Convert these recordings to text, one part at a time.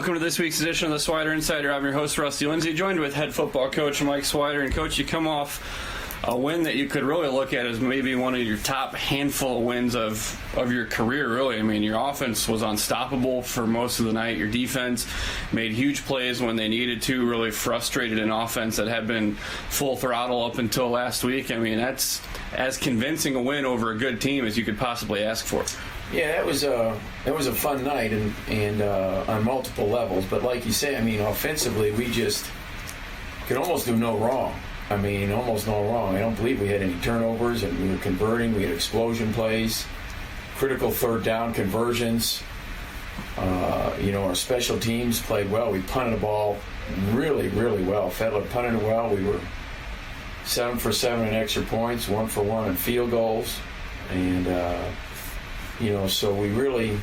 Welcome to this week's edition of the Swider Insider. I'm your host, Rusty Lindsay, joined with head football coach Mike Swider. And, Coach, you come off a win that you could really look at as maybe one of your top handful of wins of your career, really. I mean, your offense was unstoppable for most of the night. Your defense made huge plays when they needed to, really frustrated an offense that had been full throttle up until last week. I mean, that's as convincing a win over a good team as you could possibly ask for. Yeah, it was a fun night and on multiple levels. But like you say, I mean, offensively, we just could almost do no wrong. I mean, almost no wrong. I don't believe we had any turnovers, and we were converting. We had explosion plays, critical third down conversions. Our special teams played well. We punted the ball really, really well. Fedler punted it well. We were 7 for 7 in extra points, 1 for 1 in field goals, and so we really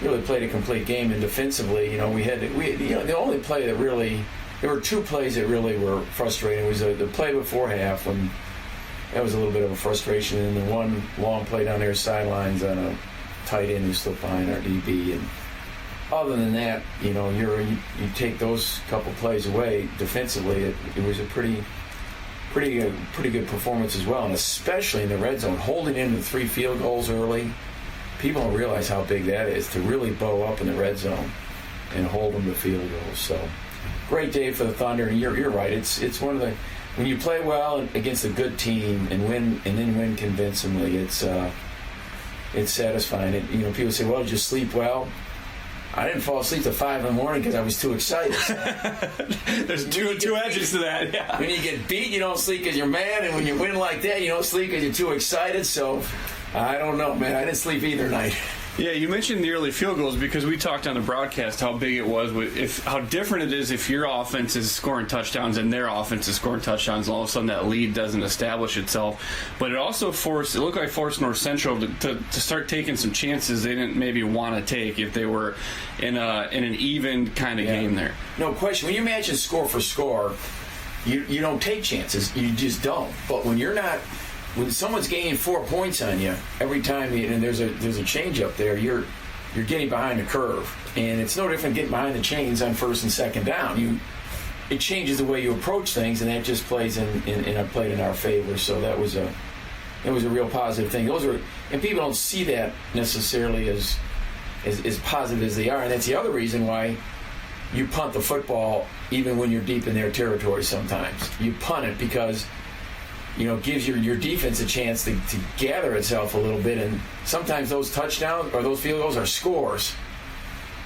played a complete game. And defensively, the only play that really. There were two plays that really were frustrating. It was the play before half, when that was a little bit of a frustration, and the one long play down their sidelines on a tight end who slipped behind our DB. And other than that, you take those couple plays away defensively, it was a pretty good performance as well, and especially in the red zone, holding into 3 field goals early. People don't realize how big that is, to really bow up in the red zone and hold them to field goals. So. Great day for the Thunder, and you're right. It's one of the, when you play well against a good team and then win convincingly, it's satisfying. People say, "Well, did you sleep well?" I didn't fall asleep till 5 in the morning because I was too excited. There's two edges to that. Yeah. When you get beat, you don't sleep because you're mad, and when you win like that, you don't sleep because you're too excited. So I don't know, man. I didn't sleep either night. Yeah, you mentioned the early field goals because we talked on the broadcast how big it was, how different it is if your offense is scoring touchdowns and their offense is scoring touchdowns, and all of a sudden that lead doesn't establish itself. But it also forced North Central to start taking some chances they didn't maybe want to take if they were in an even kind of game there. No question. When you imagine score for score, you don't take chances. You just don't. But when someone's gaining 4 points on you every time, and there's a change up there, you're getting behind the curve, and it's no different getting behind the chains on first and second down. It changes the way you approach things, and that just plays played in our favor. So that was a real positive thing. And people don't see that necessarily as positive as they are, and that's the other reason why you punt the football even when you're deep in their territory. Sometimes you punt it because. Gives your defense a chance to gather itself a little bit, and sometimes those touchdowns or those field goals are scores,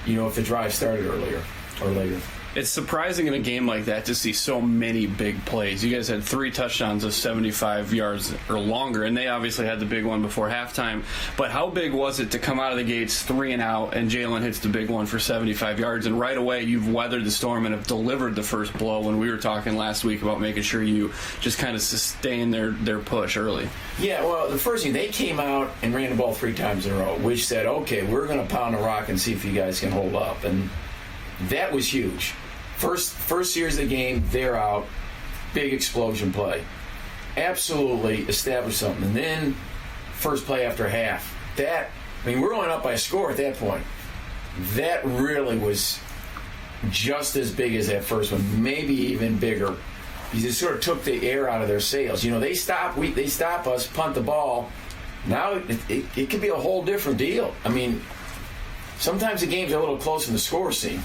if the drive started earlier or later. It's surprising in a game like that to see so many big plays. You guys had 3 touchdowns of 75 yards or longer, and they obviously had the big one before halftime. But how big was it to come out of the gates 3 and out, and Jalen hits the big one for 75 yards, and right away you've weathered the storm and have delivered the first blow when we were talking last week about making sure you just kind of sustain their push early? Yeah, well, the first thing, they came out and ran the ball 3 times in a row, which said, okay, we're going to pound the rock and see if you guys can hold up. And that was huge. First series of the game, they're out. Big explosion play. Absolutely established something. And then first play after half. We're going up by a score at that point. That really was just as big as that first one, maybe even bigger. Because it sort of took the air out of their sails. They stop us, punt the ball. Now it could be a whole different deal. I mean, sometimes the games are a little close in the score scene.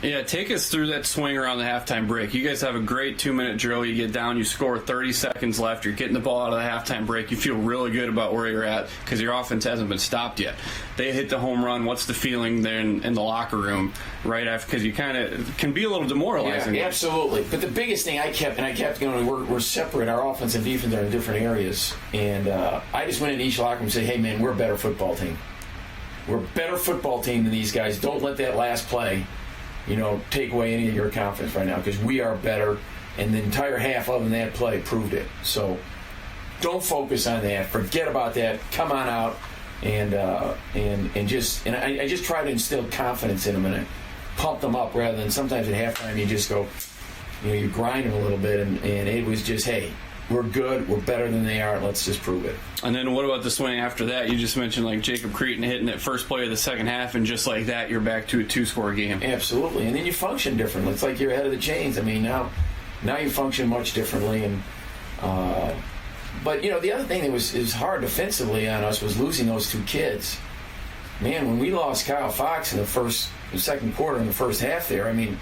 Yeah, take us through that swing around the halftime break. You guys have a great 2-minute drill. You get down, you score 30 seconds left. You're getting the ball out of the halftime break. You feel really good about where you're at because your offense hasn't been stopped yet. They hit the home run. What's the feeling there in the locker room right after? Because you kind of can be a little demoralizing. Yeah, absolutely. But the biggest thing I kept going, we're separate. Our offense and defense are in different areas. And I just went into each locker room and said, hey, man, we're a better football team. We're a better football team than these guys. Don't let that last play take away any of your confidence right now, because we are better, and the entire half other than that play proved it. So don't focus on that. Forget about that. Come on out I just try to instill confidence in them and pump them up rather than sometimes at halftime you just go, you grind them a little bit, and it was just, hey, we're good, we're better than they are, let's just prove it. And then what about the swing after that? You just mentioned like Jacob Creighton hitting that first play of the second half, and just like that, you're back to a 2-score game. Absolutely, and then you function differently. It's like you're ahead of the chains. I mean, now you function much differently. And but the other thing that was hard defensively on us was losing those two kids. Man, when we lost Kyle Fox in the second quarter in the first half there, I mean,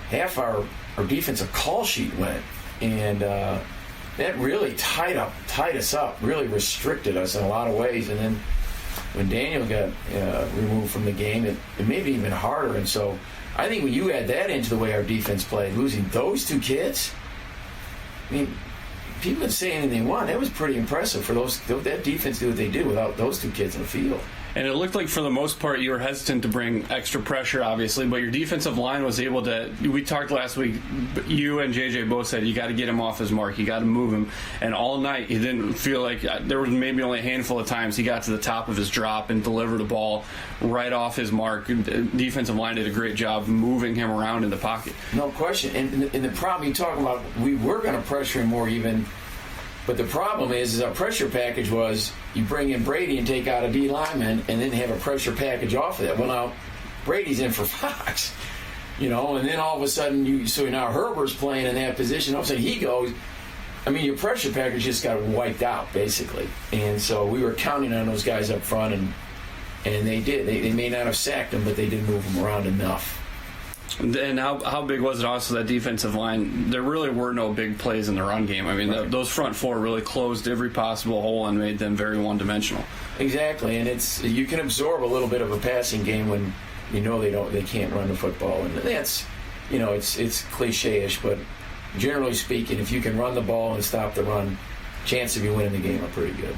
half our defensive call sheet went, and that really tied us up, really restricted us in a lot of ways. And then when Daniel got removed from the game, it made it even harder. And so I think when you add that into the way our defense played, losing those two kids, I mean, people can say anything they want. That was pretty impressive for that defense to do what they did without those two kids in the field. And it looked like for the most part you were hesitant to bring extra pressure, obviously, but your defensive line was able to. We talked last week, you and JJ both said you got to get him off his mark, you got to move him. And all night you didn't feel like there was maybe only a handful of times he got to the top of his drop and delivered a ball right off his mark. The defensive line did a great job moving him around in the pocket. No question. And the problem you're talking about, we were going to pressure him more even. But the problem is our pressure package was you bring in Brady and take out a D lineman and then have a pressure package off of that. Well, now Brady's in for Fox, and then all of a sudden so now Herbert's playing in that position. All of a sudden he goes. I mean, your pressure package just got wiped out basically. And so we were counting on those guys up front, and they did. They may not have sacked him, but they did move him around enough. And how big was it also, that defensive line? There really were no big plays in the run game. I mean, right. Those front four really closed every possible hole and made them very one-dimensional. Exactly, and you can absorb a little bit of a passing game when they can't run the football, and that's it's cliche-ish, but generally speaking, if you can run the ball and stop the run, chances of you winning the game are pretty good.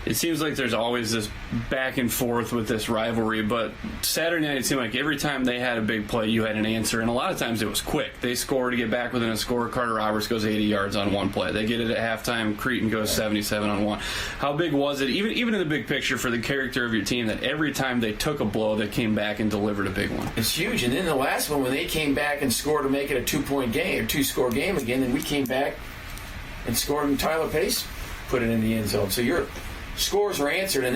It seems like there's always this back and forth with this rivalry, but Saturday night it seemed like every time they had a big play, you had an answer, and a lot of times it was quick. They score to get back within a score. Carter Roberts goes 80 yards on one play. They get it at halftime. Creighton goes 77 on one. How big was it, even in the big picture, for the character of your team, that every time they took a blow, they came back and delivered a big one? It's huge. And then the last one, when they came back and scored to make it a 2-point game, or 2-score game again, then we came back and scored, and Tyler Pace put it in the end zone. So your scores are answered, and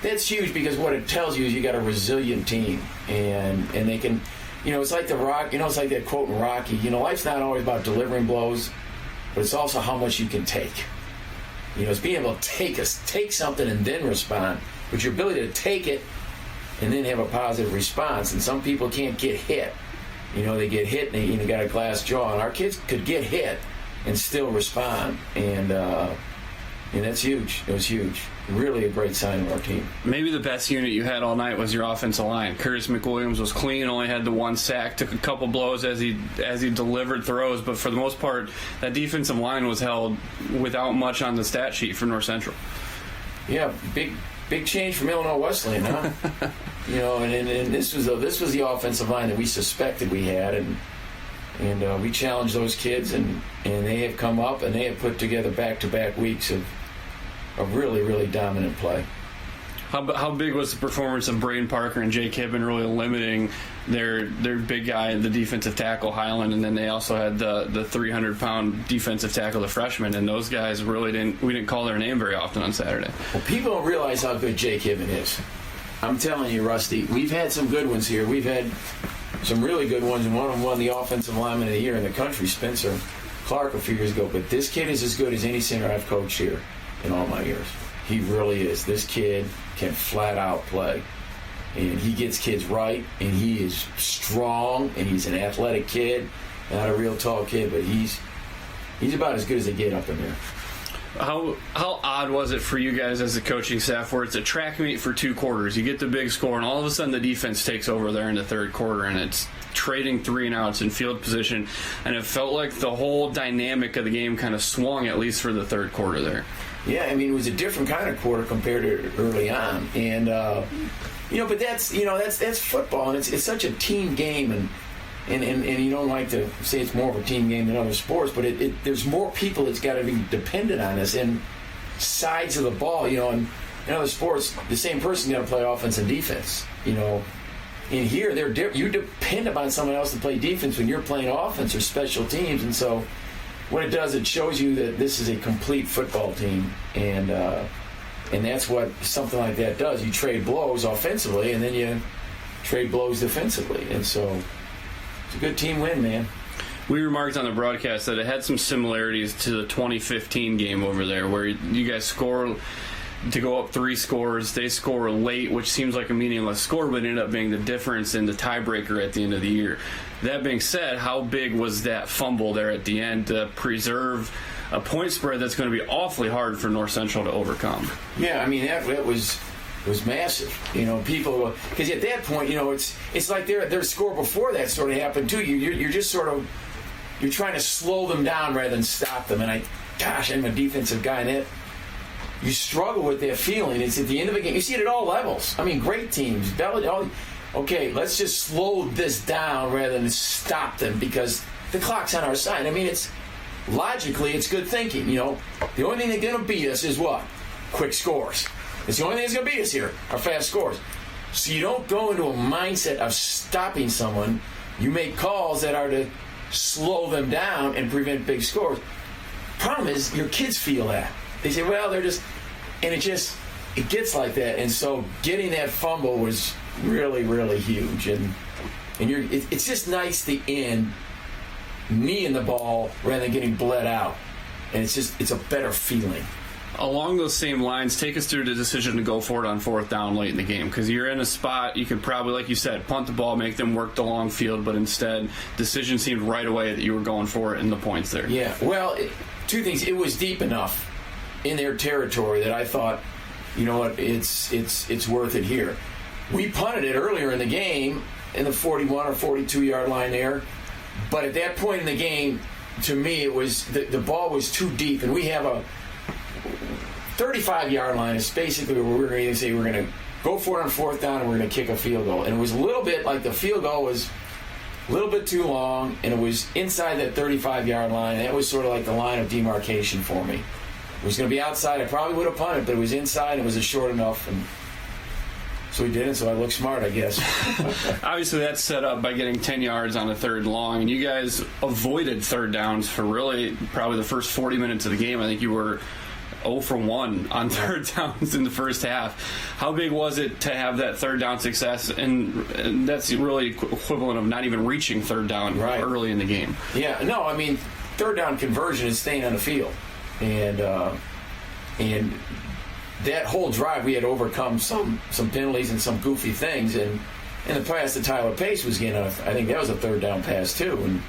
that's huge, because what it tells you is you got a resilient team, and they can, it's like it's like that quote in Rocky, life's not always about delivering blows, but it's also how much you can take. It's being able to take something and then respond, but your ability to take it and then have a positive response. And some people can't get hit. They get hit and they got a glass jaw, and our kids could get hit and still respond, and that's huge. It was huge. Really a great sign of our team. Maybe the best unit you had all night was your offensive line. Curtis McWilliams was clean, only had the one sack, took a couple blows as he delivered throws, but for the most part, that defensive line was held without much on the stat sheet for North Central. Yeah, big change from Illinois Wesleyan, huh? And this was the offensive line that we suspected we had, and we challenged those kids, and they have come up and they have put together back-to-back weeks of really, really dominant play. How big was the performance of Braden Parker and Jake Hibben really limiting their big guy, the defensive tackle, Highland, and then they also had the 300-pound defensive tackle, the freshman, and those guys we didn't call their name very often on Saturday. Well, people don't realize how good Jake Hibben is. I'm telling you, Rusty, we've had some good ones here. We've had some really good ones, and one of them won the Offensive Lineman of the Year in the country, Spencer Clark, a few years ago. But this kid is as good as any center I've coached here in all my years. He really is. This kid can flat out play, and he gets kids right, and he is strong, and he's an athletic kid, not a real tall kid, but he's about as good as they get up in there. How odd was it for you guys as a coaching staff, where it's a track meet for 2 quarters, you get the big score, and all of a sudden the defense takes over there in the third quarter, and it's trading 3 and outs in field position, and it felt like the whole dynamic of the game kind of swung, at least for the third quarter there. Yeah, I mean, it was a different kind of quarter compared to early on, and but that's football, and it's such a team game, and you don't like to say it's more of a team game than other sports, but there's more people that's got to be dependent on us, and sides of the ball, and in other sports, the same person got to play offense and defense, In here, you depend upon someone else to play defense when you're playing offense or special teams, and so what it does, it shows you that this is a complete football team, and that's what something like that does. You trade blows offensively, and then you trade blows defensively, and so it's a good team win, man. We remarked on the broadcast that it had some similarities to the 2015 game over there, where you guys score to go up 3 scores. They score late, which seems like a meaningless score, but ended up being the difference in the tiebreaker at the end of the year. That being said, how big was that fumble there at the end to preserve a point spread that's going to be awfully hard for North Central to overcome? Yeah, I mean, that was massive. People, because at that point, it's like their score before that sort of happened too. You're just sort of, you're trying to slow them down rather than stop them. And I'm a defensive guy, and that you struggle with that feeling. It's at the end of the game. You see it at all levels. I mean, great teams. Okay, let's just slow this down rather than stop them because the clock's on our side. I mean, logically, it's good thinking. The only thing that's going to beat us is what? Quick scores. It's the only thing that's going to beat us here, our fast scores. So you don't go into a mindset of stopping someone. You make calls that are to slow them down and prevent big scores. Problem is, your kids feel that. They say, well, they're just... And it gets like that. And so getting that fumble was really, really huge. And it's just nice to end kneeing the ball rather than getting bled out. And it's a better feeling. Along those same lines, take us through the decision to go for it on 4th down late in the game, because you're in a spot you could probably, like you said, punt the ball, make them work the long field, but instead, decision seemed right away that you were going for it and the points there. Yeah, well, 2 things. It was deep enough in their territory that I thought, you know what, it's worth it here. We punted it earlier in the game in the 41 or 42-yard line there, but at that point in the game, to me, it was the ball was too deep, and we have a 35-yard line is basically where we're going to say we're going to go for it on 4th down and we're going to kick a field goal. And it was a little bit like the field goal was a little bit too long, and it was inside that 35-yard line. And that was sort of like the line of demarcation for me. It was going to be outside. I probably would have punted, but it was inside. It was short enough, and so we did it. So I look smart, I guess. Obviously, that's set up by getting 10 yards on a 3rd long, and you guys avoided 3rd downs for really probably the first 40 minutes of the game. I think you were 0 for 1 on 3rd downs in the first half. How big was it to have that 3rd down success? And that's really equivalent of not even reaching 3rd down early in the game. Yeah, no, I mean, 3rd down conversion is staying on the field. And that whole drive, we had overcome some penalties and some goofy things. And the pass that Tyler Pace was getting, I think that was a 3rd down pass too.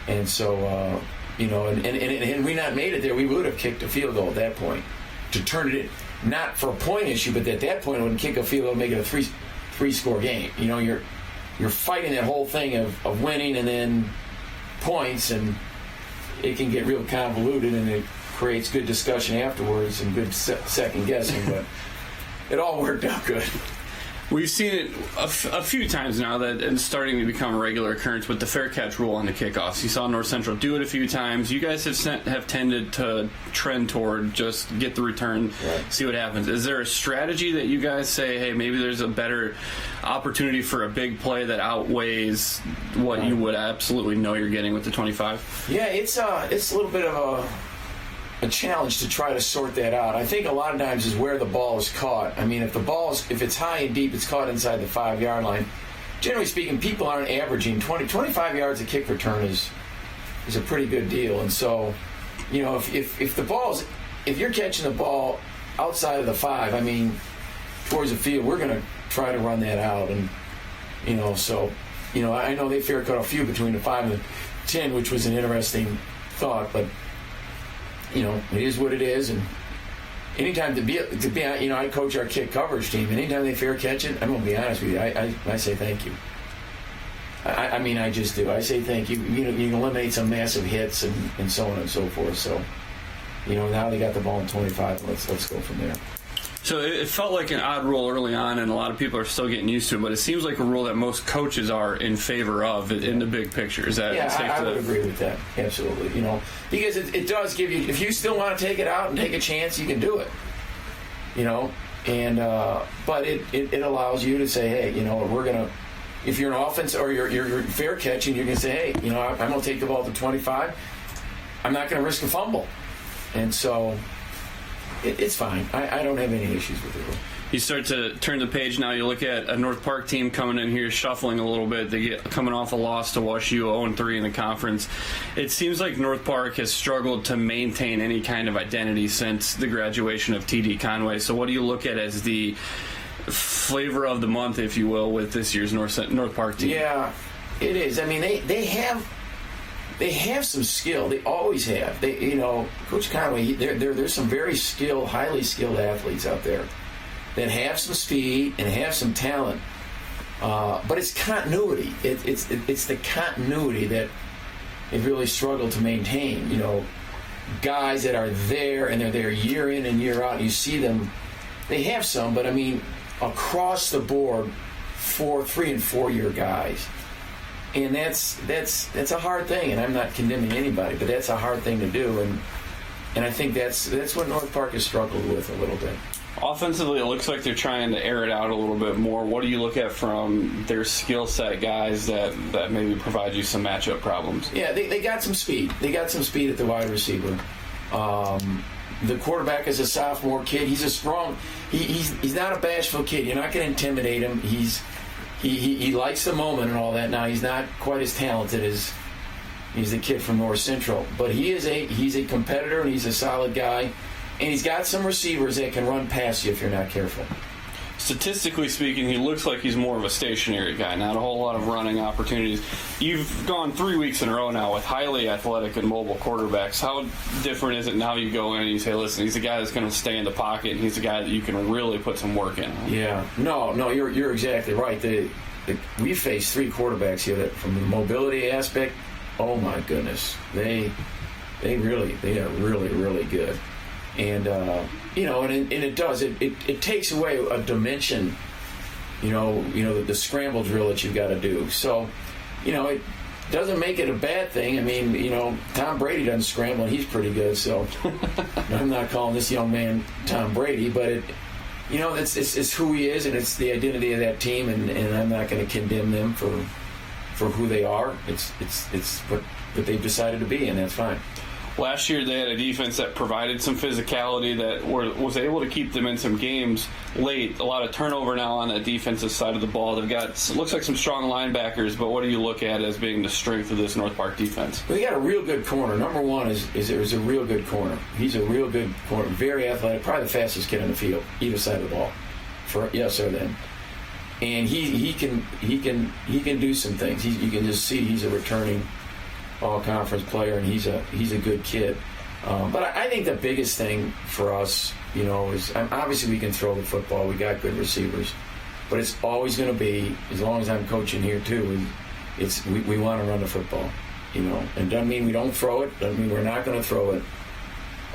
And so, and we not made it there, we would have kicked a field goal at that point to turn it in, not for a point issue, but at that point, it would kick a field goal and make it a three-score game. You're fighting that whole thing of winning and then points, and it can get real convoluted, and it creates good discussion afterwards and good second guessing, but it all worked out good. We've seen it a few times now that it's starting to become a regular occurrence with the fair catch rule on the kickoffs. You saw North Central do it a few times. You guys have tended to trend toward just get the return, see what happens. Is there a strategy that you guys say, hey, maybe there's a better opportunity for a big play that outweighs what you would absolutely know you're getting with the 25? Yeah, it's a little bit of a challenge to try to sort that out. I think a lot of times is where the ball is caught. I mean, if it's high and deep, it's caught inside the 5-yard line. Generally speaking, people aren't averaging 25 yards a kick return is a pretty good deal. And so, if you're catching the ball outside of the 5, I mean, towards the field, we're going to try to run that out. And I know they fair caught a few between the 5 and the 10, which was an interesting thought, but it is what it is, and anytime to be, I coach our kick coverage team, and anytime they fair catch it, I'm going to be honest with you, I say thank you. I mean, I just do. I say thank you. You can eliminate some massive hits and so on and so forth. So, now they got the ball in 25. Let's go from there. So it felt like an odd rule early on, and a lot of people are still getting used to it, but it seems like a rule that most coaches are in favor of in the big picture. Is that safe I would agree with that. Absolutely. Because it does give you, if you still want to take it out and take a chance, you can do it. But it allows you to say, hey, we're going to, if you're an offense or you're fair catching, you can say, hey, I'm going to take the ball to 25. I'm not going to risk a fumble. And so it's fine. I don't have any issues with it. You start to turn the page now. You look at a North Park team coming in here, shuffling a little bit. They get coming off a loss to WashU, 0-3 in the conference. It seems like North Park has struggled to maintain any kind of identity since the graduation of T.D. Conway. So what do you look at as the flavor of the month, if you will, with this year's North Park team? Yeah, it is. I mean, they have some skill. They always have. Coach Conway, there's some very skilled, highly skilled athletes out there that have some speed and have some talent, but it's continuity. It's the continuity that they've really struggled to maintain. Guys that are there and they're there year in and year out. You see them; they have some, but I mean, across the board, 3 and 4 year guys, and that's a hard thing. And I'm not condemning anybody, but that's a hard thing to do, and I think that's what North Park has struggled with a little bit. Offensively, it looks like they're trying to air it out a little bit more. What do you look at from their skill set guys that maybe provide you some matchup problems? Yeah, they got some speed. They got some speed at the wide receiver. The quarterback is a sophomore kid. He's a strong. He's not a bashful kid. You're not going to intimidate him. He likes the moment and all that. Now he's not quite as talented as he's the kid from North Central, but he's a competitor and he's a solid guy. And he's got some receivers that can run past you if you're not careful. Statistically speaking, he looks like he's more of a stationary guy, not a whole lot of running opportunities. You've gone 3 weeks in a row now with highly athletic and mobile quarterbacks. How different is it now you go in and you say, listen, he's a guy that's going to stay in the pocket, and he's a guy that you can really put some work in? Yeah. No, you're exactly right. We faced 3 quarterbacks here that, from the mobility aspect, oh my goodness, they are really, really good. And and it does. It takes away a dimension. The scramble drill that you've got to do. So, it doesn't make it a bad thing. I mean, Tom Brady doesn't scramble, and he's pretty good. So, I'm not calling this young man Tom Brady, but it's who he is, and it's the identity of that team, and I'm not going to condemn them for who they are. It's what they've decided to be, and that's fine. Last year, they had a defense that provided some physicality that was able to keep them in some games late. A lot of turnover now on that defensive side of the ball. They've got, looks like, some strong linebackers, but what do you look at as being the strength of this North Park defense? Well, they got a real good corner. Number one is a real good corner. He's a real good corner, very athletic, probably the fastest kid on the field, either side of the ball. Yes or then. And he can do some things. You can just see he's a returning all-conference player, and he's a good kid. But I think the biggest thing for us, is obviously we can throw the football. We got good receivers, but it's always going to be, as long as I'm coaching here too, we want to run the football. And doesn't mean we don't throw it. Doesn't mean we're not going to throw it.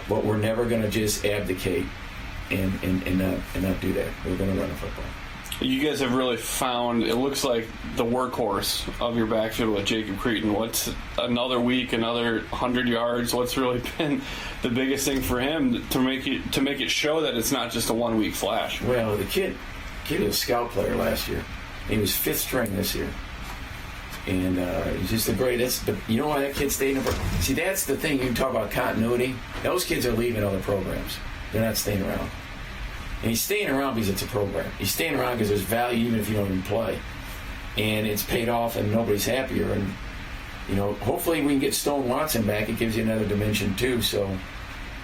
But we're never going to just abdicate and not do that. We're going to run the football. You guys have really found, it looks like, the workhorse of your backfield with Jacob Wheaton. What's another week, another 100 yards? What's really been the biggest thing for him to make it show that it's not just a 1 week flash? Well, the kid was a scout player last year. He was 5th string this year. And he's just a great. You know why that kid stayed in the program? See, that's the thing. You talk about continuity. Those kids are leaving other programs. They're not staying around. And he's staying around because it's a program. He's staying around because there's value even if you don't even play. And it's paid off and nobody's happier. And, hopefully we can get Stone Watson back. It gives you another dimension too. So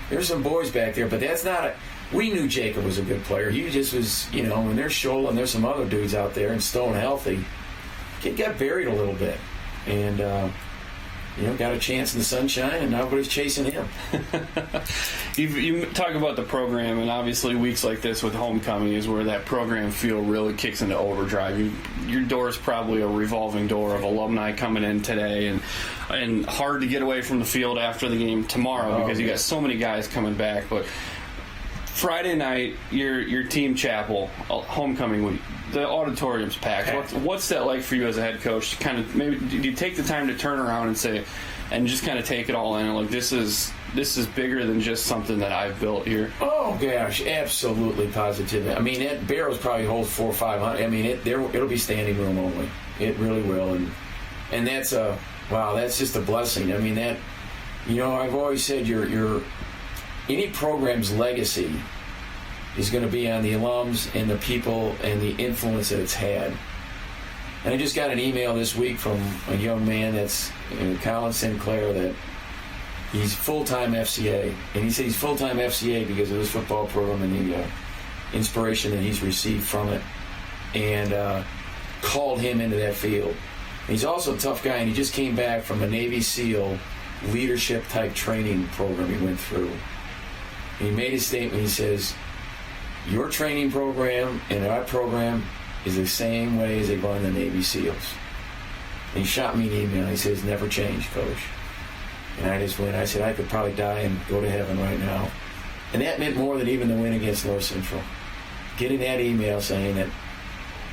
there's some boys back there. But that's not we knew Jacob was a good player. He just was, when there's Scholl and there's some other dudes out there and Stone healthy, kid got buried a little bit. And, got a chance in the sunshine, and nobody's chasing him. You talk about the program, and obviously weeks like this with homecoming is where that program feel really kicks into overdrive. Your door is probably a revolving door of alumni coming in today, and hard to get away from the field after the game tomorrow because you got so many guys coming back. But Friday night, your team chapel, homecoming week, the auditorium's packed. What's that like for you as a head coach? Kind of maybe do you take the time to turn around and say, and just kind of take it all in? Like this is bigger than just something that I've built here. Oh gosh, absolutely, positively. I mean, that Barrows probably holds 400 or 500. I mean, it'll be standing room only. It really will, and that's that's just a blessing. I mean that. I've always said any program's legacy is going to be on the alums and the people and the influence that it's had. And I just got an email this week from a young man that's Colin Sinclair, that he's full-time FCA. And he said he's full-time FCA because of his football program and the inspiration that he's received from it, and called him into that field. And he's also a tough guy, and he just came back from a Navy SEAL leadership-type training program he went through. And he made a statement. He says, your training program and our program is the same way as they run the Navy SEALs. And he shot me an email. He says, never changed, Coach. And I just went, I said, I could probably die and go to heaven right now. And that meant more than even the win against North Central. Getting that email saying that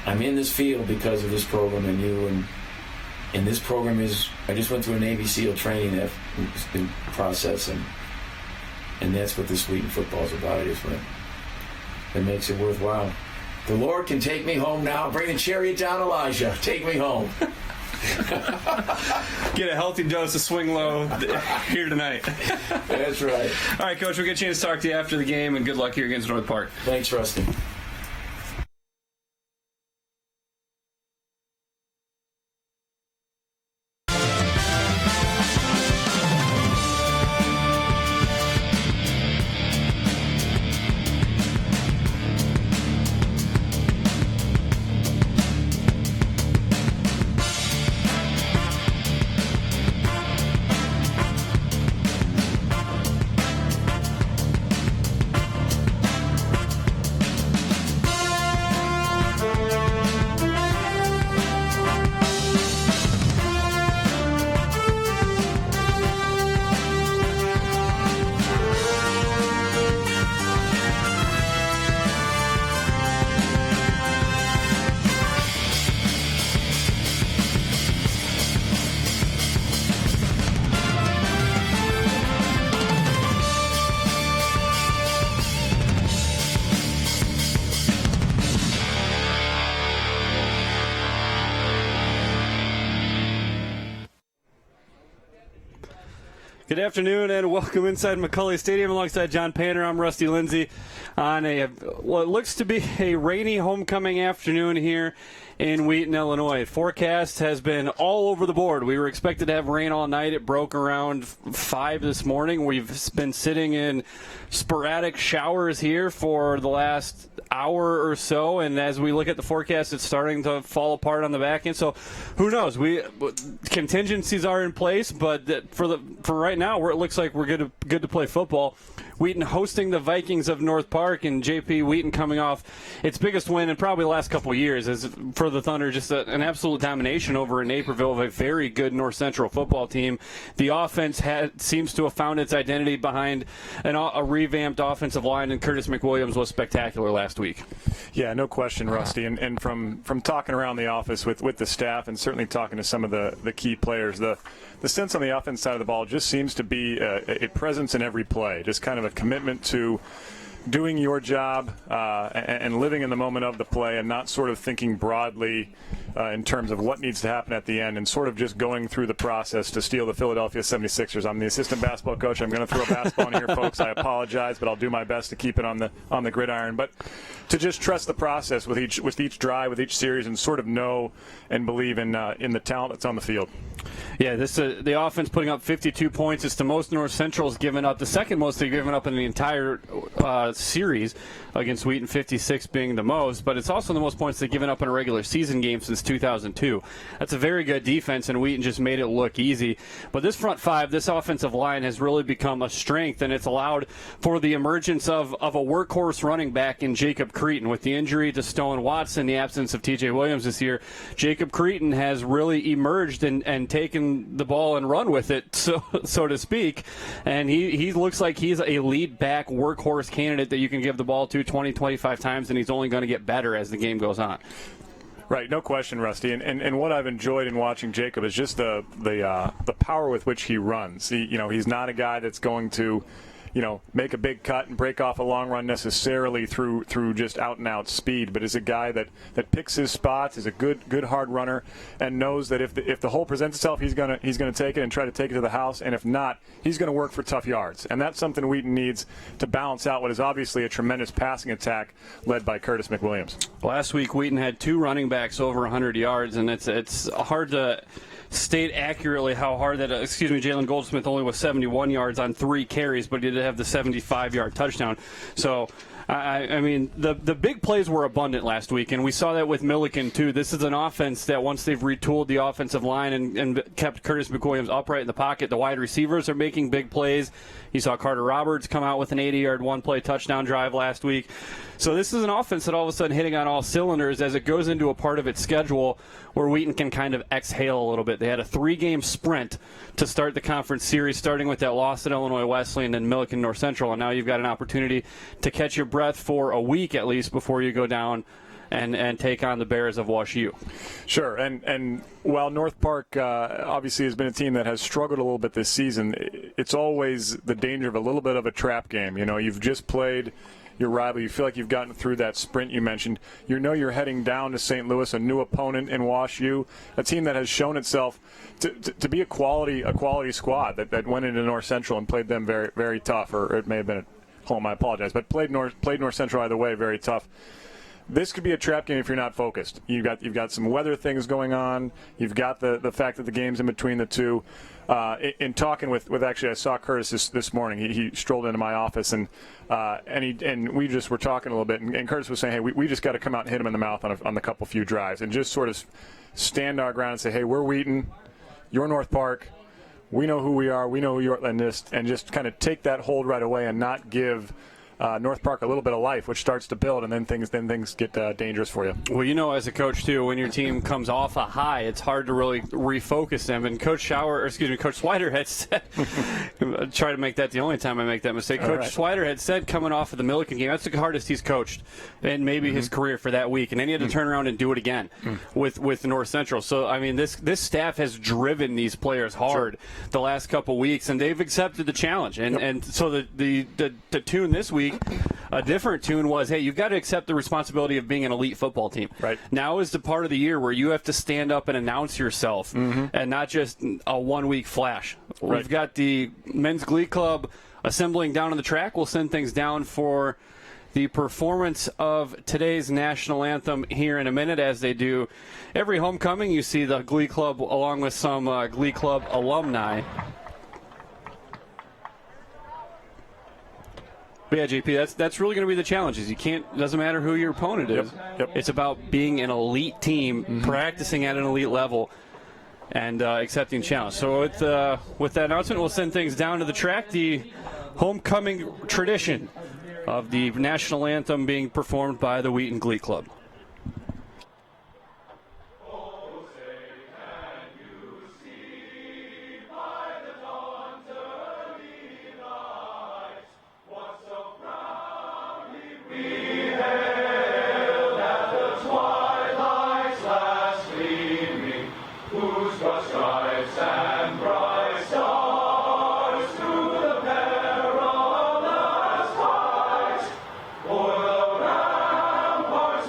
I'm in this field because of this program and you, and this program is, I just went through a Navy SEAL training process, and that's what this Wheaton football is about. It makes it worthwhile. The Lord can take me home now. Bring the chariot down, Elijah. Take me home. Get a healthy dose of swing low here tonight. That's right. All right, Coach, we'll get a chance to talk to you after the game, and good luck here against North Park. Thanks, Rusty. Good afternoon and welcome inside McCulley Stadium alongside John Painter. I'm Rusty Lindsay on what looks to be a rainy homecoming afternoon here in Wheaton, Illinois. Forecast has been all over the board. We were expected to have rain all night. It broke around 5 this morning. We've been sitting in sporadic showers here for the last hour or so, and as we look at the forecast, it's starting to fall apart on the back end. So who knows? Contingencies are in place, but for right now, it looks like we're good to play football. Wheaton hosting the Vikings of North Park, and JP Wheaton coming off its biggest win in probably the last couple of years as for the Thunder, just an absolute domination over in Naperville of a very good North Central football team. The offense seems to have found its identity behind a revamped offensive line, and Curtis McWilliams was spectacular last week. Yeah, no question, Rusty. And from talking around the office with the staff and certainly talking to some of the key players, the sense on the offense side of the ball just seems to be a presence in every play, just kind of a commitment to doing your job and living in the moment of the play and not sort of thinking broadly in terms of what needs to happen at the end and sort of just going through the process to steal the Philadelphia 76ers. I'm the assistant basketball coach. I'm going to throw a basketball in here, folks. I apologize, but I'll do my best to keep it on the gridiron. But to just trust the process with each drive, with each series, and sort of know and believe in the talent that's on the field. Yeah, the offense putting up 52 points. It's the most North Central's given up, the second most they've given up in the entire series against Wheaton, 56 being the most, but it's also the most points they've given up in a regular season game since 2002. That's a very good defense, and Wheaton just made it look easy. But this front five, this offensive line has really become a strength, and it's allowed for the emergence of a workhorse running back in Jacob Cretin. With the injury to Stone Watson, the absence of TJ Williams this year, Jacob Cretin has really emerged and taken the ball and run with it, so to speak. And he looks like he's a lead back workhorse candidate that you can give the ball to 20, 25 times, and he's only going to get better as the game goes on. Right, no question, Rusty. And what I've enjoyed in watching Jacob is just the power with which he runs. He's not a guy that's going to make a big cut and break off a long run necessarily through just out and out speed, but is a guy that picks his spots, is a good hard runner, and knows that if the hole presents itself, he's gonna take it and try to take it to the house, and if not, he's gonna work for tough yards, and that's something Wheaton needs to balance out what is obviously a tremendous passing attack led by Curtis McWilliams. Last week, Wheaton had 2 running backs over 100 yards, and it's hard to state accurately how hard that, Jalen Goldsmith only was 71 yards on 3 carries, but he did have the 75-yard touchdown. So, I mean, the big plays were abundant last week, and we saw that with Milliken, too. This is an offense that once they've retooled the offensive line and kept Curtis McWilliams upright in the pocket, the wide receivers are making big plays. You saw Carter Roberts come out with an 80-yard one-play touchdown drive last week. So this is an offense that all of a sudden hitting on all cylinders as it goes into a part of its schedule where Wheaton can kind of exhale a little bit. They had a 3-game sprint to start the conference series, starting with that loss at Illinois Wesleyan and Milliken North Central, and now you've got an opportunity to catch your breath for a week at least before you go down and take on the Bears of WashU. Sure, and while North Park obviously has been a team that has struggled a little bit this season, it's always the danger of a little bit of a trap game. You've just played your rival. You feel like you've gotten through that sprint you mentioned. You're heading down to St. Louis, a new opponent in WashU, a team that has shown itself to be a quality squad that went into North Central and played them very, very tough, or it may have been I apologize, but played North Central either way, very tough. This could be a trap game if you're not focused. You've got some weather things going on. You've got the fact that the game's in between the two. In talking with actually, I saw Curtis this morning. He strolled into my office and we just were talking a little bit. And Curtis was saying, hey, we just got to come out and hit him in the mouth on the couple few drives and just sort of stand our ground and say, hey, we're Wheaton, you're North Park. We know who we are. We know who you're, and just kind of take that hold right away and not give North Park a little bit of life, which starts to build, and then things get dangerous for you. Well, as a coach too, when your team comes off a high, it's hard to really refocus them. And Coach Swider had said, try to make that the only time I make that mistake. Coach Swider had said coming off of the Milliken game, that's the hardest he's coached in maybe his career for that week, and then he had to turn around and do it again with North Central. So I mean, this staff has driven these players hard the last couple weeks, and they've accepted the challenge. And so the tune this week. A different tune was, hey, you've got to accept the responsibility of being an elite football team. Right. Now is the part of the year where you have to stand up and announce yourself and not just a one-week flash. Right. We've got the men's glee club assembling down on the track. We'll send things down for the performance of today's national anthem here in a minute, as they do every homecoming. You see the glee club along with some glee club alumni. But yeah, JP, that's really going to be the challenge. Is doesn't matter who your opponent is. Yep. It's about being an elite team, practicing at an elite level, and accepting challenge. So with that announcement, we'll send things down to the track. The homecoming tradition of the national anthem being performed by the Wheaton Glee Club.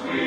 We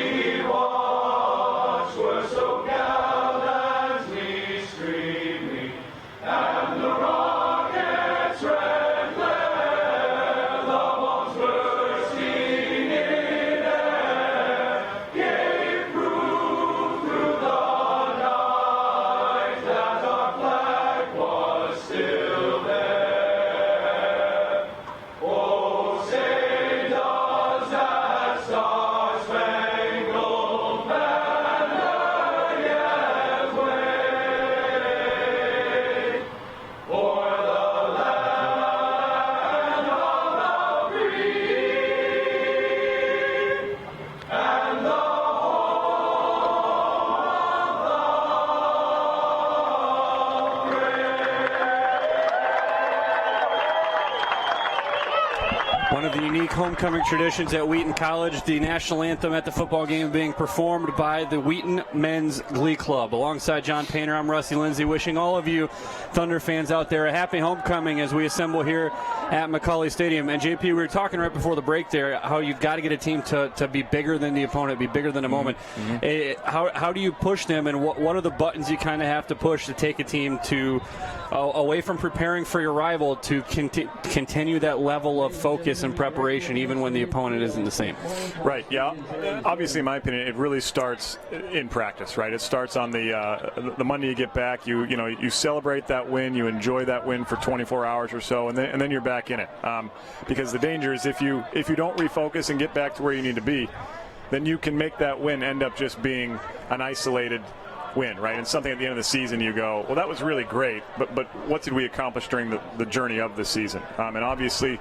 One of the unique homecoming traditions at Wheaton College, the national anthem at the football game being performed by the Wheaton Men's Glee Club. Alongside John Painter, I'm Rusty Lindsay, wishing all of you Thunder fans out there a happy homecoming as we assemble here at McCauley Stadium. And JP, we were talking right before the break there how you've got to get a team to be bigger than the opponent, be bigger than a moment. How do you push them, and what are the buttons you kind of have to push to take a team to away from preparing for your rival to continue that level of focus and preparation even when the opponent isn't the same? Right, yeah. Obviously, in my opinion, it really starts in practice, right? It starts on the Monday you get back. You celebrate that win, you enjoy that win for 24 hours or so, and then you're back in it. Because the danger is if you don't refocus and get back to where you need to be, then you can make that win end up just being an isolated win, right? And something at the end of the season you go, well, that was really great, but what did we accomplish during the journey of the season? And obviously,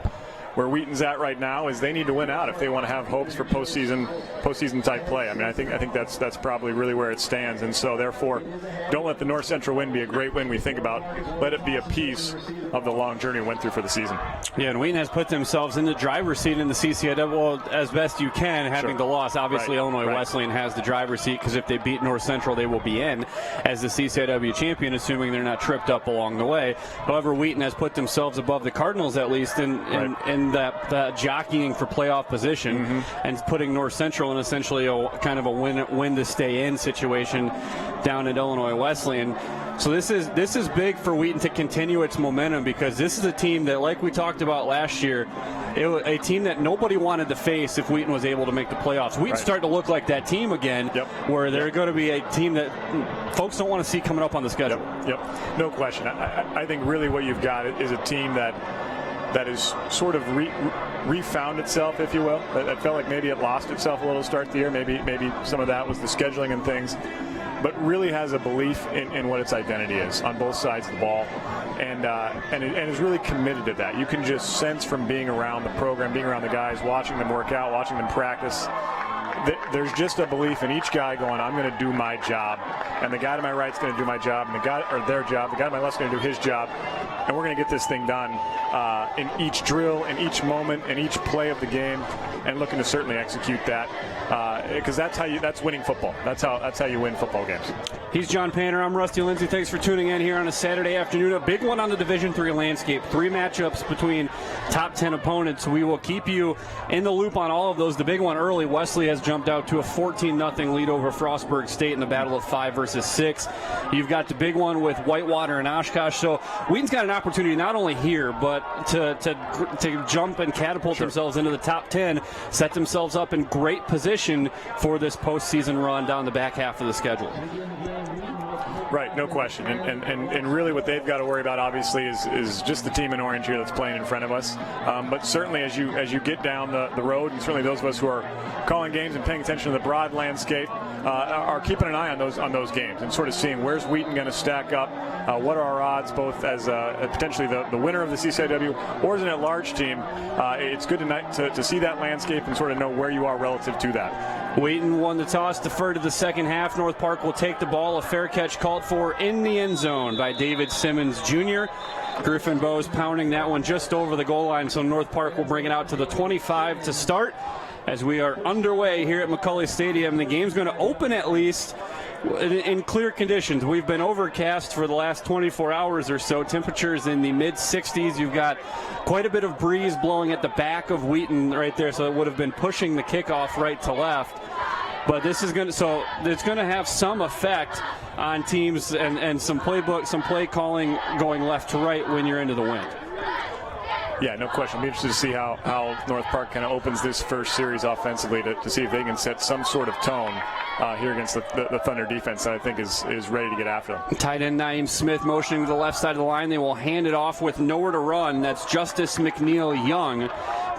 where Wheaton's at right now is they need to win out if they want to have hopes for postseason type play. I mean, I think that's probably really where it stands. And so therefore, don't let the North Central win be a great win we think about. Let it be a piece of the long journey we went through for the season. Yeah, and Wheaton has put themselves in the driver's seat in the CCIW as best you can, having the loss. Obviously, right. Illinois Wesleyan has the driver's seat because if they beat North Central, they will be in as the CCIW champion, assuming they're not tripped up along the way. However, Wheaton has put themselves above the Cardinals, at least in that jockeying for playoff position, and putting North Central in essentially a kind of a win to stay in situation down at Illinois Wesleyan. So this is big for Wheaton to continue its momentum, because this is a team that, like we talked about last year, it was a team that nobody wanted to face if Wheaton was able to make the playoffs. Wheaton's starting to look like that team again, where they're going to be a team that folks don't want to see coming up on the schedule. Yep. No question. I think really what you've got is a team that has sort of refound itself, if you will. That felt like maybe it lost itself a little to start the year. Maybe some of that was the scheduling and things, but really has a belief in what its identity is on both sides of the ball, and is really committed to that. You can just sense from being around the program, being around the guys, watching them work out, watching them practice, there's just a belief in each guy going, I'm going to do my job, and the guy to my right's going to do my job, and their job. The guy to my left's going to do his job, and we're going to get this thing done in each drill, in each moment, in each play of the game, and looking to certainly execute that, because that's winning football. That's how you win football games. He's John Painter. I'm Rusty Lindsay. Thanks for tuning in here on a Saturday afternoon. A big one on the Division III landscape. 3 matchups between top 10 opponents. We will keep you in the loop on all of those. The big one early, Wesley has jumped out to a 14-0 lead over Frostburg State in the battle of 5 versus 6. You've got the big one with Whitewater and Oshkosh. So Wheaton's got an opportunity not only here, but to jump and catapult themselves into the top 10, set themselves up in great position for this postseason run down the back half of the schedule. Right, no question. And really what they've got to worry about, obviously, is just the team in orange here that's playing in front of us. But certainly as you get down the road, and certainly those of us who are calling games and paying attention to the broad landscape are keeping an eye on those games and sort of seeing where's Wheaton going to stack up, what are our odds both as potentially the winner of the CCIW or as an at-large team. It's good tonight to see that landscape and sort of know where you are relative to that. Wheaton won the toss, deferred to the second half. North Park will take the ball. A fair catch called for in the end zone by David Simmons Jr. Griffin Bowes pounding that one just over the goal line, so North Park will bring it out to the 25 to start as we are underway here at McCauley Stadium. The game's going to open at least in clear conditions. We've been overcast for the last 24 hours or so. Temperatures in the mid-60s. You've got quite a bit of breeze blowing at the back of Wheaton right there, so it would have been pushing the kickoff right to left. But this is it's going to have some effect on teams and some play calling going left to right when you're into the wind. Yeah, no question. I'll be interested to see how North Park kind of opens this first series offensively to see if they can set some sort of tone here against the Thunder defense that I think is ready to get after them. Tight end Naeem Smith motioning to the left side of the line. They will hand it off with nowhere to run. That's Justice McNeil Young,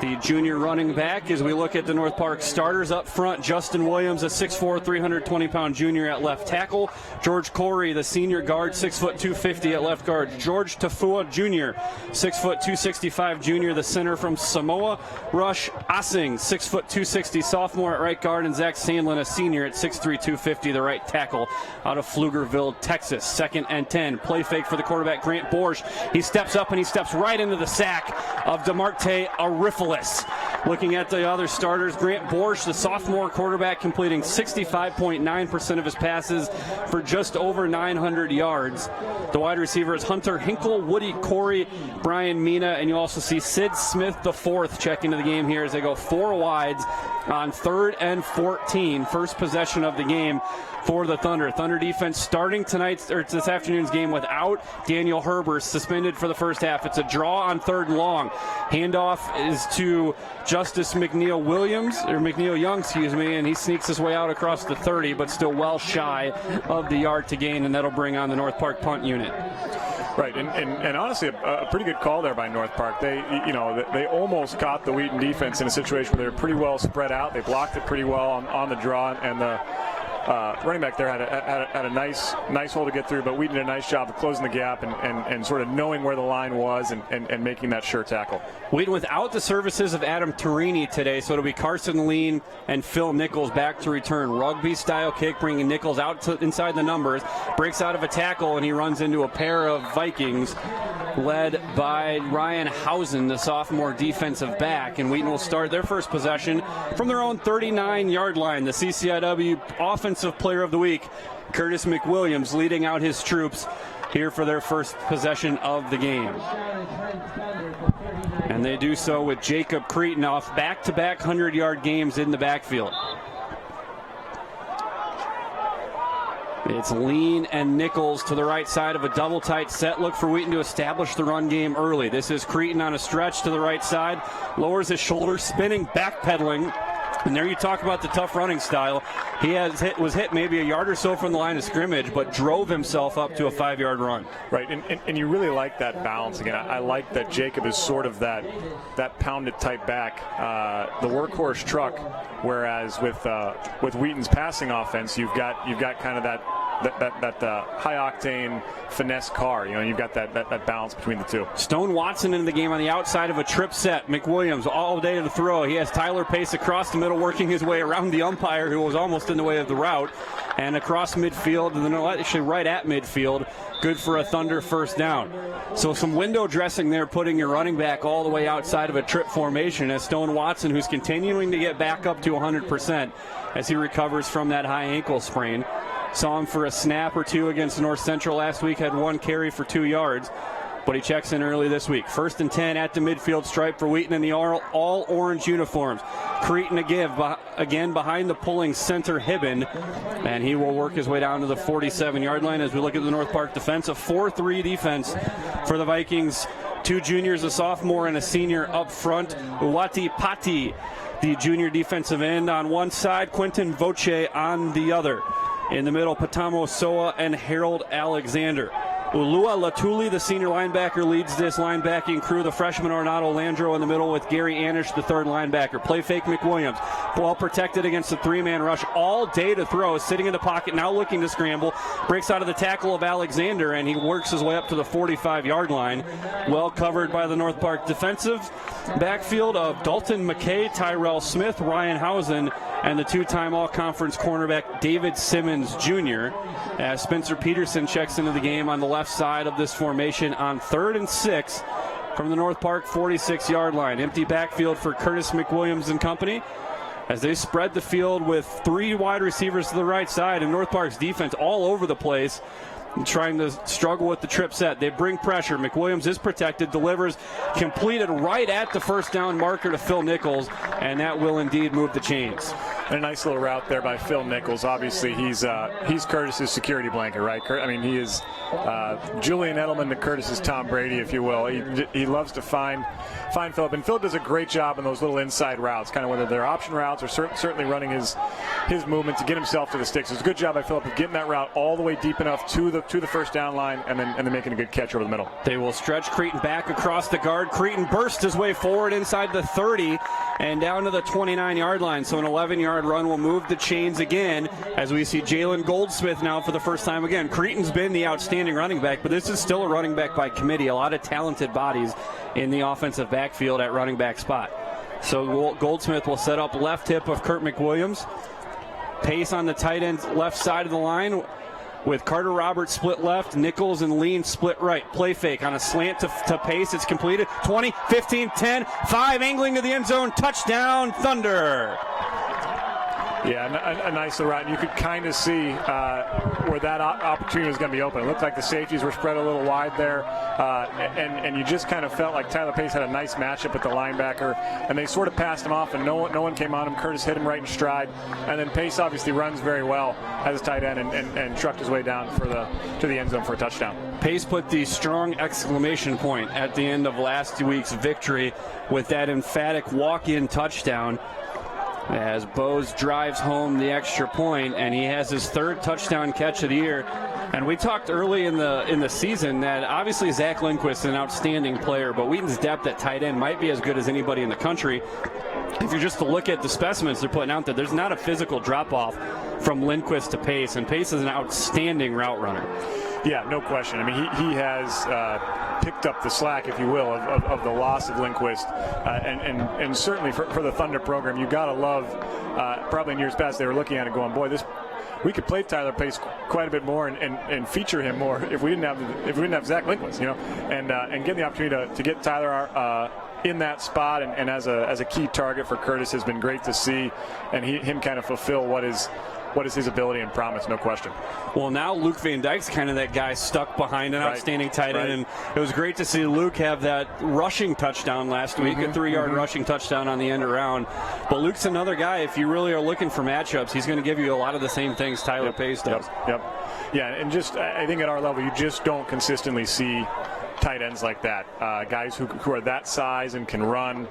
the junior running back. As we look at the North Park starters up front, Justin Williams, a 6'4", 320-pound junior at left tackle. George Corey, the senior guard, 6', 250 at left guard. George Tafua Jr., 6', 265 junior, the center from Samoa. Rush Assing, 6', 260 sophomore at right guard, and Zach Sandlin, a senior at 6'3", 250, the right tackle out of Pflugerville, Texas. 2nd and 10. Play fake for the quarterback, Grant Borsch. He steps up and he steps right into the sack of DeMarte Arifalo. Theophilus. Looking at the other starters, Grant Borsch, the sophomore quarterback, completing 65.9% of his passes for just over 900 yards. The wide receivers, Hunter Hinkle, Woody Corey, Brian Mina, and you also see Sid Smith IV check into the game here as they go 4 wides on 3rd and 14. First possession of the game for the Thunder. Thunder defense starting this afternoon's game without Daniel Herbers, suspended for the first half. It's a draw on 3rd and long. Handoff is to Justice McNeil Young, and he sneaks his way out across the 30, but still well shy of the yard to gain, and that'll bring on the North Park punt unit. Right, and honestly, a pretty good call there by North Park. They almost caught the Wheaton defense in a situation where they were pretty well spread out. They blocked it pretty well on the draw, and the running back there had a nice hole to get through, but Wheaton did a nice job of closing the gap and sort of knowing where the line was and making that sure tackle. Wheaton without the services of Adam Torini today, so it'll be Carson Lean and Phil Nichols back to return. Rugby-style kick, bringing Nichols out to inside the numbers, breaks out of a tackle, and he runs into a pair of Vikings led by Ryan Housen, the sophomore defensive back, and Wheaton will start their first possession from their own 39-yard line. The CCIW Offensive Player of the Week, Curtis McWilliams, leading out his troops here for their first possession of the game. And they do so with Jacob Cretin off back-to-back 100-yard games in the backfield. It's Lean and Nichols to the right side of a double tight set. Look for Wheaton to establish the run game early. This is Cretin on a stretch to the right side. Lowers his shoulders, spinning, backpedaling. And there you talk about the tough running style. He was hit maybe a yard or so from the line of scrimmage, but drove himself up to a 5-yard run. Right, and you really like that balance. Again, I like that Jacob is sort of that pounded type back, the workhorse truck. Whereas with Wheaton's passing offense, you've got kind of that high octane finesse car. You've got that balance between the two. Stone Watson into the game on the outside of a trip set. McWilliams all day to the throw. He has Tyler Pace across the middle, working his way around the umpire, who was almost in the way of the route, and across midfield, and then actually right at midfield. Good for a Thunder first down. So some window dressing there, putting your running back all the way outside of a trip formation, as Stone Watson, who's continuing to get back up to 100% as he recovers from that high ankle sprain. Saw him for a snap or two against North Central last week, had 1 carry for 2 yards, but he checks in early this week. 1st and 10 at the midfield stripe for Wheaton in the all orange uniforms. Cretin again behind the pulling center Hibben, and he will work his way down to the 47-yard line as we look at the North Park defense. A 4-3 defense for the Vikings. 2 juniors, a sophomore, and a senior up front. Uwati Pati, the junior defensive end on one side, Quentin Voce on the other. In the middle, Patamo Soa and Harold Alexander. Ulua Latuli, the senior linebacker, leads this linebacking crew. The freshman Ornato Landro in the middle with Gary Anish, the third linebacker. Play fake McWilliams. Well protected against the 3-man rush all day to throw. Sitting in the pocket, now looking to scramble. Breaks out of the tackle of Alexander, and he works his way up to the 45-yard line. Well covered by the North Park defensive backfield of Dalton McKay, Tyrell Smith, Ryan Housen, and the 2-time all-conference cornerback David Simmons Jr. As Spencer Peterson checks into the game on the left side of this formation on 3rd and 6 from the North Park 46-yard line. Empty backfield for Curtis McWilliams and company as they spread the field with 3 wide receivers to the right side, and North Park's defense all over the place, trying to struggle with the trip set. They bring pressure. McWilliams is protected, delivers, completed right at the first down marker to Phil Nichols, and that will indeed move the chains. And a nice little route there by Phil Nichols. Obviously, he's Curtis's security blanket, right? I mean, he is Julian Edelman to Curtis's Tom Brady, if you will. He loves to find Philip, and Philip does a great job on those little inside routes, kind of whether they're option routes or certainly running his movement to get himself to the sticks. It's a good job by Philip of getting that route all the way deep enough to the first down line, and then making a good catch over the middle. They will stretch Cretin back across the guard. Cretin bursts his way forward inside the 30 and down to the 29-yard line. So an 11-yard run will move the chains again as we see Jalen Goldsmith now for the first time again. Cretin's been the outstanding running back, but this is still a running back by committee. A lot of talented bodies in the offensive backfield at running back spot. So Goldsmith will set up left hip of Kurt McWilliams. Pace on the tight end left side of the line with Carter Roberts split left, Nichols and Lean split right. Play fake on a slant to Pace. It's completed. 20, 15, 10, 5, angling to the end zone. Touchdown, Thunder. Yeah, a nice little route. You could kind of see where that opportunity was going to be open. It looked like the safeties were spread a little wide there, and you just kind of felt like Tyler Pace had a nice matchup with the linebacker, and they sort of passed him off, and no one came on him. Curtis hit him right in stride, and then Pace obviously runs very well as a tight end and trucked his way down to the end zone for a touchdown. Pace put the strong exclamation point at the end of last week's victory with that emphatic walk-in touchdown, as Bose drives home the extra point, and he has his 3rd touchdown catch of the year. And we talked early in the season that obviously Zach Lindquist is an outstanding player, but Wheaton's depth at tight end might be as good as anybody in the country. If you're just to look at the specimens they're putting out there, there's not a physical drop-off from Lindquist to Pace, and Pace is an outstanding route runner. Yeah, no question. I mean, he has picked up the slack, if you will, of the loss of Lindquist. And certainly for the Thunder program, you got to love, probably in years past, they were looking at it going, boy, we could play Tyler Pace quite a bit more and feature him more if we didn't have Zach Lindquist, and get the opportunity to get Tyler in that spot and as a key target for Curtis has been great to see, and him kind of fulfill what is his ability and promise, no question. Well, now Luke Van Dyke's kind of that guy stuck behind an outstanding tight end, and it was great to see Luke have that rushing touchdown last week, a 3-yard rushing touchdown on the end around. But Luke's another guy, if you really are looking for matchups, he's going to give you a lot of the same things Tyler Pace does. Yep. Yeah, and just I think at our level, you just don't consistently see tight ends like that, guys who are that size and can run.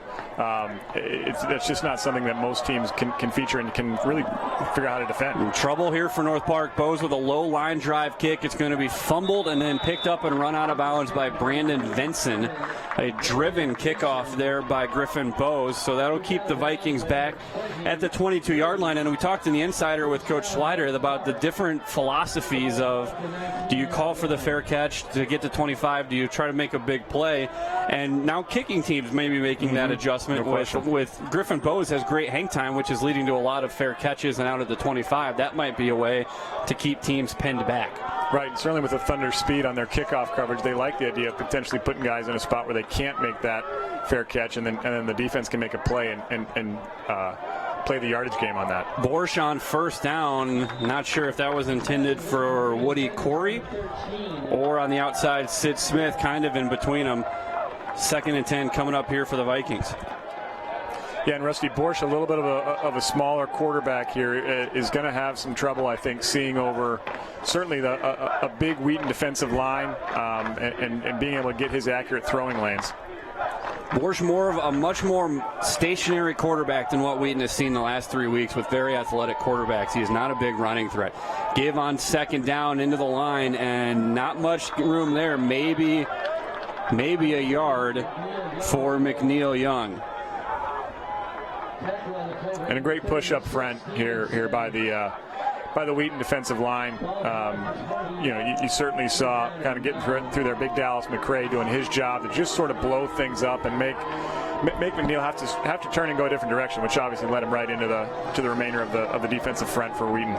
It's just not something that most teams can feature and can really figure out how to defend. Trouble here for North Park. Bose with a low line drive kick. It's going to be fumbled and then picked up and run out of bounds by Brandon Vinson. A driven kickoff there by Griffin Bose. So that'll keep the Vikings back at the 22-yard line. And we talked in the Insider with Coach Slider about the different philosophies of, do you call for the fair catch to get to 25? Do you try to make a big play? And now kicking teams may be making that adjustment. With Griffin Bose has great hang time, which is leading to a lot of fair catches and out of the 25. That might be a way to keep teams pinned back. Right, certainly with the Thunder speed on their kickoff coverage, they like the idea of potentially putting guys in a spot where they can't make that fair catch, and then the defense can make a play and play the yardage game on that. Borsch on first down. Not sure if that was intended for Woody Corey or on the outside Sid Smith, kind of in between them. 2nd and 10 coming up here for the Vikings. Yeah, and Rusty, Borsch, a little bit of a smaller quarterback here, is going to have some trouble, I think, seeing over certainly a big Wheaton defensive line and being able to get his accurate throwing lanes. Borsch a much more stationary quarterback than what Wheaton has seen the last 3 weeks with very athletic quarterbacks. He is not a big running threat. Give on 2nd down into the line, and not much room there. Maybe a yard for McNeil Young. And a great push up front here by the Wheaton defensive line. You certainly saw kind of getting through there, Big Dallas McCray doing his job to just sort of blow things up and make McNeil have to turn and go a different direction, which obviously led him right into the remainder of the defensive front for Wheaton.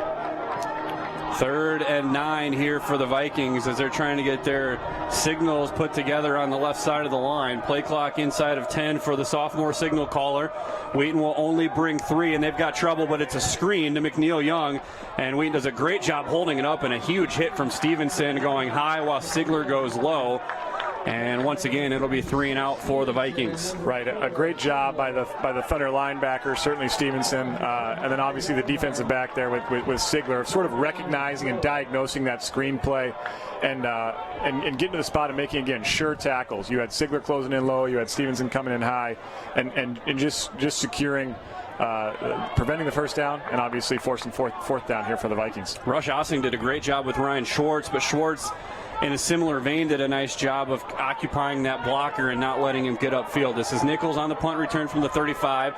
3rd and 9 here for the Vikings as they're trying to get their signals put together on the left side of the line. Play clock inside of 10 for the sophomore signal caller. Wheaton will only bring 3, and they've got trouble, but it's a screen to McNeil Young, and Wheaton does a great job holding it up, and a huge hit from Stevenson going high while Sigler goes low. And once again, it'll be 3 and out for the Vikings. Right, a great job by the Thunder linebacker, certainly Stevenson, and then obviously the defensive back there with Sigler, sort of recognizing and diagnosing that screen play, and getting to the spot and making, again, sure tackles. You had Sigler closing in low, you had Stevenson coming in high, and just securing, preventing the first down, and obviously forcing fourth down here for the Vikings. Rush Ossing did a great job with Ryan Schwartz, but Schwartz, in a similar vein, did a nice job of occupying that blocker and not letting him get upfield. This is Nichols on the punt return from the 35,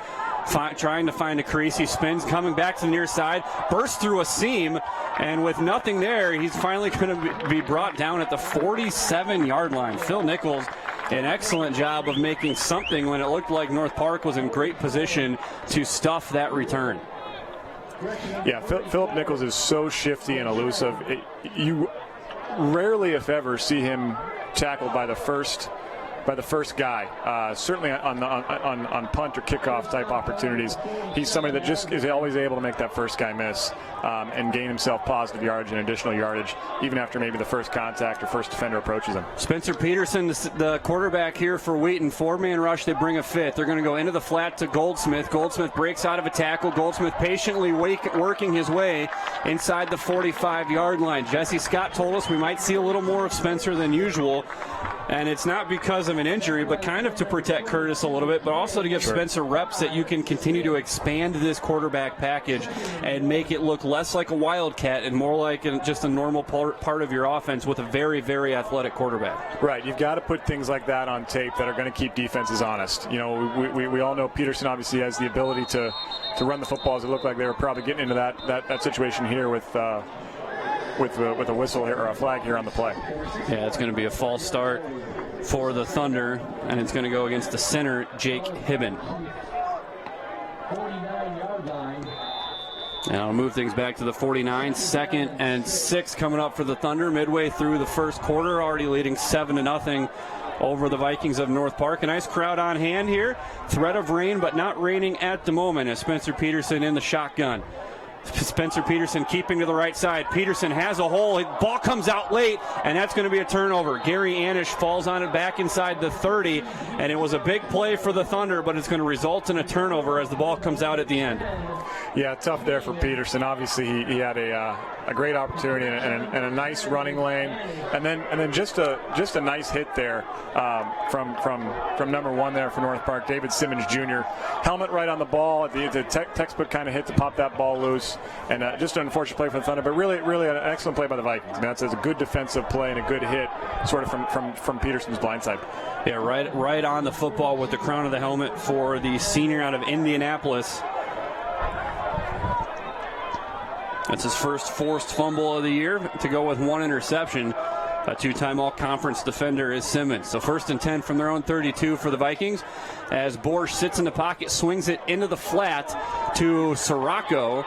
trying to find a crease. He spins, coming back to the near side, bursts through a seam, and with nothing there, he's finally going to be brought down at the 47-yard line. Phil Nichols, an excellent job of making something when it looked like North Park was in great position to stuff that return. Yeah, Philip Nichols is so shifty and elusive. You rarely, if ever, see him tackled by the first guy. Certainly on punt or kickoff type opportunities, he's somebody that just is always able to make that first guy miss and gain himself positive yardage and additional yardage, even after maybe the first contact or first defender approaches him. Spencer Peterson, the quarterback here for Wheaton, 4-man rush. They bring a fifth. They're going to go into the flat to Goldsmith. Goldsmith breaks out of a tackle. Goldsmith patiently working his way inside the 45-yard line. Jesse Scott told us we might see a little more of Spencer than usual. And it's not because of an injury, but kind of to protect Curtis a little bit, but also to give Spencer reps that you can continue to expand this quarterback package and make it look less like a wildcat and more like just a normal part of your offense with a very, very athletic quarterback. Right. You've got to put things like that on tape that are going to keep defenses honest. You know, we all know Peterson obviously has the ability to run the footballs. It looked like they were probably getting into that situation here with a whistle here or a flag here on the play. Yeah, it's going to be a false start for the Thunder, and it's going to go against the center, Jake Hibben. And I'll move things back to the 49. 2nd and 6 coming up for the Thunder midway through the first quarter, already leading 7-0 over the Vikings of North Park. A nice crowd on hand here. Threat of rain, but not raining at the moment as Spencer Peterson in the shotgun. Spencer Peterson keeping to the right side. Peterson has a hole. Ball comes out late, and that's going to be a turnover. Gary Anish falls on it back inside the 30, and it was a big play for the Thunder, but it's going to result in a turnover as the ball comes out at the end. Yeah, tough there for Peterson. Obviously, he had a great opportunity and a nice running lane, and then just a nice hit there from number 1 there for North Park, David Simmons Jr. Helmet right on the ball. The textbook kind of hit to pop that ball loose. And just an unfortunate play for the Thunder, but really an excellent play by the Vikings. I mean, that's a good defensive play and a good hit, sort of from Peterson's blind side. Yeah, right on the football with the crown of the helmet for the senior out of Indianapolis. That's his first forced fumble of the year to go with 1 interception. A 2-time all-conference defender is Simmons. So 1st and 10 from their own 32 for the Vikings as Borsch sits in the pocket, swings it into the flat to Sirocco.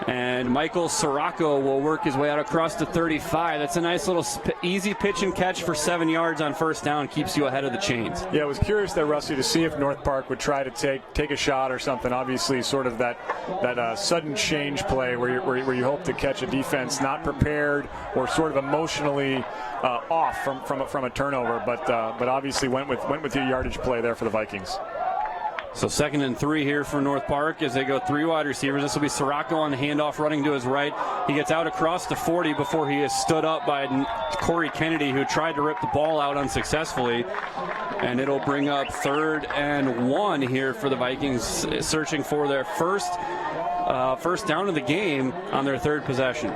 And Michael Sirocco will work his way out across the 35. That's a nice little easy pitch and catch for 7 yards on first down. Keeps you ahead of the chains. Yeah, I was curious there, Rusty, to see if North Park would try to take a shot or something. Obviously, sort of that sudden change play where you hope to catch a defense not prepared or sort of emotionally off from a turnover. But obviously went with the yardage play there for the Vikings. So 2nd and 3 here for North Park as they go 3 wide receivers. This will be Sirocco on the handoff running to his right. He gets out across the 40 before he is stood up by Corey Kennedy, who tried to rip the ball out unsuccessfully. And it'll bring up 3rd and 1 here for the Vikings, searching for their first down of the game on their 3rd possession.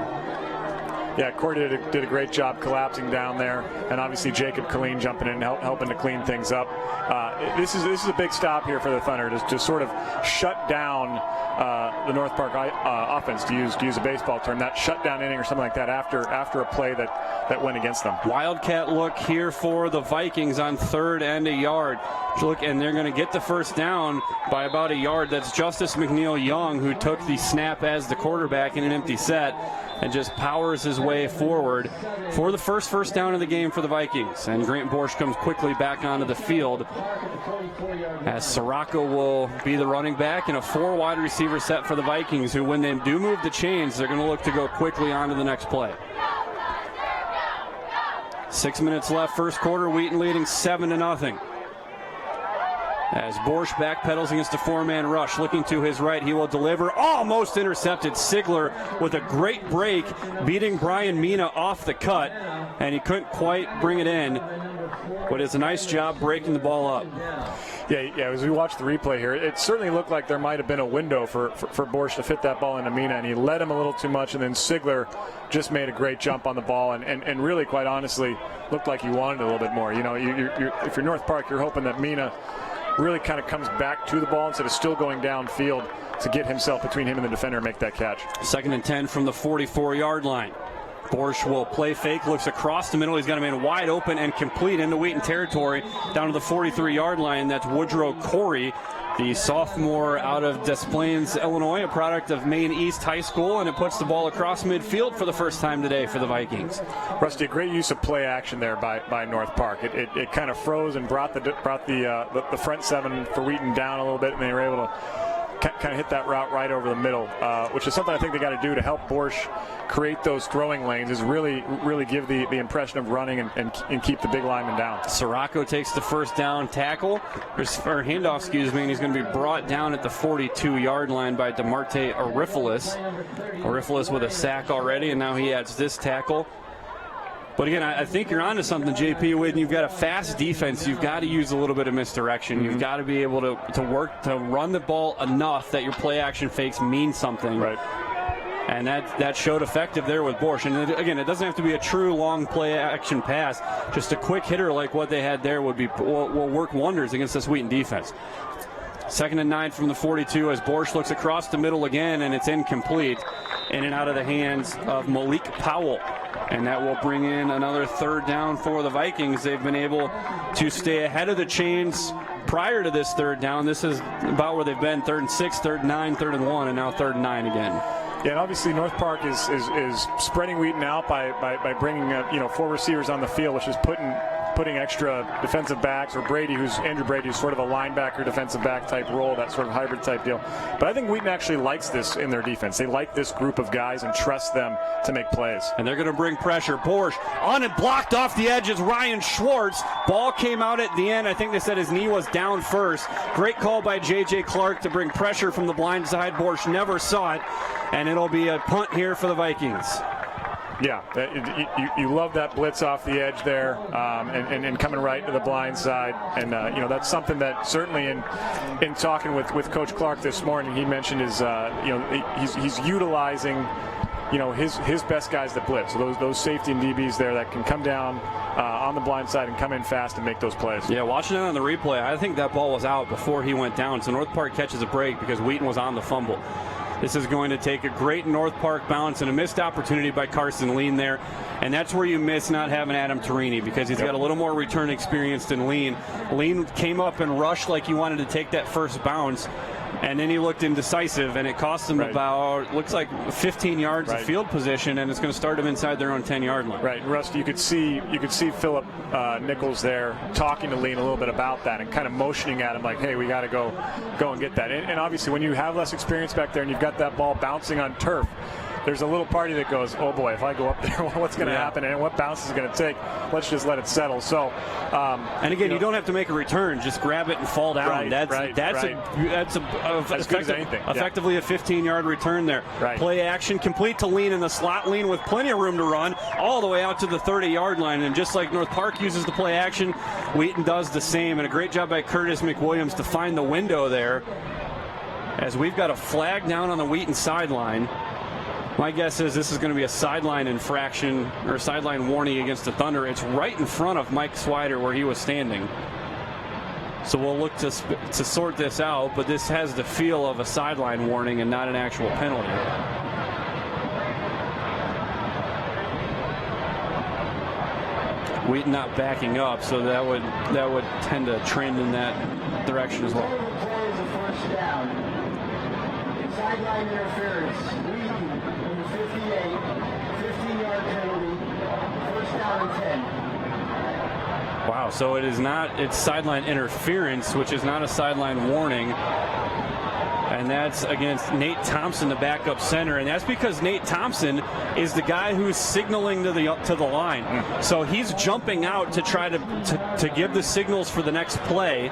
Yeah, Corey did a great job collapsing down there, and obviously Jacob Killeen jumping in and helping to clean things up. This is a big stop here for the Thunder to sort of shut down the North Park offense, to use a baseball term, that shutdown inning or something like that after a play that went against them. Wildcat look here for the Vikings on 3rd and a yard. Look, and they're going to get the first down by about a yard. That's Justice McNeil Young, who took the snap as the quarterback in an empty set and just powers his way forward for the first down of the game for the Vikings. And Grant Borsch comes quickly back onto the field as Sirocco will be the running back in a 4 wide receiver set for the Vikings, who, when they do move the chains, they're going to look to go quickly on to the next play. 6 minutes left, first quarter. Wheaton leading 7-0. As Borsch backpedals against a 4-man rush, looking to his right, he will deliver. Almost intercepted. Sigler with a great break, beating Brian Mina off the cut, and he couldn't quite bring it in. But it's a nice job breaking the ball up. Yeah. As we watch the replay here, it certainly looked like there might have been a window for Borsch to fit that ball into Mina, and he led him a little too much, and then Sigler just made a great jump on the ball, and really, quite honestly, looked like he wanted a little bit more. You know, if you're North Park, you're hoping that Mina really kind of comes back to the ball instead of still going downfield to get himself between him and the defender and make that catch. 2nd and 10 from the 44-yard line. Borsch will play fake, looks across the middle. He's got a man wide open and complete into Wheaton territory down to the 43-yard line. That's Woodrow Corey, the sophomore out of Des Plaines, Illinois, a product of Maine East High School, and it puts the ball across midfield for the first time today for the Vikings. Rusty, a great use of play action there by North Park. It kind of froze and brought the front seven for Wheaton down a little bit, and they were able to kind of hit that route right over the middle, which is something I think they got to do to help Borsch create those throwing lanes, is really give the impression of running and keep the big lineman down. Sirocco takes the first down tackle, or handoff, excuse me, and he's going to be brought down at the 42-yard line by DeMarte Arifilis. Arifilis with a sack already, and now he adds this tackle. But again, I think you're onto something, JP. When you've got a fast defense, you've got to use a little bit of misdirection. Mm-hmm. You've got to be able to work to run the ball enough that your play action fakes mean something. Right. And that showed effective there with Borsch. And again, it doesn't have to be a true long play action pass. Just a quick hitter like what they had there will work wonders against this Wheaton defense. 2nd and 9 from the 42 as Borsch looks across the middle again, and it's incomplete. In and out of the hands of Malik Powell. And that will bring in another 3rd down for the Vikings. They've been able to stay ahead of the chains prior to this 3rd down. This is about where they've been, 3rd and 6, 3rd and 9, 3rd and 1, and now 3rd and 9 again. Yeah, and obviously North Park is spreading Wheaton out by bringing 4 receivers on the field, which is putting extra defensive backs, or Andrew Brady, who's sort of a linebacker defensive back type role, that sort of hybrid type deal. But I think Wheaton actually likes this in their defense. They like this group of guys and trust them to make plays. And they're going to bring pressure. Borsch on and blocked off the edge is Ryan Schwartz. Ball came out at the end. I think they said his knee was down first. Great call by J.J. Clark to bring pressure from the blind side. Borsch never saw it, and it'll be a punt here for the Vikings. Yeah, you love that blitz off the edge there, and coming right to the blind side, and that's something that certainly in talking with Coach Clark this morning, he mentioned is he's utilizing his best guys that blitz. So those safety and DBs there that can come down on the blind side and come in fast and make those plays. Yeah, watching it on the replay, I think that ball was out before he went down. So North Park catches a break because Wheaton was on the fumble. This is going to take a great North Park bounce and a missed opportunity by Carson Lean there. And that's where you miss not having Adam Torini, because he's got a little more return experience than Lean. Lean came up and rushed like he wanted to take that first bounce. And then he looked indecisive, and it cost him about, looks like 15 yards of field position, and it's going to start him inside their own 10-yard line. Right, Rusty, you could see Philip Nichols there talking to Lean a little bit about that and kind of motioning at him like, hey, we got to go and get that. And obviously, when you have less experience back there and you've got that ball bouncing on turf, there's a little party that goes, oh boy, if I go up there, what's going to happen and what bounce is going to take? Let's just let it settle. So, and again, you don't have to make a return; just grab it and fall down. That's effectively a 15-yard return there. Right. Play action complete to Lean in the slot. Lean with plenty of room to run all the way out to the 30-yard line. And just like North Park uses the play action, Wheaton does the same. And a great job by Curtis McWilliams to find the window there. As we've got a flag down on the Wheaton sideline. My guess is this is going to be a sideline infraction or sideline warning against the Thunder. It's right in front of Mike Swider where he was standing. So we'll look to sort this out, but this has the feel of a sideline warning and not an actual penalty. Wheaton not backing up, so that would tend to trend in that direction as well. Sideline interference. 15-yard penalty, 1st down and 10. Wow, so it's sideline interference, which is not a sideline warning. And that's against Nate Thompson, the backup center. And that's because Nate Thompson is the guy who's signaling to the line. So he's jumping out to try to give the signals for the next play.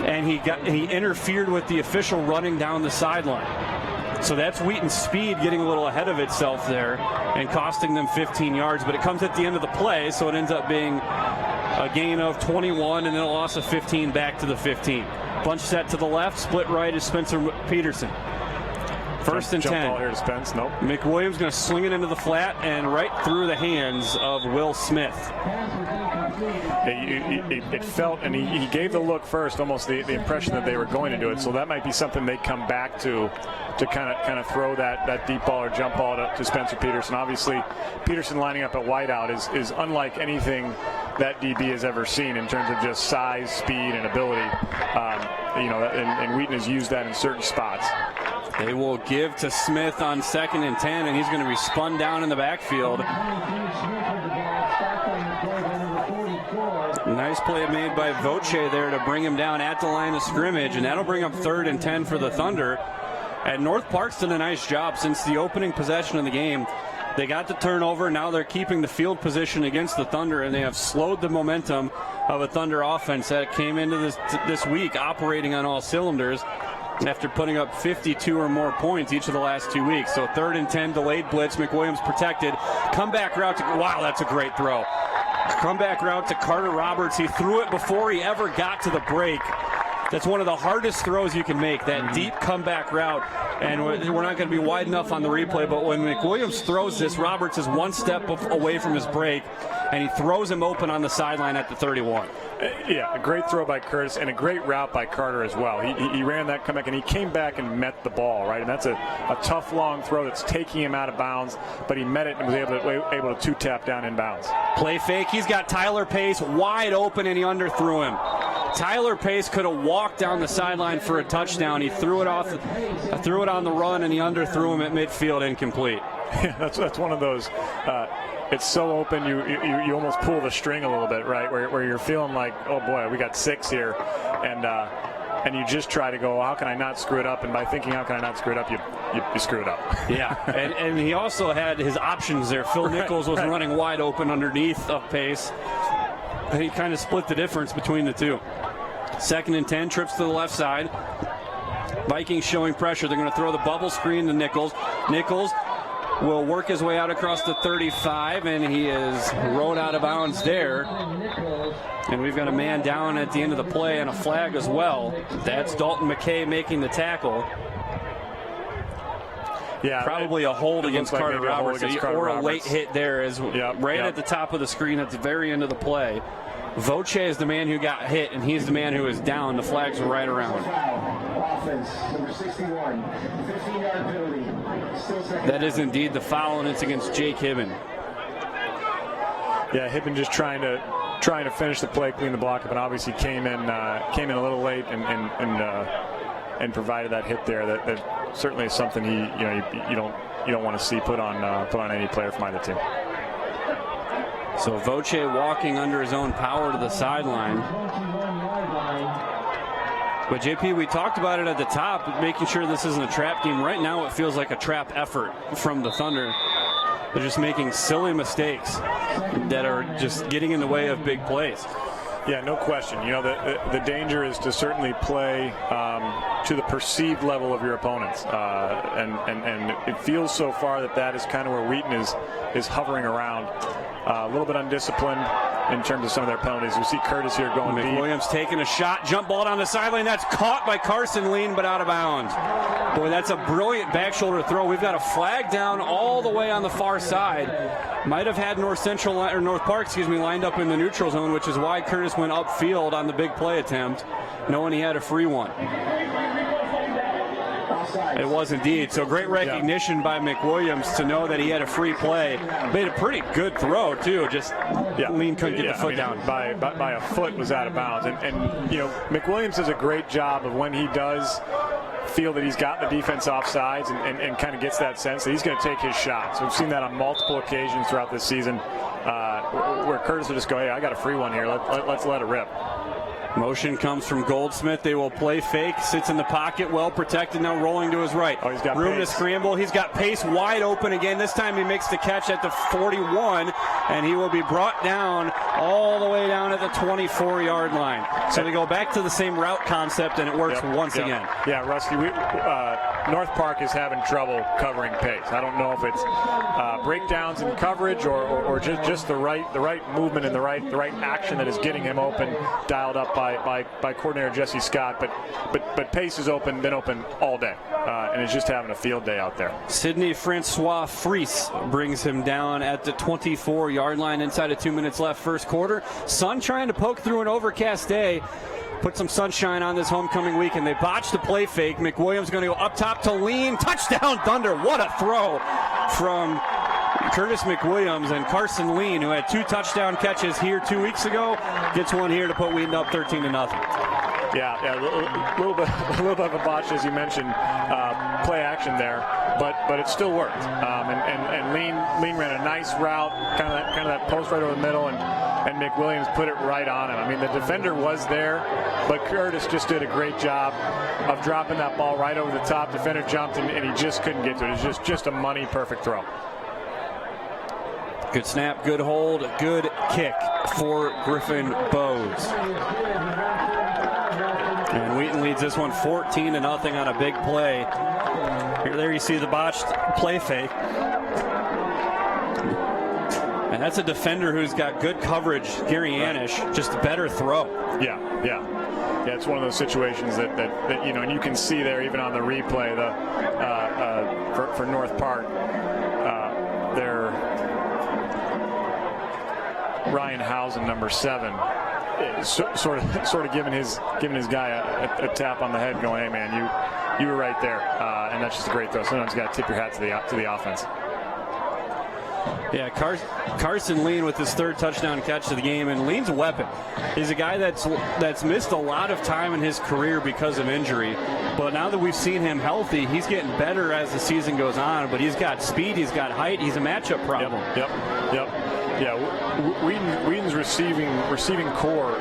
And he interfered with the official running down the sideline. So that's Wheaton's speed getting a little ahead of itself there and costing them 15 yards. But it comes at the end of the play, so it ends up being a gain of 21 and then a loss of 15 back to the 15. Bunch set to the left, split right is Spencer Peterson. 1st and 10. Jump ball here to Spence, nope. McWilliams going to sling it into the flat and right through the hands of Will Smith. it felt, and he gave the look first, almost the impression that they were going to do it. So that might be something they come back to kind of throw that deep ball or jump ball to Spencer Peterson. Obviously, Peterson lining up at wideout is unlike anything that DB has ever seen in terms of just size, speed, and ability. And Wheaton has used that in certain spots. They will give to Smith on 2nd and 10, and he's going to be spun down in the backfield. Nice play made by Voce there to bring him down at the line of scrimmage, and that'll bring up 3rd and 10 for the Thunder. And North Park's done a nice job since the opening possession of the game. They got the turnover. Now they're keeping the field position against the Thunder, and they have slowed the momentum of a Thunder offense that came into this week operating on all cylinders after putting up 52 or more points each of the last 2 weeks. So 3rd and 10, delayed blitz. McWilliams protected. Comeback route to, wow, that's a great throw. Comeback route to Carter Roberts. He threw it before he ever got to the break. That's one of the hardest throws you can make, that deep comeback route. And we're not going to be wide enough on the replay, but when McWilliams throws this, Roberts is one step away from his break, and he throws him open on the sideline at the 31. Yeah, a great throw by Curtis and a great route by Carter as well. He ran that comeback, and he came back and met the ball, right? And that's a tough, long throw that's taking him out of bounds, but he met it and was able to two-tap down in bounds. Play fake. He's got Tyler Pace wide open, and he underthrew him. Tyler Pace could have walked down the sideline for a touchdown. He threw it on the run, and he underthrew him at midfield, incomplete. Yeah, that's one of those. It's so open, you almost pull the string a little bit, right? Where you're feeling like, oh boy, we got 6 here, and you just try to go, how can I not screw it up? And by thinking, how can I not screw it up, you screw it up. Yeah, and he also had his options there. Phil Nichols was running wide open underneath of Pace. He kind of split the difference between the two. 2nd and 10, trips to the left side. Vikings showing pressure. They're going to throw the bubble screen to Nichols. Nichols will work his way out across the 35, and he is rode out of bounds there. And we've got a man down at the end of the play and a flag as well. That's Dalton McKay making the tackle. Yeah, probably a hold against Carter Roberts, or a late hit there, at the top of the screen at the very end of the play. Voce is the man who got hit, and he's the man who is down. The flags are right around. Offense, number 61, 15-yard penalty. That is indeed the foul, and it's against Jake Hibben. Yeah, Hibben just trying to finish the play, clean the block up, and obviously came in a little late and provided that hit there. That certainly is something you don't want to see put on any player from either team. So Voce walking under his own power to the sideline. But JP, we talked about it at the top, making sure this isn't a trap game. Right now it feels like a trap effort from the Thunder. They're just making silly mistakes that are just getting in the way of big plays. Yeah, no question. The danger is to certainly play to the perceived level of your opponents, and it feels so far that is kind of where Wheaton is hovering around. A little bit undisciplined in terms of some of their penalties. We see Curtis here going deep. McWilliams taking a shot, jump ball down the sideline. That's caught by Carson Lean, but out of bounds. Boy, that's a brilliant back shoulder throw. We've got a flag down all the way on the far side. Might have had North Park, lined up in the neutral zone, which is why Curtis went upfield on the big play attempt, knowing he had a free one. It was indeed. So great recognition by McWilliams to know that he had a free play. Made a pretty good throw, too. Lean couldn't get the foot down. By a foot was out of bounds. And McWilliams does a great job of when he does feel that he's got the defense off sides and kind of gets that sense that he's going to take his shot. So we've seen that on multiple occasions throughout this season where Curtis will just go, hey, I got a free one here. Let's let it rip. Motion comes from Goldsmith. They will play fake. Sits in the pocket. Well protected. Now rolling to his right. Oh, he's got room Pace. To scramble. He's got Pace wide open again. This time he makes the catch at the 41, and he will be brought down all the way down at the 24-yard line. So they go back to the same route concept, and it works once again. Yeah, Rusty, North Park is having trouble covering pace. I don't know if it's breakdowns in coverage or just the right movement and the right action that is getting him open, dialed up by coordinator Jesse Scott. But pace has been open all day, and is just having a field day out there. Sidney Francois Fries brings him down at the 24-yard line inside of 2 minutes left first quarter. Sun trying to poke through an overcast day. Put some sunshine on this homecoming week, and they botched the play fake. McWilliams going to go up top to Lean. Touchdown Thunder. What a throw from Curtis McWilliams. And Carson Lean, who had 2 touchdown catches here 2 weeks ago, gets one here to put Wheaton up 13-0. Yeah, a little bit of a botch, as you mentioned, play action there, but it still worked. And Lean ran a nice route, kind of that post right over the middle, and McWilliams put it right on him. I mean, the defender was there, but Curtis just did a great job of dropping that ball right over the top. Defender jumped, and he just couldn't get to it. It was just a money perfect throw. Good snap, good hold, good kick for Griffin Bowes. And Wheaton leads this one 14-0 on a big play. There you see the botched play fake. And that's a defender who's got good coverage, Gary Anish, just a better throw. Yeah, it's one of those situations that and you can see there even on the replay for North Park, their Ryan Housen, number 7, sort of giving his guy a tap on the head, going, "Hey man, you were right there," and that's just a great throw. Sometimes you got to tip your hat to the offense. Yeah, Carson Lean with his 3rd touchdown catch of the game, and Lean's a weapon. He's a guy that's missed a lot of time in his career because of injury, but now that we've seen him healthy, he's getting better as the season goes on. But he's got speed, he's got height, he's a matchup problem. Yep. Yeah, Wheaton's receiving core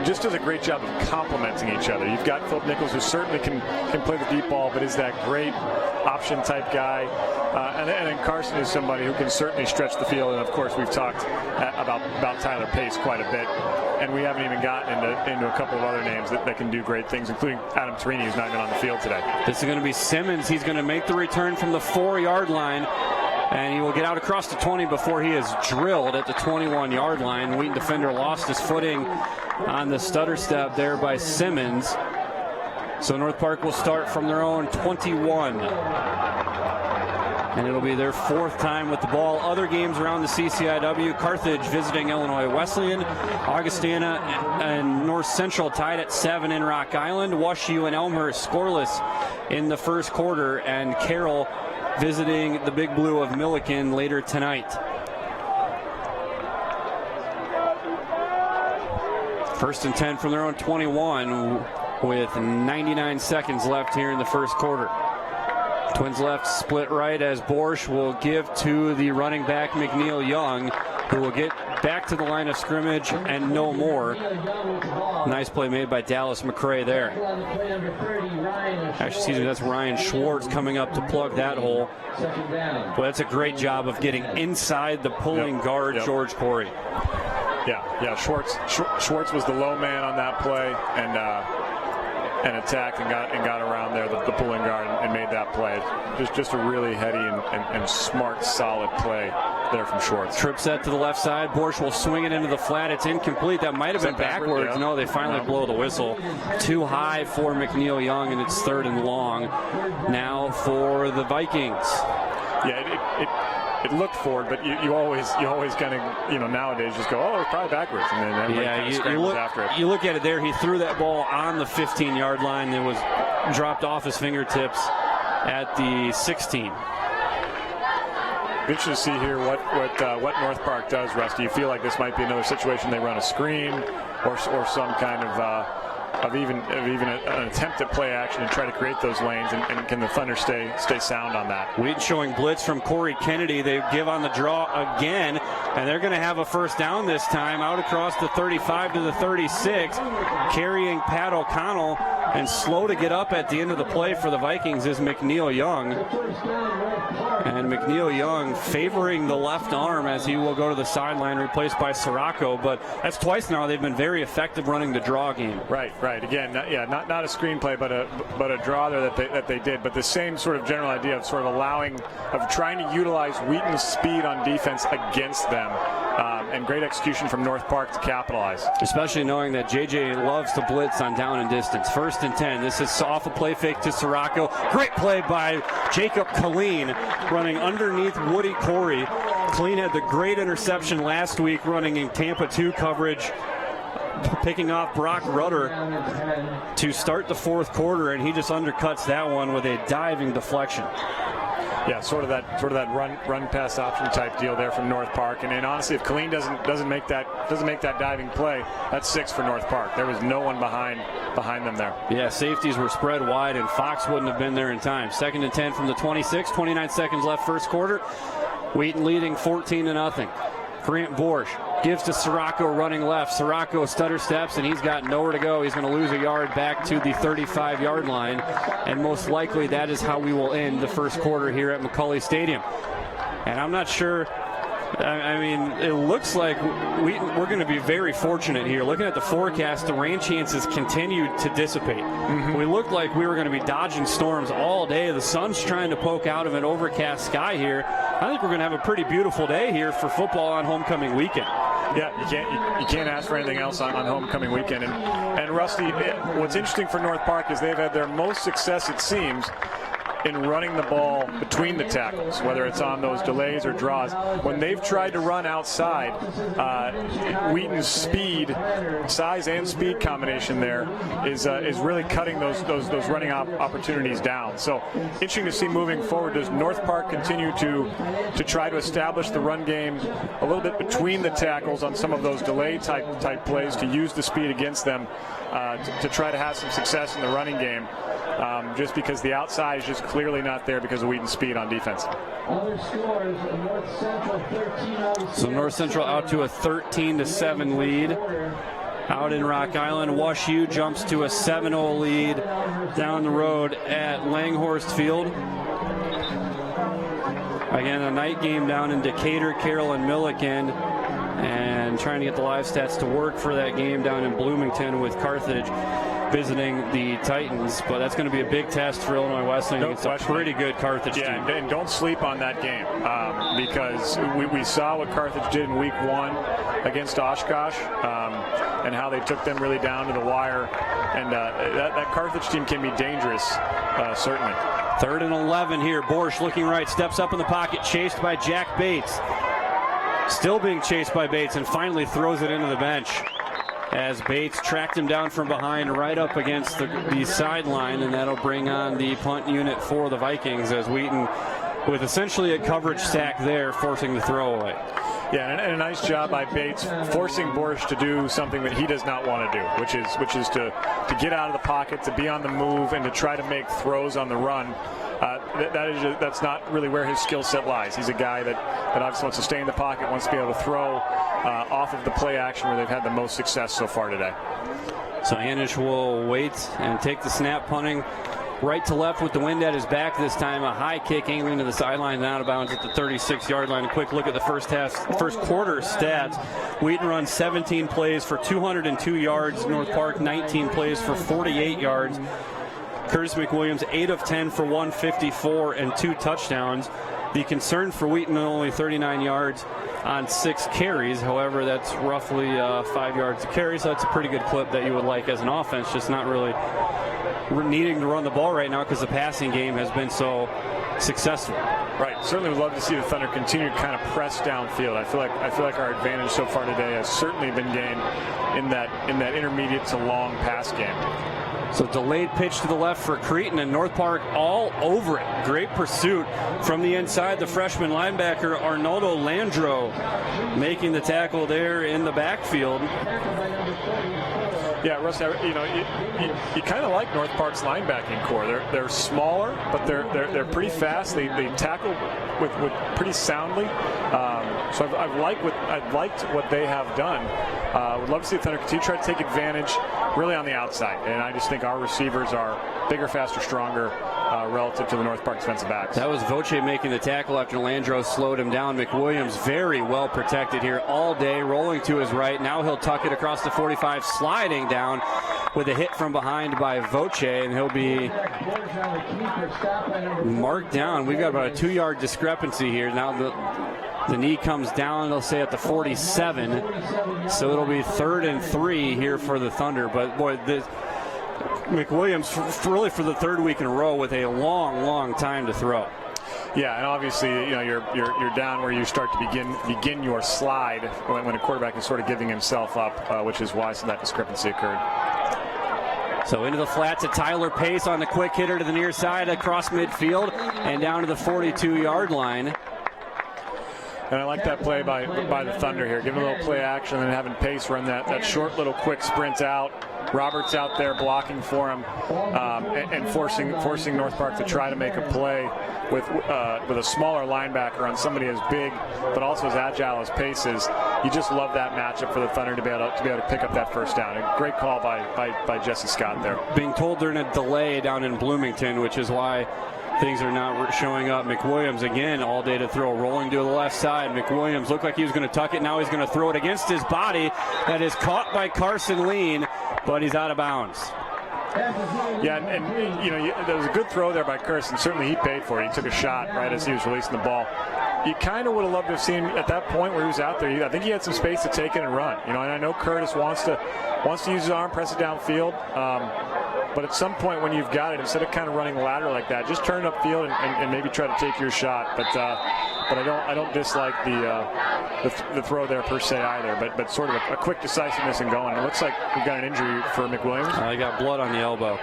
just does a great job of complementing each other. You've got Philip Nichols, who certainly can play the deep ball, but is that great option type guy. And then Carson is somebody who can certainly stretch the field. And of course, we've talked about Tyler Pace quite a bit, and we haven't even gotten into a couple of other names that can do great things, including Adam Torini, who's not even on the field today. This is going to be Simmons. He's going to make the return from the 4-yard line, and he will get out across the 20 before he is drilled at the 21-yard line. Wheaton defender lost his footing on the stutter step there by Simmons. So North Park will start from their own 21. And it'll be their 4th time with the ball. Other games around the CCIW: Carthage visiting Illinois Wesleyan, Augustana and North Central tied at 7 in Rock Island, WashU and Elmhurst scoreless in the first quarter, and Carroll visiting the Big Blue of Milliken later tonight. First and 10 from their own 21 with 99 seconds left here in the first quarter. Twins left, split right, as Borsch will give to the running back McNeil Young, who will get back to the line of scrimmage and no more. Nice play made by Dallas McCray there. Actually, that's Ryan Schwartz coming up to plug that hole. Well, that's a great job of getting inside the pulling guard, George Corey. Yeah. Schwartz was the low man on that play, and attacked and got around there, the pulling guard, and made that play. Just a really heady and smart, solid play there from Schwartz. Trip set to the left side. Borsch will swing it into the flat. It's incomplete. That might have been backwards. No, they finally blow the whistle. Too high for McNeil Young, and it's 3rd and long now for the Vikings. Yeah, it looked forward, but you always kind of, nowadays just go, oh, it's probably backwards, and then everybody kind of scrambles after it. You look at it there, he threw that ball on the 15-yard line that was dropped off his fingertips at the 16. Interesting to see here what North Park does, Rusty. You feel like this might be another situation they run a screen or some kind of even an attempt at play action and try to create those lanes, and can the Thunder stay sound on that? Wheaton showing blitz from Corey Kennedy. They give on the draw again, and they're going to have a first down this time out across the 35 to the 36, carrying Pat O'Connell And slow to get up at the end of the play for the Vikings is McNeil Young. And McNeil Young favoring the left arm as he will go to the sideline, replaced by Sirocco. But that's twice now they've been very effective running the draw game. Right. Again, not a screenplay, but a draw there that they did. But the same sort of general idea of sort of trying to utilize Wheaton's speed on defense against them. And great execution from North Park to capitalize. Especially knowing that JJ loves to blitz on down and distance. 1st and 10. This is off a play fake to Sirocco. Great play by Jacob Killeen running underneath Woody Corey. Killeen had the great interception last week running in Tampa 2 coverage, picking off Brock Rudder to start the 4th quarter, and he just undercuts that one with a diving deflection. Yeah, sort of that run pass option type deal there from North Park. And honestly, if Killeen doesn't make that diving play, that's 6 for North Park. There was no one behind them there. Yeah, safeties were spread wide, and Fox wouldn't have been there in time. 2nd and 10 from the 26. 29 seconds left, 1st quarter. Wheaton leading 14-0. Grant Borsch gives to Sirocco running left. Sirocco stutter steps, and he's got nowhere to go. He's going to lose a yard back to the 35-yard line, and most likely that is how we will end the 1st quarter here at McCulley Stadium. And I'm not sure. I mean, it looks like we're going to be very fortunate here. Looking at the forecast, the rain chances continue to dissipate. We looked like we were going to be dodging storms all day. The sun's trying to poke out of an overcast sky here. I think we're going to have a pretty beautiful day here for football on homecoming weekend. Yeah, you can't ask for anything else on homecoming weekend. And Rusty, what's interesting for North Park is they've had their most success, it seems, in running the ball between the tackles, whether it's on those delays or draws. When they've tried to run outside, Wheaton's size and speed combination there is really cutting those running opportunities down. So interesting to see moving forward. Does North Park continue to try to establish the run game a little bit between the tackles on some of those delay type plays to use the speed against them to try to have some success in the running game? Just because the outside is just clearly not there because of Wheaton's speed on defense. Other scores, North Central 13. So North Central out to a 13-7 lead. Out in Rock Island, Wash U jumps to a 7-0 lead down the road at Langhorst Field. Again, a night game down in Decatur, Carroll, and Milliken. And trying to get the live stats to work for that game down in Bloomington with Carthage visiting the Titans, but that's going to be a big test for Illinois Wesleyan against a pretty good Carthage team. And don't sleep on that game because we saw what Carthage did in week 1 against Oshkosh and how they took them really down to the wire. And that Carthage team can be dangerous, certainly. 3rd and 11 here. Borsch looking right, steps up in the pocket, chased by Jack Bates. Still being chased by Bates, and finally throws it into the bench as Bates tracked him down from behind right up against the sideline, and that'll bring on the punt unit for the Vikings as Wheaton, with essentially a coverage stack there, forcing the throwaway. Yeah, and a nice job by Bates forcing Borsch to do something that he does not want to do, which is to get out of the pocket, to be on the move, and to try to make throws on the run. That's not really where his skill set lies. He's a guy that obviously wants to stay in the pocket, wants to be able to throw off of the play action where they've had the most success so far today. So Anish will wait and take the snap, punting right to left with the wind at his back this time. A high kick angling to the sideline and out of bounds at the 36-yard line. A quick look at the first quarter stats. Wheaton runs 17 plays for 202 yards. North Park 19 plays for 48 yards. Curtis McWilliams 8 of 10 for 154 and 2 touchdowns. The concern for Wheaton, only 39 yards on 6 carries. However, that's roughly 5 yards a carry, so that's a pretty good clip that you would like as an offense, just not really needing to run the ball right now because the passing game has been so successful. Right. Certainly would love to see the Thunder continue to kind of press downfield. I feel like our advantage so far today has certainly been gained in that intermediate to long pass game. So delayed pitch to the left for Cretin, and North Park all over it. Great pursuit from the inside. The freshman linebacker Arnoldo Landro making the tackle there in the backfield. Yeah, Russ, you kind of like North Park's linebacking core. They're smaller, but they're pretty fast. They tackle with pretty soundly. So I've liked what they have done. Would love to see the Thunder continue to try to take advantage really on the outside. And I just think our receivers are bigger, faster, stronger relative to the North Park defensive backs. That was Voce making the tackle after Landros slowed him down. McWilliams very well protected here all day, rolling to his right. Now he'll tuck it across the 45, sliding down with a hit from behind by Voce, and he'll be marked down. We've got about a 2-yard discrepancy here. Now the knee comes down, they'll say at the 47, so it'll be 3rd and 3 here for the Thunder. But boy, McWilliams really for the 3rd week in a row with a long time to throw. Yeah, and obviously, you're down where you start to begin your slide when a quarterback is sort of giving himself up, which is why some of that discrepancy occurred. So into the flat to Tyler Pace on the quick hitter to the near side across midfield and down to the 42-yard line. And I like that play by the Thunder here. Giving a little play action and having Pace run that short little quick sprint out. Roberts out there blocking for him and forcing North Park to try to make a play with a smaller linebacker on somebody as big but also as agile as Pace is. You just love that matchup for the Thunder to be able to pick up that first down. A great call by Jesse Scott there. Being told they're in a delay down in Bloomington, which is why things are not showing up. McWilliams again all day to throw, rolling to the left side. McWilliams looked like he was going to tuck it. Now he's going to throw it against his body. That is caught by Carson Lean, but he's out of bounds. Yeah, and there was a good throw there by Carson. Certainly he paid for it. He took a shot right as he was releasing the ball. You kind of would have loved to have seen him at that point where he was out there. I think he had some space to take it and run. And I know Curtis wants to use his arm, press it downfield. But at some point when you've got it, instead of kind of running lateral like that, just turn it upfield and maybe try to take your shot. But I don't dislike the throw there per se either. But sort of a quick decisiveness and going. It looks like we've got an injury for McWilliams. He got blood on the elbow.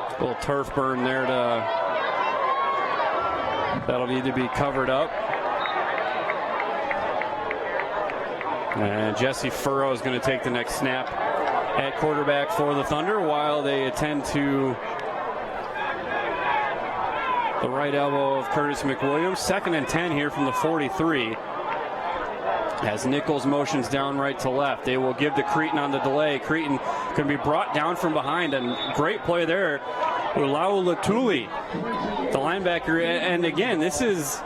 A little turf burn there that'll need to be covered up. And Jesse Furrow is going to take the next snap at quarterback for the Thunder while they attend to the right elbow of Curtis McWilliams. 2nd and 10 here from the 43. As Nichols motions down right to left, they will give to Creighton on the delay. Creighton can be brought down from behind, and great play there. Ulau Latuli, the linebacker, and again, this is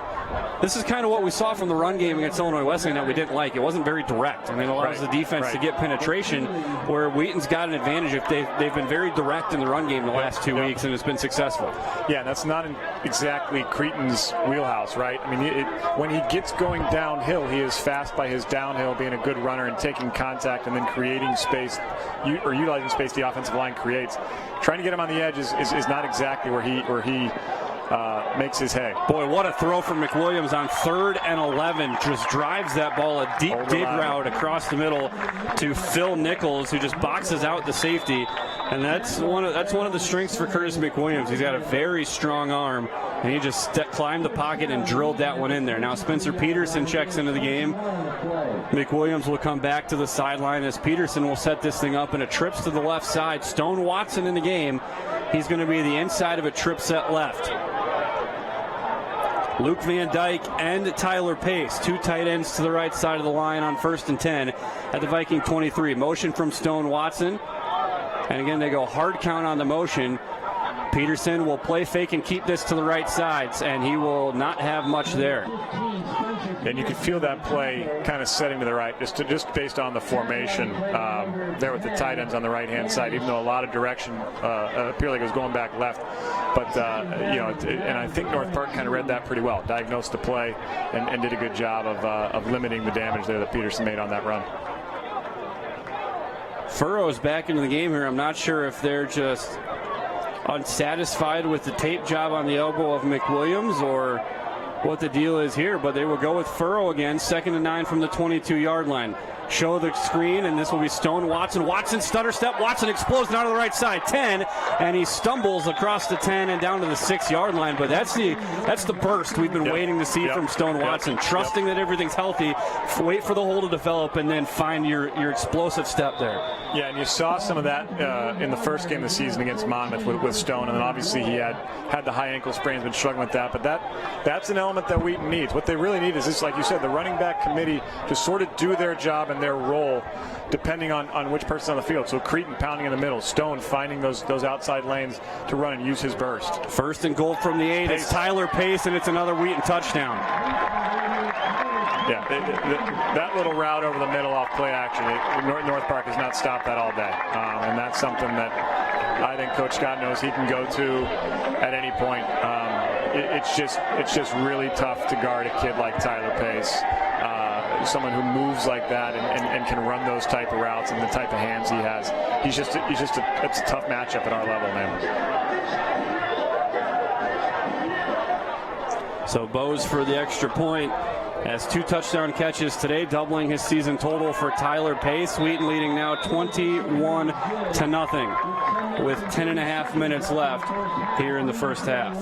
kind of what we saw from the run game against Illinois Wesleyan that we didn't like. It wasn't very direct. I mean, it allows the defense to get penetration, where Wheaton's got an advantage if they've been very direct in the run game the last 2 weeks, and it's been successful. Yeah, that's not exactly Creighton's wheelhouse, right? I mean, when he gets going downhill, he is fast by his downhill, being a good runner and taking contact and then creating space, or utilizing space the offensive line creates. Trying to get him on the edge is not exactly where he makes his hay. Boy, what a throw from McWilliams on 3rd and 11. Just drives that ball a deep dig route across the middle to Phil Nichols, who just boxes out the safety. And that's one of the strengths for Curtis McWilliams. He's got a very strong arm, and he just climbed the pocket and drilled that one in there. Now Spencer Peterson checks into the game. McWilliams will come back to the sideline as Peterson will set this thing up, and it trips to the left side. Stone Watson in the game. He's going to be the inside of a trip set left. Luke Van Dyke and Tyler Pace, 2 tight ends to the right side of the line on 1st and 10 at the Viking 23. Motion from Stone Watson. And again, they go hard count on the motion. Peterson will play fake and keep this to the right sides, and he will not have much there. And you can feel that play kind of setting to the right, just based on the formation there with the tight ends on the right-hand side, even though a lot of direction appeared like it was going back left. But, and I think North Park kind of read that pretty well, diagnosed the play, and did a good job of limiting the damage there that Peterson made on that run. Furrow's back into the game here. I'm not sure if they're just unsatisfied with the tape job on the elbow of McWilliams or what the deal is here, but they will go with Furrow again. 2nd and 9 from the 22-yard line. Show the screen, and this will be Stone Watson. Watson stutter step. Watson explodes down to the right side. 10, and he stumbles across the 10 and down to the 6-yard line. But that's the burst we've been waiting to see from Stone Watson. Trusting that everything's healthy, wait for the hole to develop, and then find your explosive step there. Yeah, and you saw some of that in the first game of the season against Monmouth with Stone, and then obviously he had the high ankle sprain, been struggling with that. But that's an element element that Wheaton needs. What they really need is this, like you said, the running back committee to sort of do their job and their role depending on which person's on the field. So Creighton pounding in the middle, Stone finding those outside lanes to run and use his burst. First and goal from the 8. It's Tyler Pace, and it's another Wheaton touchdown. Yeah, that little route over the middle off play action, North Park has not stopped that all day. And that's something that I think Coach Scott knows he can go to at any point. It's just really tough to guard a kid like Tyler Pace. Someone who moves like that and can run those type of routes and the type of hands he has. It's a tough matchup at our level, man. So Bowes for the extra point has 2 touchdown catches today, doubling his season total for Tyler Pace. Wheaton leading now 21-0 with 10.5 minutes left here in the first half.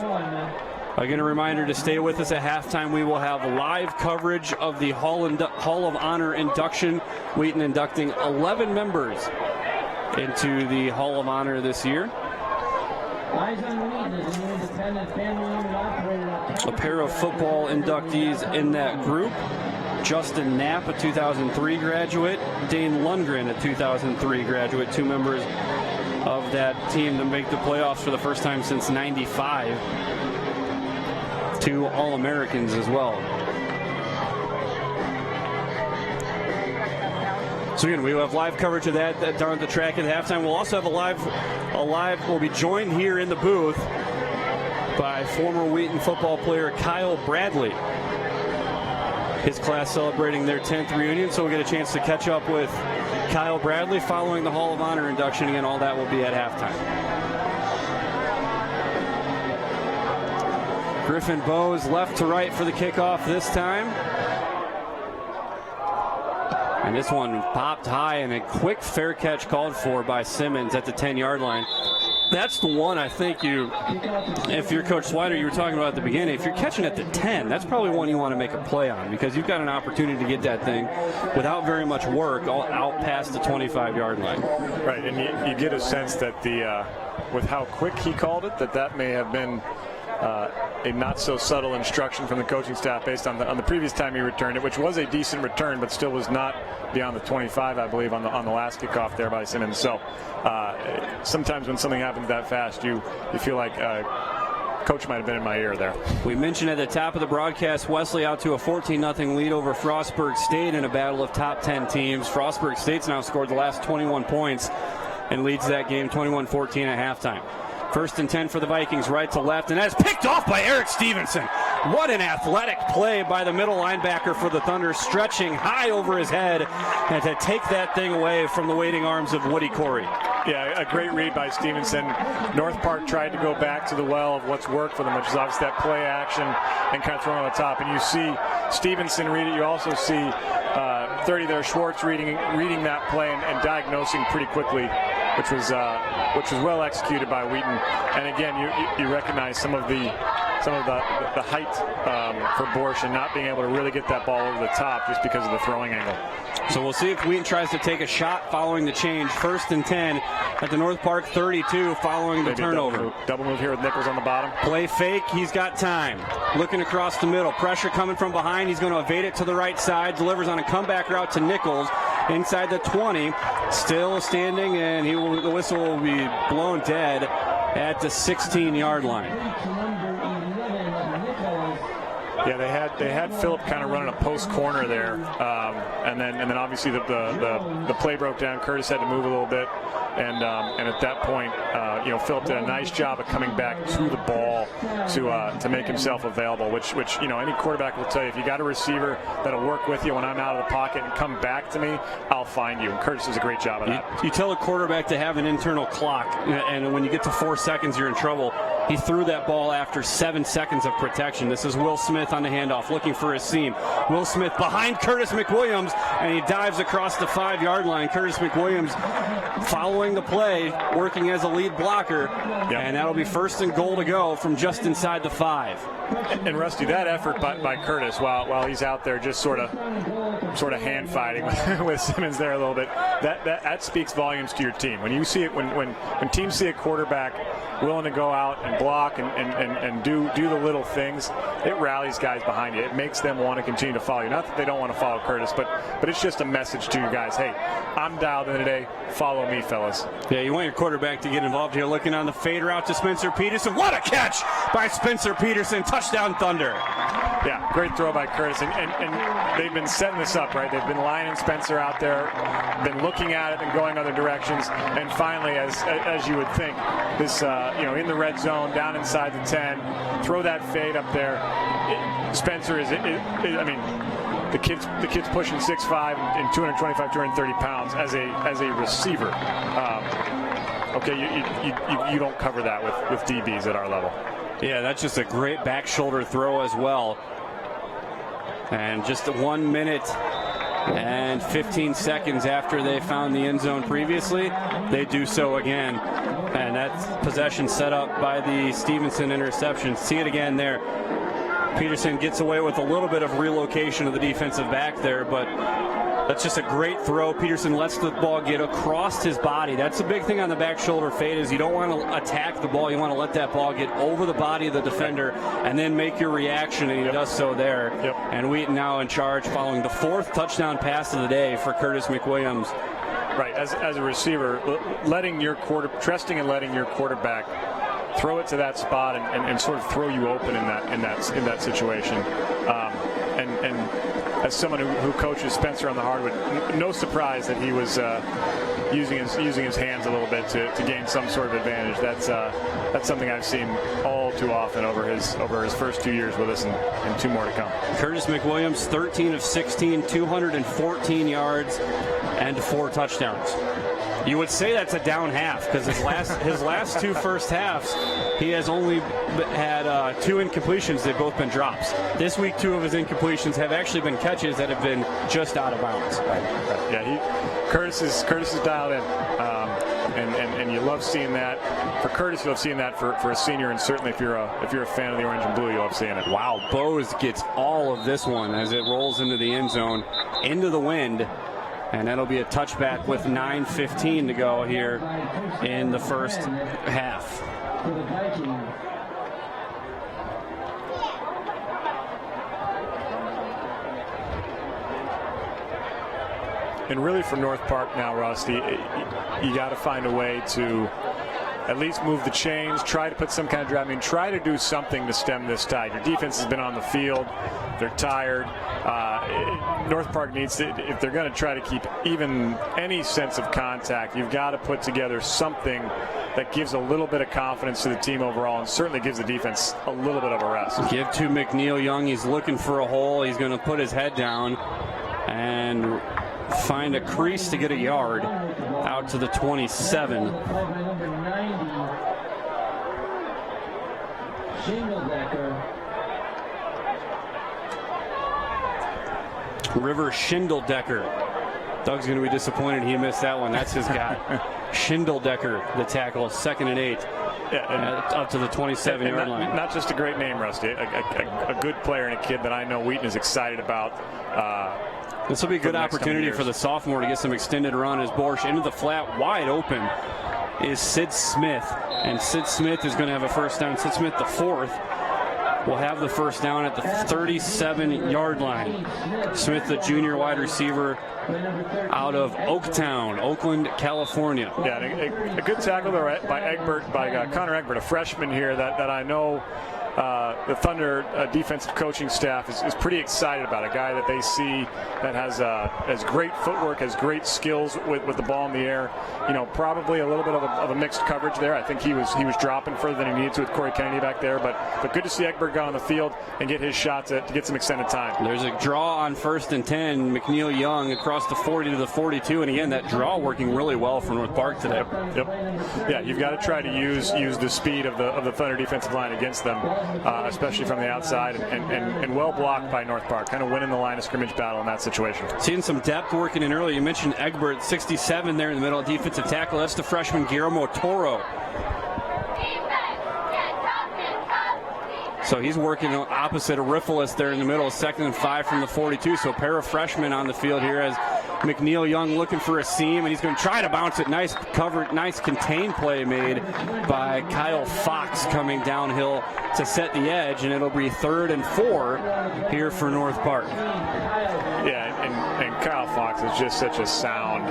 Again, a reminder to stay with us at halftime. We will have live coverage of the Hall of Honor induction. Wheaton inducting 11 members into the Hall of Honor this year. A pair of football inductees in that group. Justin Knapp, a 2003 graduate. Dane Lundgren, a 2003 graduate. 2 members of that team to make the playoffs for the first time since '95. 2 All-Americans as well. So again, we will have live coverage of that down at the track at halftime. We'll also have we'll be joined here in the booth by former Wheaton football player Kyle Bradley. His class celebrating their 10th reunion, so we'll get a chance to catch up with Kyle Bradley following the Hall of Honor induction. Again, all that will be at halftime. Griffin Bowes left to right for the kickoff this time. And this one popped high, and a quick fair catch called for by Simmons at the 10-yard line. That's the one I think if you're Coach Swider, you were talking about at the beginning, if you're catching at the 10, that's probably one you want to make a play on, because you've got an opportunity to get that thing without very much work out past the 25-yard line. Right, and you get a sense that with how quick he called it, that may have been a not so subtle instruction from the coaching staff based on the previous time he returned it, which was a decent return, but still was not beyond the 25, I believe, on the last kickoff there by Simmons. So sometimes when something happens that fast, you feel like coach might have been in my ear there. We mentioned at the top of the broadcast, Wesley out to a 14-0 lead over Frostburg State in a battle of top 10 teams. Frostburg State's now scored the last 21 points and leads that game 21-14 at halftime. First and 10 for the Vikings, right to left, and that's picked off by Eric Stevenson. What an athletic play by the middle linebacker for the Thunder, stretching high over his head and to take that thing away from the waiting arms of Woody Corey. Yeah, a great read by Stevenson. North Park tried to go back to the well of what's worked for them, which is obviously that play action and kind of throwing on the top. And you see Stevenson read it. You also see 30 there, Schwartz reading that play and diagnosing pretty quickly, which was well executed by Wheaton. And again, you recognize some of the height for Borsch and not being able to really get that ball over the top just because of the throwing angle. So we'll see if Wheaton tries to take a shot following the change. First and 10 at the North Park 32 following the turnover. Double move here with Nichols on the bottom. Play fake. He's got time. Looking across the middle. Pressure coming from behind. He's going to evade it to the right side. Delivers on a comeback route to Nichols inside the 20. Still standing, and the whistle will be blown dead at the 16-yard line. Yeah, they had Phillip kind of running a post corner there, and then obviously the play broke down. Curtis had to move a little bit, and at that point, Phillip did a nice job of coming back to the ball to make himself available. Which any quarterback will tell you, if you got a receiver that'll work with you when I'm out of the pocket and come back to me, I'll find you. And Curtis does a great job of that. You tell a quarterback to have an internal clock, and when you get to 4 seconds, you're in trouble. He threw that ball after 7 seconds of protection. This is Will Smith on the handoff, looking for a seam. Will Smith behind Curtis McWilliams, and he dives across the 5-yard line. Curtis McWilliams following the play, working as a lead blocker, and that'll be 1st and goal to go from just inside the 5. And Rusty, that effort by Curtis, while he's out there just sort of hand fighting with Simmons there a little bit, that speaks volumes to your team. When you see it, when teams see a quarterback willing to go out and block and do the little things, it rallies guys behind you. It makes them want to continue to follow you. Not that they don't want to follow Curtis, but it's just a message to you guys. Hey, I'm dialed in today. Follow me, fellas. Yeah, you want your quarterback to get involved here. Looking on the fade route to Spencer Peterson. What a catch by Spencer Peterson. Touchdown Thunder. Yeah, great throw by Curtis. And they've been setting this up, right? They've been lining Spencer out there, been looking at it and going other directions. And finally, as you would think, this in the red zone, down inside the 10, throw that fade up there. Spencer is the kid's pushing 6'5" and 225, 230 pounds as a receiver. You don't cover that with DBs at our level. Yeah, that's just a great back shoulder throw as well. And just 1 minute and 15 seconds after they found the end zone previously, they do so again. And that's possession set up by the Stevenson interception. See it again there. Peterson gets away with a little bit of relocation of the defensive back there, but that's just a great throw. Peterson lets the ball get across his body. That's the big thing on the back shoulder fade is you don't want to attack the ball. You want to let that ball get over the body of the defender and then make your reaction, and he does so there. Yep. And Wheaton now in charge following the 4th touchdown pass of the day for Curtis McWilliams. Right, as a receiver, trusting and letting your quarterback throw it to that spot and sort of throw you open in that situation. And as someone who coaches Spencer on the hardwood, no surprise that he was using his hands a little bit to gain some sort of advantage. That's something I've seen all too often over his first 2 years with us and 2 more to come. Curtis McWilliams, 13 of 16, 214 yards and 4 touchdowns. You would say that's a down half because his last 2 first halves, he has only had 2 incompletions. They've both been drops. This week, 2 of his incompletions have actually been catches that have been just out of bounds. Right. Yeah, Curtis is dialed in, and you love seeing that. For Curtis, you love seeing that for a senior, and certainly if you're a fan of the orange and blue, you love seeing it. Wow, Bose gets all of this one as it rolls into the end zone, into the wind. And that'll be a touchback with 9:15 to go here in the first half. And really for North Park now, Rusty, you got to find a way to at least move the chains, try to put some kind of drive. I mean, try to do something to stem this tide. Your defense has been on the field. They're tired. North Park needs to, if they're going to try to keep even any sense of contact, you've got to put together something that gives a little bit of confidence to the team overall and certainly gives the defense a little bit of a rest. Give to McNeil Young. He's looking for a hole. He's going to put his head down and find a crease to get a yard out to the 27. River Schindeldecker. Doug's going to be disappointed he missed that one. That's his guy. Schindeldecker, the tackle, 2nd and 8. Yeah, up to the 27-yard line. Not just a great name, Rusty. A good player and a kid that I know Wheaton is excited about. This will be a good opportunity for the sophomore to get some extended run as Borsch into the flat, wide open is Sid Smith. And Sid Smith is going to have a first down. Sid Smith, the 4th, will have the first down at the 37-yard line. Smith, the junior wide receiver out of Oaktown, Oakland, California. Yeah, a good tackle there by Connor Egbert, a freshman here that I know the Thunder defensive coaching staff is pretty excited about. A guy that they see that has great footwork, has great skills with the ball in the air. You know, probably a little bit of a mixed coverage there. I think he was dropping further than he needed to with Corey Kennedy back there. But good to see Egbert go on the field and get his shot to get some extended time. There's a draw on 1st and 10. McNeil Young across the 40 to the 42. And again, that draw working really well for North Park today. Yep. Yeah, you've got to try to use the speed of the Thunder defensive line against them. especially from the outside, and well blocked by North Park, kind of winning the line of scrimmage battle in that situation. Seeing some depth working in early. You mentioned Egbert, 67 there in the middle, defensive tackle. That's the freshman Guillermo Toro. So he's working opposite of Riffelis there in the middle, 2nd and 5 from the 42. So a pair of freshmen on the field here as McNeil Young looking for a seam, and he's going to try to bounce it. Nice covered, nice contained play made by Kyle Fox coming downhill to set the edge, and it'll be 3rd and 4 here for North Park. Yeah, and Kyle Fox is just such a sound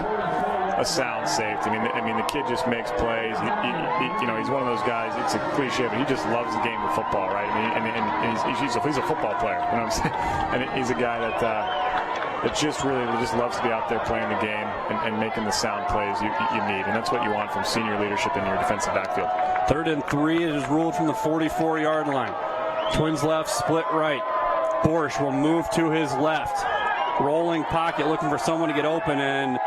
safety. I mean, the kid just makes plays. He's one of those guys. It's a cliche, but he just loves the game of football, right? I mean, and he's a football player. You know what I'm saying? And he's a guy that just loves to be out there playing the game and making the sound plays you need, and that's what you want from senior leadership in your defensive backfield. 3rd and 3 is ruled from the 44-yard line. Twins left, split right. Borsch will move to his left. Rolling pocket, looking for someone to get open, and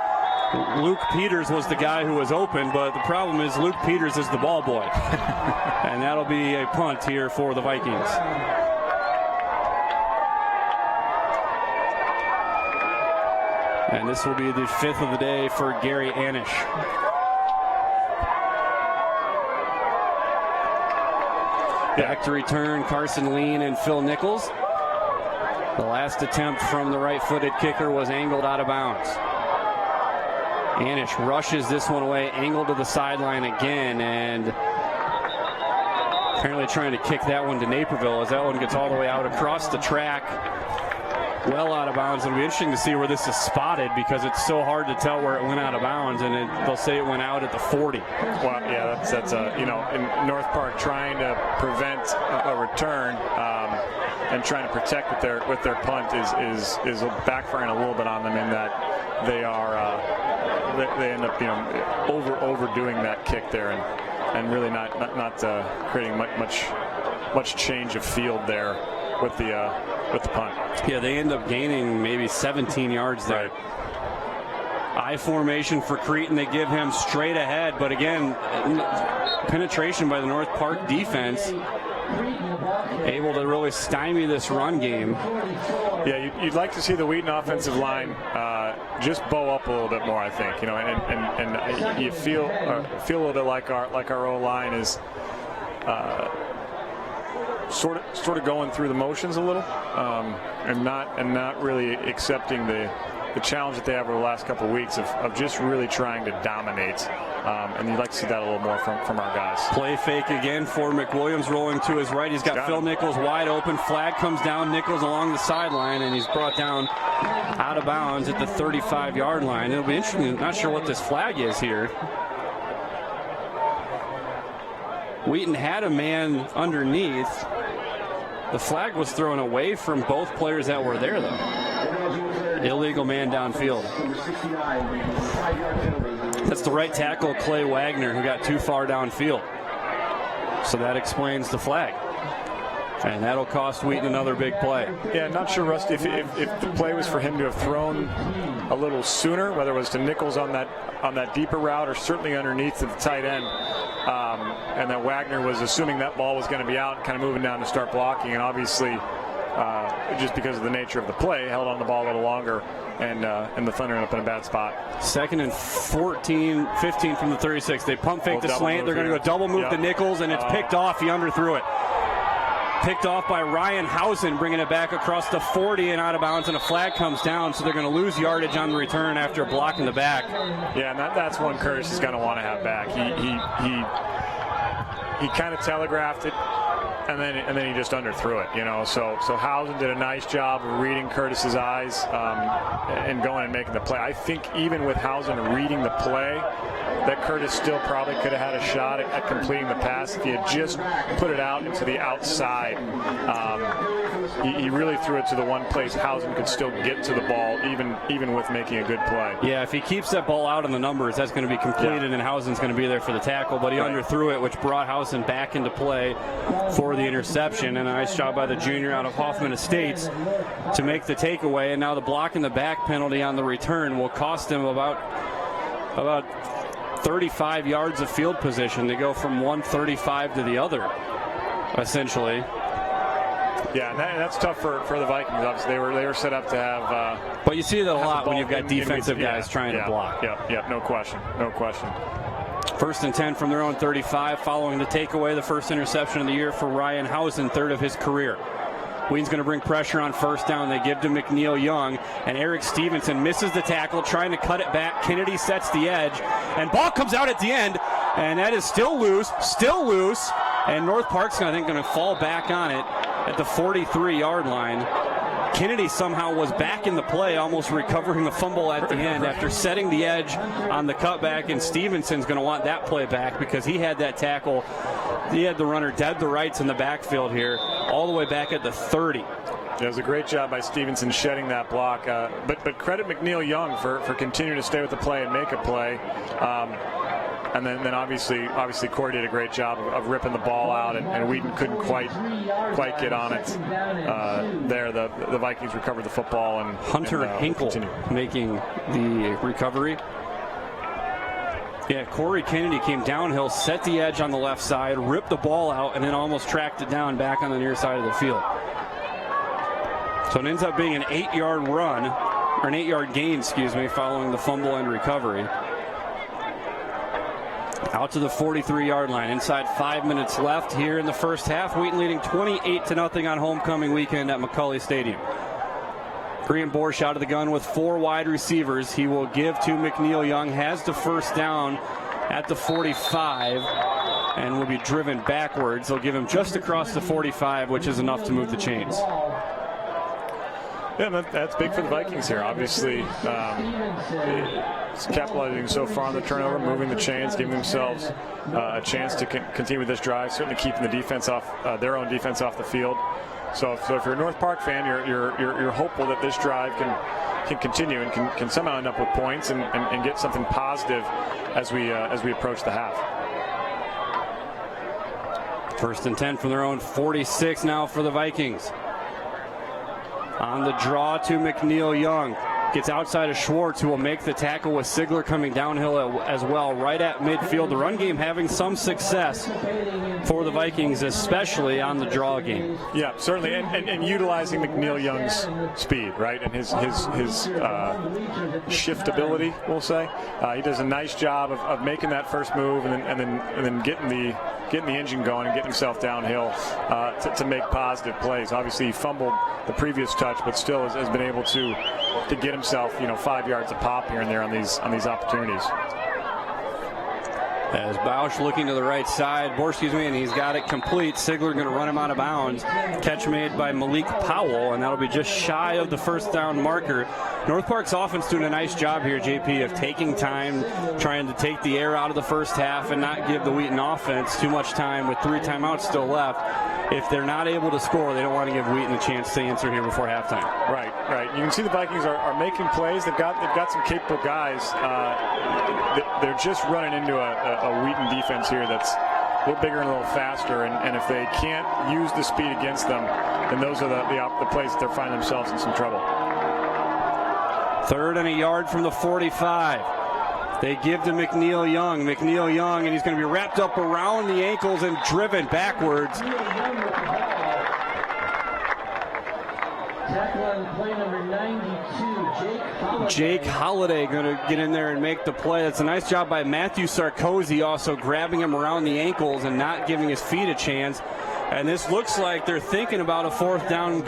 Luke Peters was the guy who was open, but the problem is Luke Peters is the ball boy. And that'll be a punt here for the Vikings. And this will be the 5th of the day for Gary Anish. Back to return, Carson Lean and Phil Nichols. The last attempt from the right-footed kicker was angled out of bounds. Anish rushes this one away, angled to the sideline again, and apparently trying to kick that one to Naperville as that one gets all the way out across the track, well out of bounds. It'll be interesting to see where this is spotted because it's so hard to tell where it went out of bounds, and they'll say it went out at the 40. Well, yeah, that's in North Park trying to prevent a return and trying to protect with their punt is backfiring a little bit on them in that they are. They end up, overdoing that kick there and really not creating much change of field there with the punt. Yeah, they end up gaining maybe 17 yards there. Right. I formation for Creighton. They give him straight ahead, but again, penetration by the North Park defense, able to really stymie this run game. Yeah, you'd like to see the Wheaton offensive line just bow up a little bit more, I think. And you feel a little bit like our O-line is sort of going through the motions a little, and not really accepting the challenge that they have over the last couple of weeks of just really trying to dominate. And you'd like to see that a little more from our guys. Play fake again for McWilliams, rolling to his right. He's got Phil Nichols wide open. Flag comes down. Nichols along the sideline, and he's brought down out of bounds at the 35-yard line. It'll be interesting. Not sure what this flag is here. Wheaton had a man underneath. The flag was thrown away from both players that were there, though. Illegal man downfield. That's the right tackle, Clay Wagner, who got too far downfield. So that explains the flag. And that'll cost Wheaton another big play. Yeah, not sure, Rusty, if the play was for him to have thrown a little sooner, whether it was to Nichols on that deeper route or certainly underneath to the tight end. And that Wagner was assuming that ball was going to be out, kind of moving down to start blocking, and obviously just because of the nature of the play, held on the ball a little longer, and the Thunder ended up in a bad spot. 2nd and 15 from the 36. They pump fake the slant. They're going to go double move to Nichols, and it's picked off. He underthrew it. Picked off by Ryan Housen, bringing it back across the 40 and out of bounds, and a flag comes down, so they're going to lose yardage on the return after blocking the back. Yeah, and that's one Curtis is going to want to have back. He kind of telegraphed it, and then he just underthrew it, So Housen did a nice job of reading Curtis's eyes and going and making the play. I think even with Housen reading the play, that Curtis still probably could have had a shot at completing the pass if he had just put it out into the outside. He really threw it to the one place Housen could still get to the ball, even with making a good play. Yeah, if he keeps that ball out in the numbers, that's going to be completed, and Housen's going to be there for the tackle. But he underthrew it, which brought Housen back into play for the interception. And a nice job by the junior out of Hoffman Estates to make the takeaway. And now the block in the back penalty on the return will cost him about 35 yards of field position to go from one 35 to the other, essentially. Yeah, and that's tough for the Vikings. Obviously, they were set up to have. But you see that a lot when you've got in defensive guys trying to block. Yeah, no question. 1st and 10 from their own 35, following the takeaway, the first interception of the year for Ryan Housen, 3rd of his career. Wheaton's going to bring pressure on 1st down. They give to McNeil Young, and Eric Stevenson misses the tackle, trying to cut it back. Kennedy sets the edge, and ball comes out at the end, and that is still loose, and North Park's, I think, going to fall back on it at the 43-yard line. Kennedy somehow was back in the play, almost recovering the fumble at the end after setting the edge on the cutback, and Stevenson's going to want that play back because he had that tackle. He had the runner dead to rights in the backfield here, all the way back at the 30. It was a great job by Stevenson shedding that block. But credit McNeil Young for continuing to stay with the play and make a play. And then obviously Corey did a great job of ripping the ball out, and Wheaton couldn't quite get on it. There, the Vikings recovered the football, and Hunter Hinkle making the recovery. Yeah, Corey Kennedy came downhill, set the edge on the left side, ripped the ball out, and then almost tracked it down back on the near side of the field. So it ends up being an 8-yard run, or an 8-yard gain, following the fumble and recovery. Out to the 43-yard line. Inside 5 minutes left here in the first half. Wheaton leading 28-0 on homecoming weekend at McCauley Stadium. Graham Borsch out of the gun with 4 wide receivers. He will give to McNeil Young. Has the 1st down at the 45 and will be driven backwards. They'll give him just across the 45, which is enough to move the chains. Yeah, that's big for the Vikings here. Obviously, it's capitalizing so far on the turnover, moving the chains, giving themselves a chance to continue with this drive. Certainly keeping the defense off their own defense off the field. So if you're a North Park fan, you're hopeful that this drive can continue and can somehow end up with points and get something positive as we approach the half. 1st and 10 from their own 46 now for the Vikings. On the draw to McNeil Young. Gets outside of Schwartz, who will make the tackle with Sigler coming downhill as well, right at midfield. The run game having some success for the Vikings, especially on the draw game. Yeah, certainly, and utilizing McNeil Young's speed, right, and his shiftability, we'll say. He does a nice job of making that first move and then getting the engine going and getting himself downhill to make positive plays. Obviously, he fumbled the previous touch, but still has been able to get himself, 5 yards a pop here and there on these opportunities. As Bausch looking to the right side, and he's got it complete. Sigler going to run him out of bounds. Catch made by Malik Powell, and that'll be just shy of the 1st down marker. North Park's offense doing a nice job here, JP, of taking time, trying to take the air out of the first half and not give the Wheaton offense too much time with 3 timeouts still left. If they're not able to score, they don't want to give Wheaton a chance to answer here before halftime. Right. You can see the Vikings are making plays. They've got some capable guys. They're just running into a Wheaton defense here that's a little bigger and a little faster, and if they can't use the speed against them, then those are the plays that they're finding themselves in some trouble. 3rd and a yard from the 45. They give to McNeil Young, and he's going to be wrapped up around the ankles and driven backwards. Tackle on play number 92, Jake Holliday going to get in there and make the play. That's a nice job by Matthew Sarkozy, also grabbing him around the ankles and not giving his feet a chance. And this looks like they're thinking about a 4th down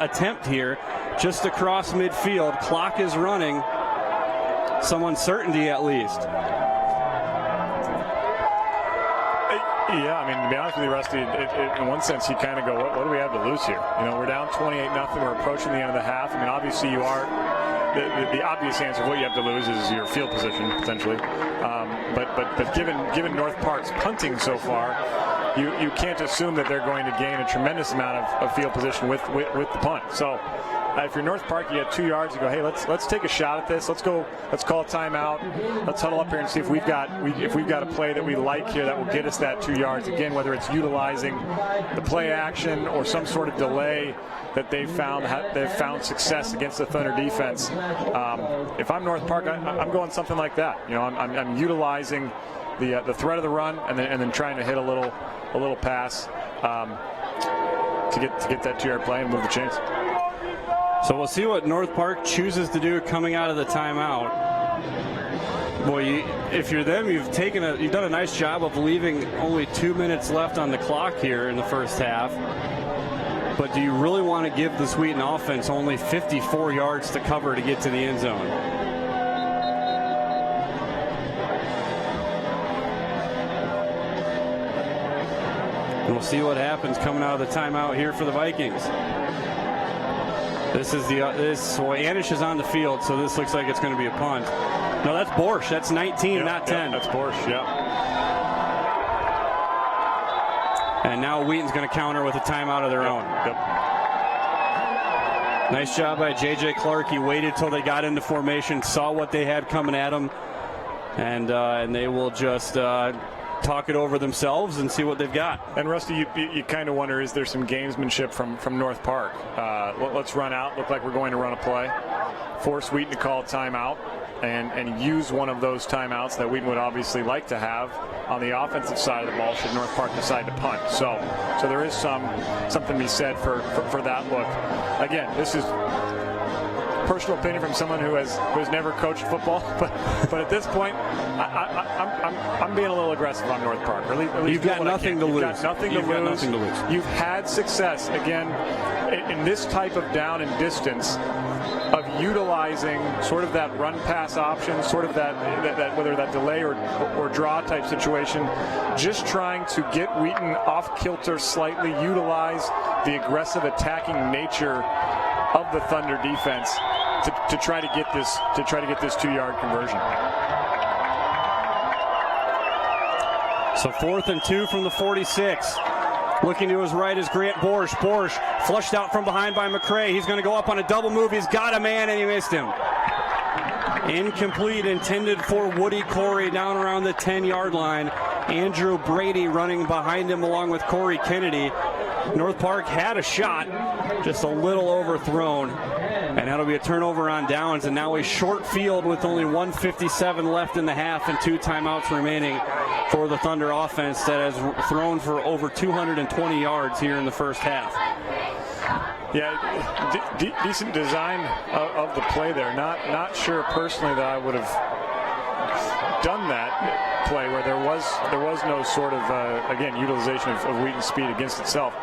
attempt here, just across midfield. Clock is running. Some uncertainty at least. Yeah, I mean, to be honest with you, Rusty, in one sense, you kind of go, what do we have to lose here? We're down 28-0. We're approaching the end of the half. I mean, obviously, you are the obvious answer of what you have to lose is your field position potentially. But given North Park's punting so far, you can't assume that they're going to gain a tremendous amount of field position with the punt. So if you're North Park, you get 2 yards. You go, hey, let's take a shot at this. Let's call a timeout. Let's huddle up here and see if we've got a play that we like here that will get us that 2 yards. Again, whether it's utilizing the play action or some sort of delay that they've found success against the Thunder defense. If I'm North Park, I'm going something like that. I'm utilizing the threat of the run and then trying to hit a little pass to get that 2-yard play and move the chains. So we'll see what North Park chooses to do coming out of the timeout. Boy, if you're them, you've done a nice job of leaving only 2 minutes left on the clock here in the first half. But do you really want to give this Wheaton offense only 54 yards to cover to get to the end zone? And we'll see what happens coming out of the timeout here for the Vikings. Anish is on the field, so this looks like it's going to be a punt. No, that's Borsch. That's 19, not 10. That's Borsch, And now Wheaton's going to counter with a timeout of their own. Nice job by J.J. Clark. He waited till they got into formation, saw what they had coming at them, and they will just talk it over themselves and see what they've got. And Rusty, you kind of wonder, is there some gamesmanship from North Park? Let's run out, look like we're going to run a play, force Wheaton to call a timeout, and use one of those timeouts that Wheaton would obviously like to have on the offensive side of the ball should North Park decide to punt. So there is something to be said for that look. Again, this is personal opinion from someone who has never coached football, but at this point, I'm being a little aggressive on North Park. At least You've got nothing to lose. You've got nothing to lose. You've had success again in this type of down and distance of utilizing sort of that run pass option, sort of that whether that delay or draw type situation, just trying to get Wheaton off kilter slightly, utilize the aggressive attacking nature of the Thunder defense to try to get this 2-yard conversion. So 4th and 2 from the 46. Looking to his right is Grant Borsch. Borsch flushed out from behind by McCray. He's going to go up on a double move. He's got a man, and he missed him. Incomplete, intended for Woody Corey down around the 10-yard line. Andrew Brady running behind him along with Corey Kennedy. North Park had a shot, just a little overthrown. And that'll be a turnover on downs, and now a short field with only 1:57 left in the half and 2 timeouts remaining for the Thunder offense that has thrown for over 220 yards here in the first half. Yeah, decent design of the play there. Not sure personally that I would have done that play where there was no sort of again utilization of Wheaton's speed against itself.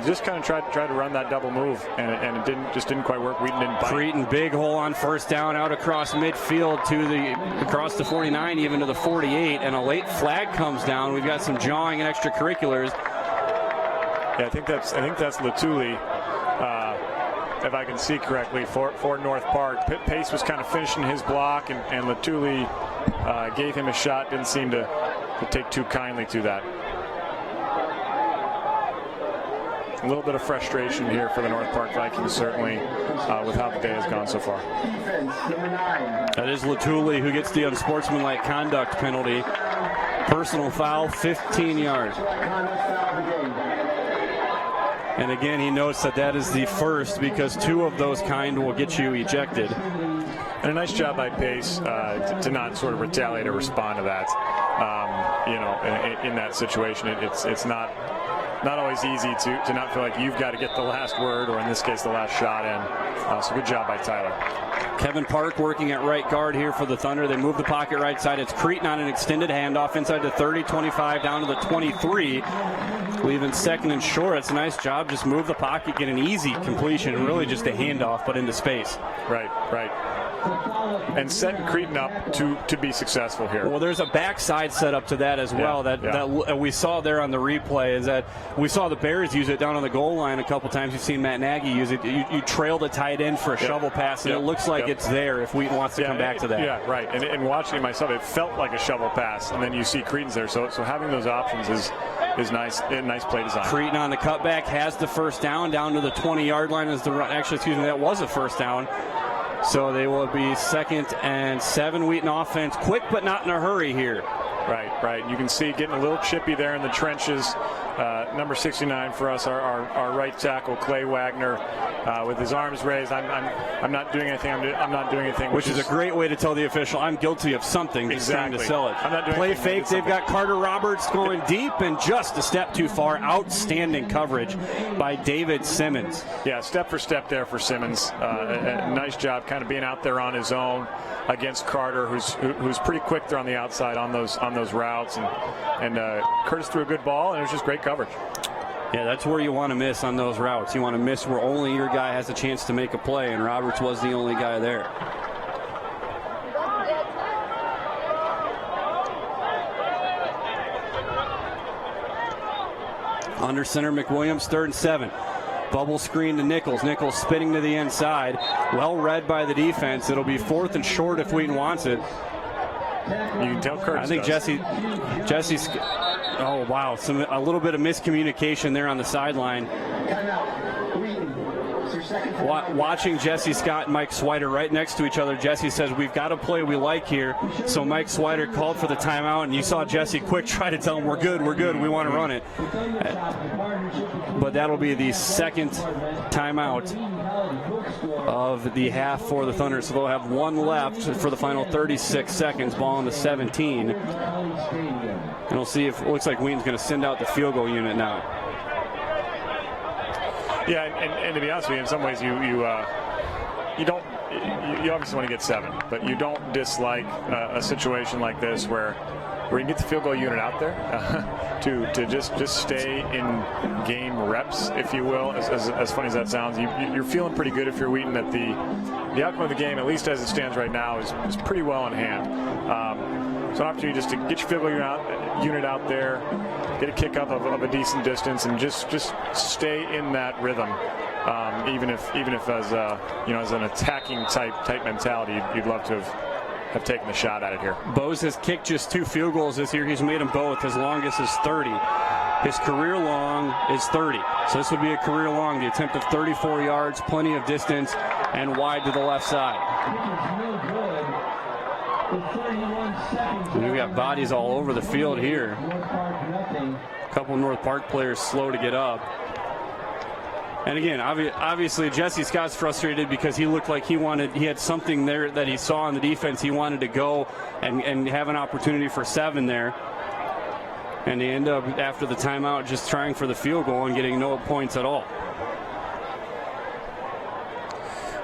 Just kind of tried to run that double move, and it didn't quite work. Wheaton didn't bite. Creighton, big hole on first down out across midfield across the 49, even to the 48, and a late flag comes down. We've got some jawing and extracurriculars. Yeah, I think that's Latuli, if I can see correctly, for North Park. Pace was kind of finishing his block, and Latuli gave him a shot. Didn't seem to take too kindly to that. A little bit of frustration here for the North Park Vikings, certainly, with how the day has gone so far. That is Latuli who gets the unsportsmanlike conduct penalty. Personal foul, 15 yards. And again, he notes that is the first because 2 of those kind will get you ejected. And a nice job by Pace to not sort of retaliate or respond to that. In that situation, it's not always easy to not feel like you've got to get the last word, or in this case, the last shot in. So good job by Tyler. Kevin Park working at right guard here for the Thunder. They move the pocket right side. It's Creighton on an extended handoff inside the 30, 25, down to the 23. Leaving 2nd and short. It's a nice job. Just move the pocket, get an easy completion. Really just a handoff, but into space. Right. And setting Creighton up to be successful here. Well, there's a backside setup to that as well that we saw there on the replay. Is that we saw the Bears use it down on the goal line a couple times. You've seen Matt Nagy use it. You trail the tight end for a shovel pass, and it looks like it's there if Wheaton wants to come back to that. Yeah, right. And watching it myself, it felt like a shovel pass, and then you see Creighton's there. So having those options is nice. Nice play design. Creighton on the cutback has the first down to the 20-yard line as the run. Actually, excuse me, that was a first down. So they will be 2nd and 7. Wheaton offense, quick but not in a hurry here. Right. You can see getting a little chippy there in the trenches. Number 69 for us, our right tackle, Clay Wagner, with his arms raised. I'm not doing anything. I'm not doing anything. Which is a great way to tell the official, I'm guilty of something. Just trying to sell it. I'm not doing Play anything. fake. They've got Carter Roberts going deep and just a step too far. Outstanding coverage by David Simmons. Yeah, step for step there for Simmons. A nice job kind of being out there on his own against Carter, who's pretty quick there on the outside on those routes. And Curtis threw a good ball, and it was just great coverage. Yeah, that's where you want to miss on those routes. You want to miss where only your guy has a chance to make a play, and Roberts was the only guy there. Under center, McWilliams, 3rd and 7. Bubble screen to Nichols. Nichols spinning to the inside. Well read by the defense. It'll be 4th and short if Wheaton wants it. You can tell Curtis. I think Jesse's. Oh wow! A little bit of miscommunication there on the sideline. Watching Jesse Scott and Mike Swider right next to each other, Jesse says, we've got a play we like here. So Mike Swider called for the timeout, and you saw Jesse quick try to tell him, we're good, we want to run it. But that'll be the second timeout of the half for the Thunder. So they'll have one left for the final 36 seconds, ball on the 17. And we'll see if it looks like Wheaton's going to send out the field goal unit now. Yeah, and to be honest with you, in some ways you obviously want to get 7, but you don't dislike a situation like this where you can get the field goal unit out there to just stay in game reps, if you will. As funny as that sounds, you're feeling pretty good if you're Wheaton that the outcome of the game, at least as it stands right now, is pretty well in hand. So an opportunity just to get your field goal unit out there, get a kick up of a decent distance, and just stay in that rhythm. Even if as as an attacking type mentality, you'd love to have taken the shot at it here. Bose has kicked just 2 field goals this year. He's made them both. His longest is 30. His career long is 30. So this would be a career long. The attempt of 34 yards, plenty of distance, and wide to the left side. We've got bodies all over the field here. A couple North Park players slow to get up. And again, obviously Jesse Scott's frustrated because he looked like he had something there that he saw on the defense. He wanted to go and have an opportunity for 7 there. And they end up, after the timeout, just trying for the field goal and getting no points at all.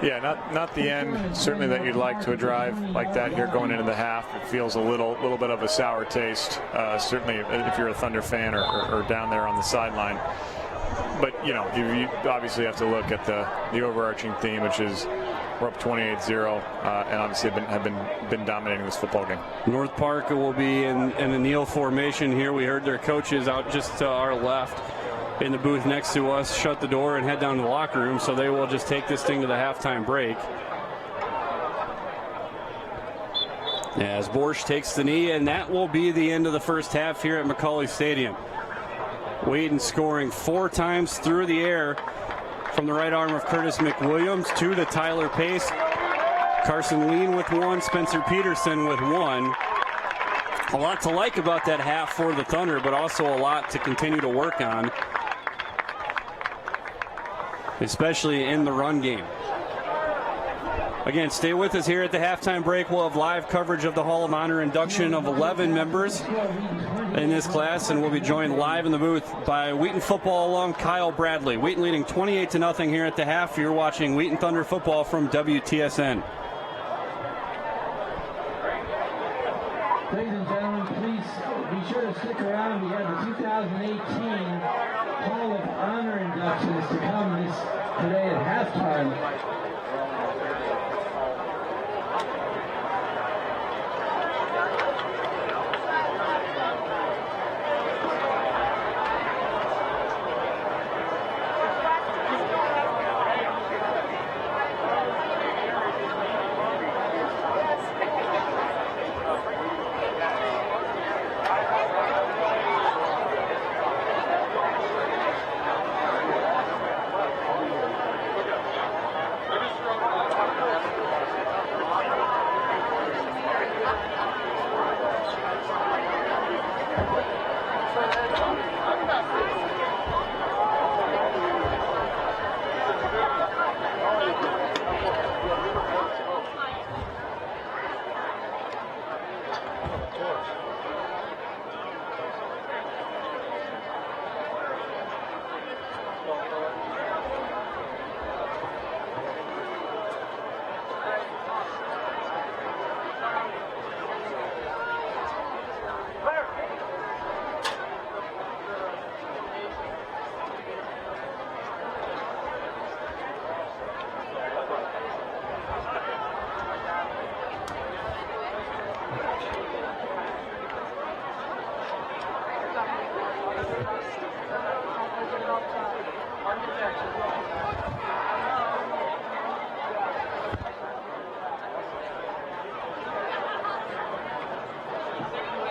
Yeah, not the end, certainly, that you'd like to a drive like that here going into the half. It feels a little bit of a sour taste, certainly if you're a Thunder fan or down there on the sideline. But, you obviously have to look at the overarching theme, which is we're up 28-0, and obviously have been dominating this football game. North Park will be in a kneel formation here. We heard their coaches out just to our left in the booth next to us shut the door and head down to the locker room, so they will just take this thing to the halftime break. As Borsch takes the knee, and that will be the end of the first half here at McCauley Stadium. Wheaton scoring 4 times through the air from the right arm of Curtis McWilliams, 2 to Tyler Pace. Carson Lean with 1, Spencer Peterson with 1. A lot to like about that half for the Thunder, but also a lot to continue to work on, especially in the run game. Again, stay with us here at the halftime break. We'll have live coverage of the Hall of Honor induction of 11 members in this class, and we'll be joined live in the booth by Wheaton football alum Kyle Bradley. Wheaton leading 28-0 here at the half. You're watching Wheaton Thunder football from WTSN. Ladies and gentlemen, please be sure to stick around. We have the 2018 Hall of Honor inductions to come today at halftime.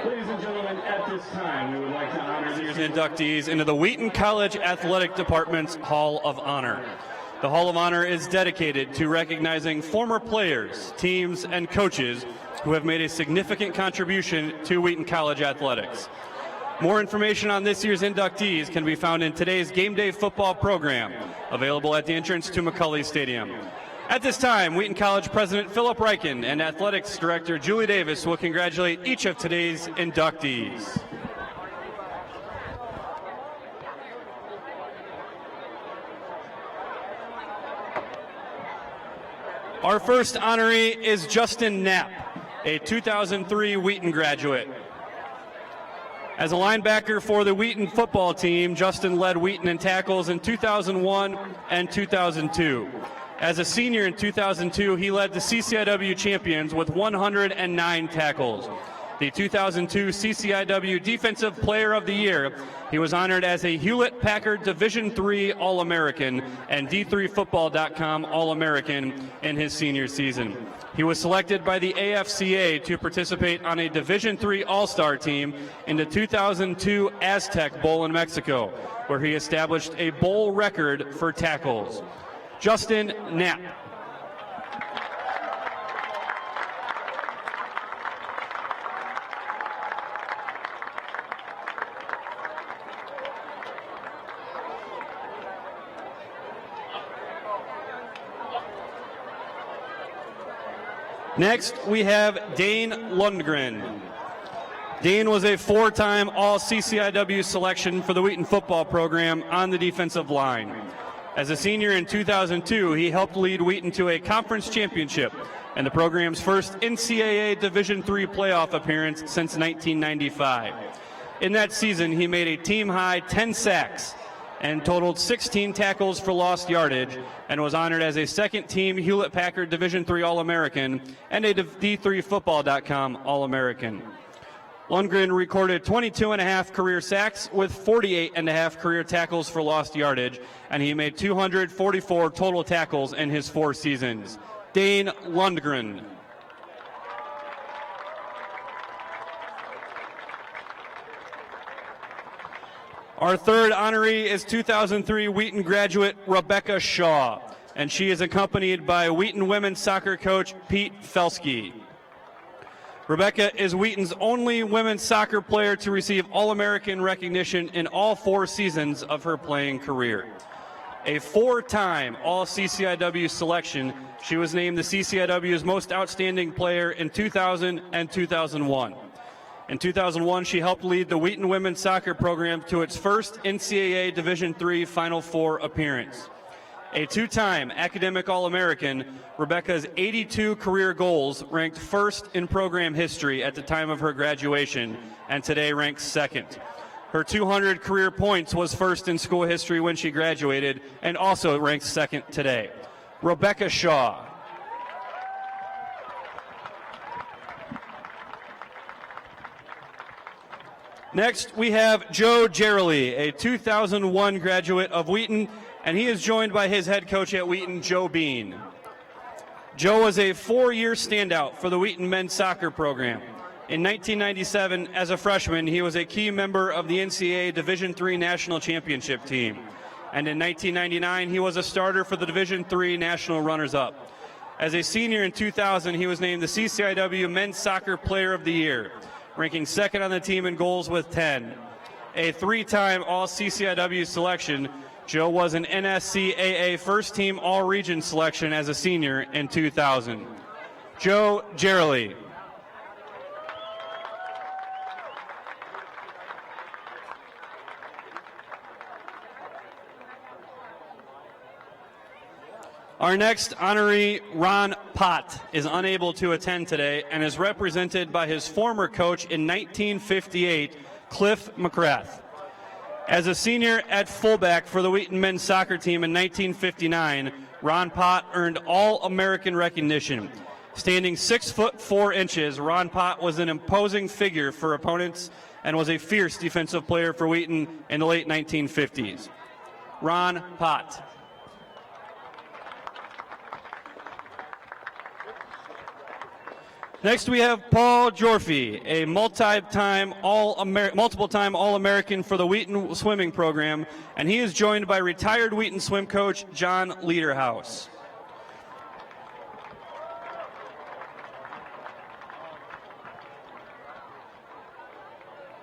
Ladies and gentlemen, at this time, we would like to honor this year's inductees into the Wheaton College Athletic Department's Hall of Honor. The Hall of Honor is dedicated to recognizing former players, teams, and coaches who have made a significant contribution to Wheaton College athletics. More information on this year's inductees can be found in today's game day football program, available at the entrance to McCulley Stadium. At this time, Wheaton College President Philip Reichen and Athletics Director Julie Davis will congratulate each of today's inductees. Our first honoree is Justin Knapp, a 2003 Wheaton graduate. As a linebacker for the Wheaton football team, Justin led Wheaton in tackles in 2001 and 2002. As a senior in 2002, he led the CCIW champions with 109 tackles. The 2002 CCIW Defensive Player of the Year, he was honored as a Hewlett-Packard Division III All-American and D3Football.com All-American in his senior season. He was selected by the AFCA to participate on a Division III All-Star team in the 2002 Aztec Bowl in Mexico, where he established a bowl record for tackles. Justin Knapp. Next, we have Dane Lundgren. Dane was a four-time All-CCIW selection for the Wheaton football program on the defensive line. As a senior in 2002, he helped lead Wheaton to a conference championship and the program's first NCAA Division III playoff appearance since 1995. In that season, he made a team-high 10 sacks and totaled 16 tackles for lost yardage, and was honored as a second-team Hewlett-Packard Division III All-American and a D3Football.com All-American. Lundgren recorded 22.5 career sacks with 48.5 career tackles for lost yardage, and he made 244 total tackles in his 4 seasons. Dane Lundgren. Our third honoree is 2003 Wheaton graduate Rebecca Shaw, and she is accompanied by Wheaton women's soccer coach Pete Felsky. Rebecca is Wheaton's only women's soccer player to receive All-American recognition in all 4 seasons of her playing career. A 4-time All-CCIW selection, she was named the CCIW's most outstanding player in 2000 and 2001. In 2001, she helped lead the Wheaton women's soccer program to its first NCAA Division III Final Four appearance. A 2-time academic All-American, Rebecca's 82 career goals ranked first in program history at the time of her graduation, and today ranks second. Her 200 career points was first in school history when she graduated, and also ranks second today. Rebecca Shaw. Next, we have Joe Gerely, a 2001 graduate of Wheaton, and he is joined by his head coach at Wheaton, Joe Bean. Joe was a 4-year standout for the Wheaton men's soccer program. In 1997, as a freshman, he was a key member of the NCAA Division III National Championship team. And in 1999, he was a starter for the Division III National Runners-Up. As a senior in 2000, he was named the CCIW Men's Soccer Player of the Year, ranking second on the team in goals with 10. A 3-time All-CCIW selection, Joe was an NSCAA first-team All-Region selection as a senior in 2000. Joe Gerely. Our next honoree, Ron Pott, is unable to attend today and is represented by his former coach in 1958, Cliff McGrath. As a senior at fullback for the Wheaton men's soccer team in 1959, Ron Pott earned All-American recognition. Standing 6'4", Ron Pott was an imposing figure for opponents and was a fierce defensive player for Wheaton in the late 1950s. Ron Pott. Next, we have Paul Jorfy, a multiple-time All-American for the Wheaton swimming program, and he is joined by retired Wheaton swim coach John Lederhaus.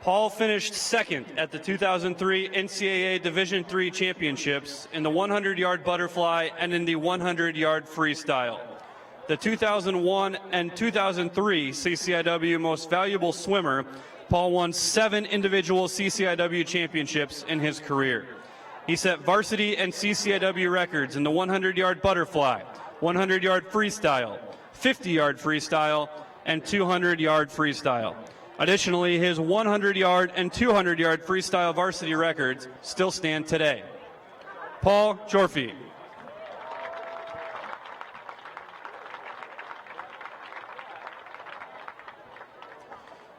Paul finished second at the 2003 NCAA Division III Championships in the 100-yard butterfly and in the 100-yard freestyle. The 2001 and 2003 CCIW Most Valuable Swimmer, Paul won 7 individual CCIW championships in his career. He set varsity and CCIW records in the 100-yard butterfly, 100-yard freestyle, 50-yard freestyle, and 200-yard freestyle. Additionally, his 100-yard and 200-yard freestyle varsity records still stand today. Paul Jorfy.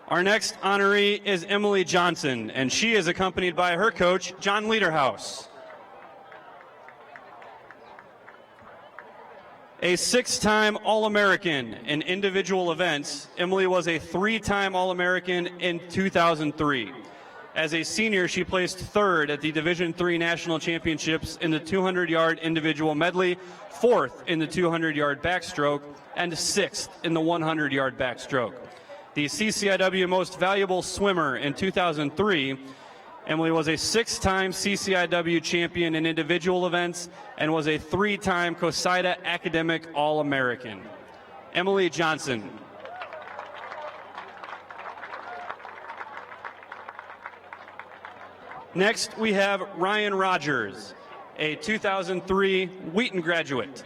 Our next honoree is Emily Johnson, and she is accompanied by her coach, John Lederhaus. A 6-time All-American in individual events, Emily was a 3-time All-American in 2003. As a senior, she placed 3rd at the Division III National Championships in the 200-yard individual medley, 4th in the 200-yard backstroke, and 6th in the 100-yard backstroke. The CCIW Most Valuable Swimmer in 2003, Emily was a 6-time CCIW champion in individual events and was a 3-time COSIDA Academic All-American. Emily Johnson. Next, we have Ryan Rogers, a 2003 Wheaton graduate.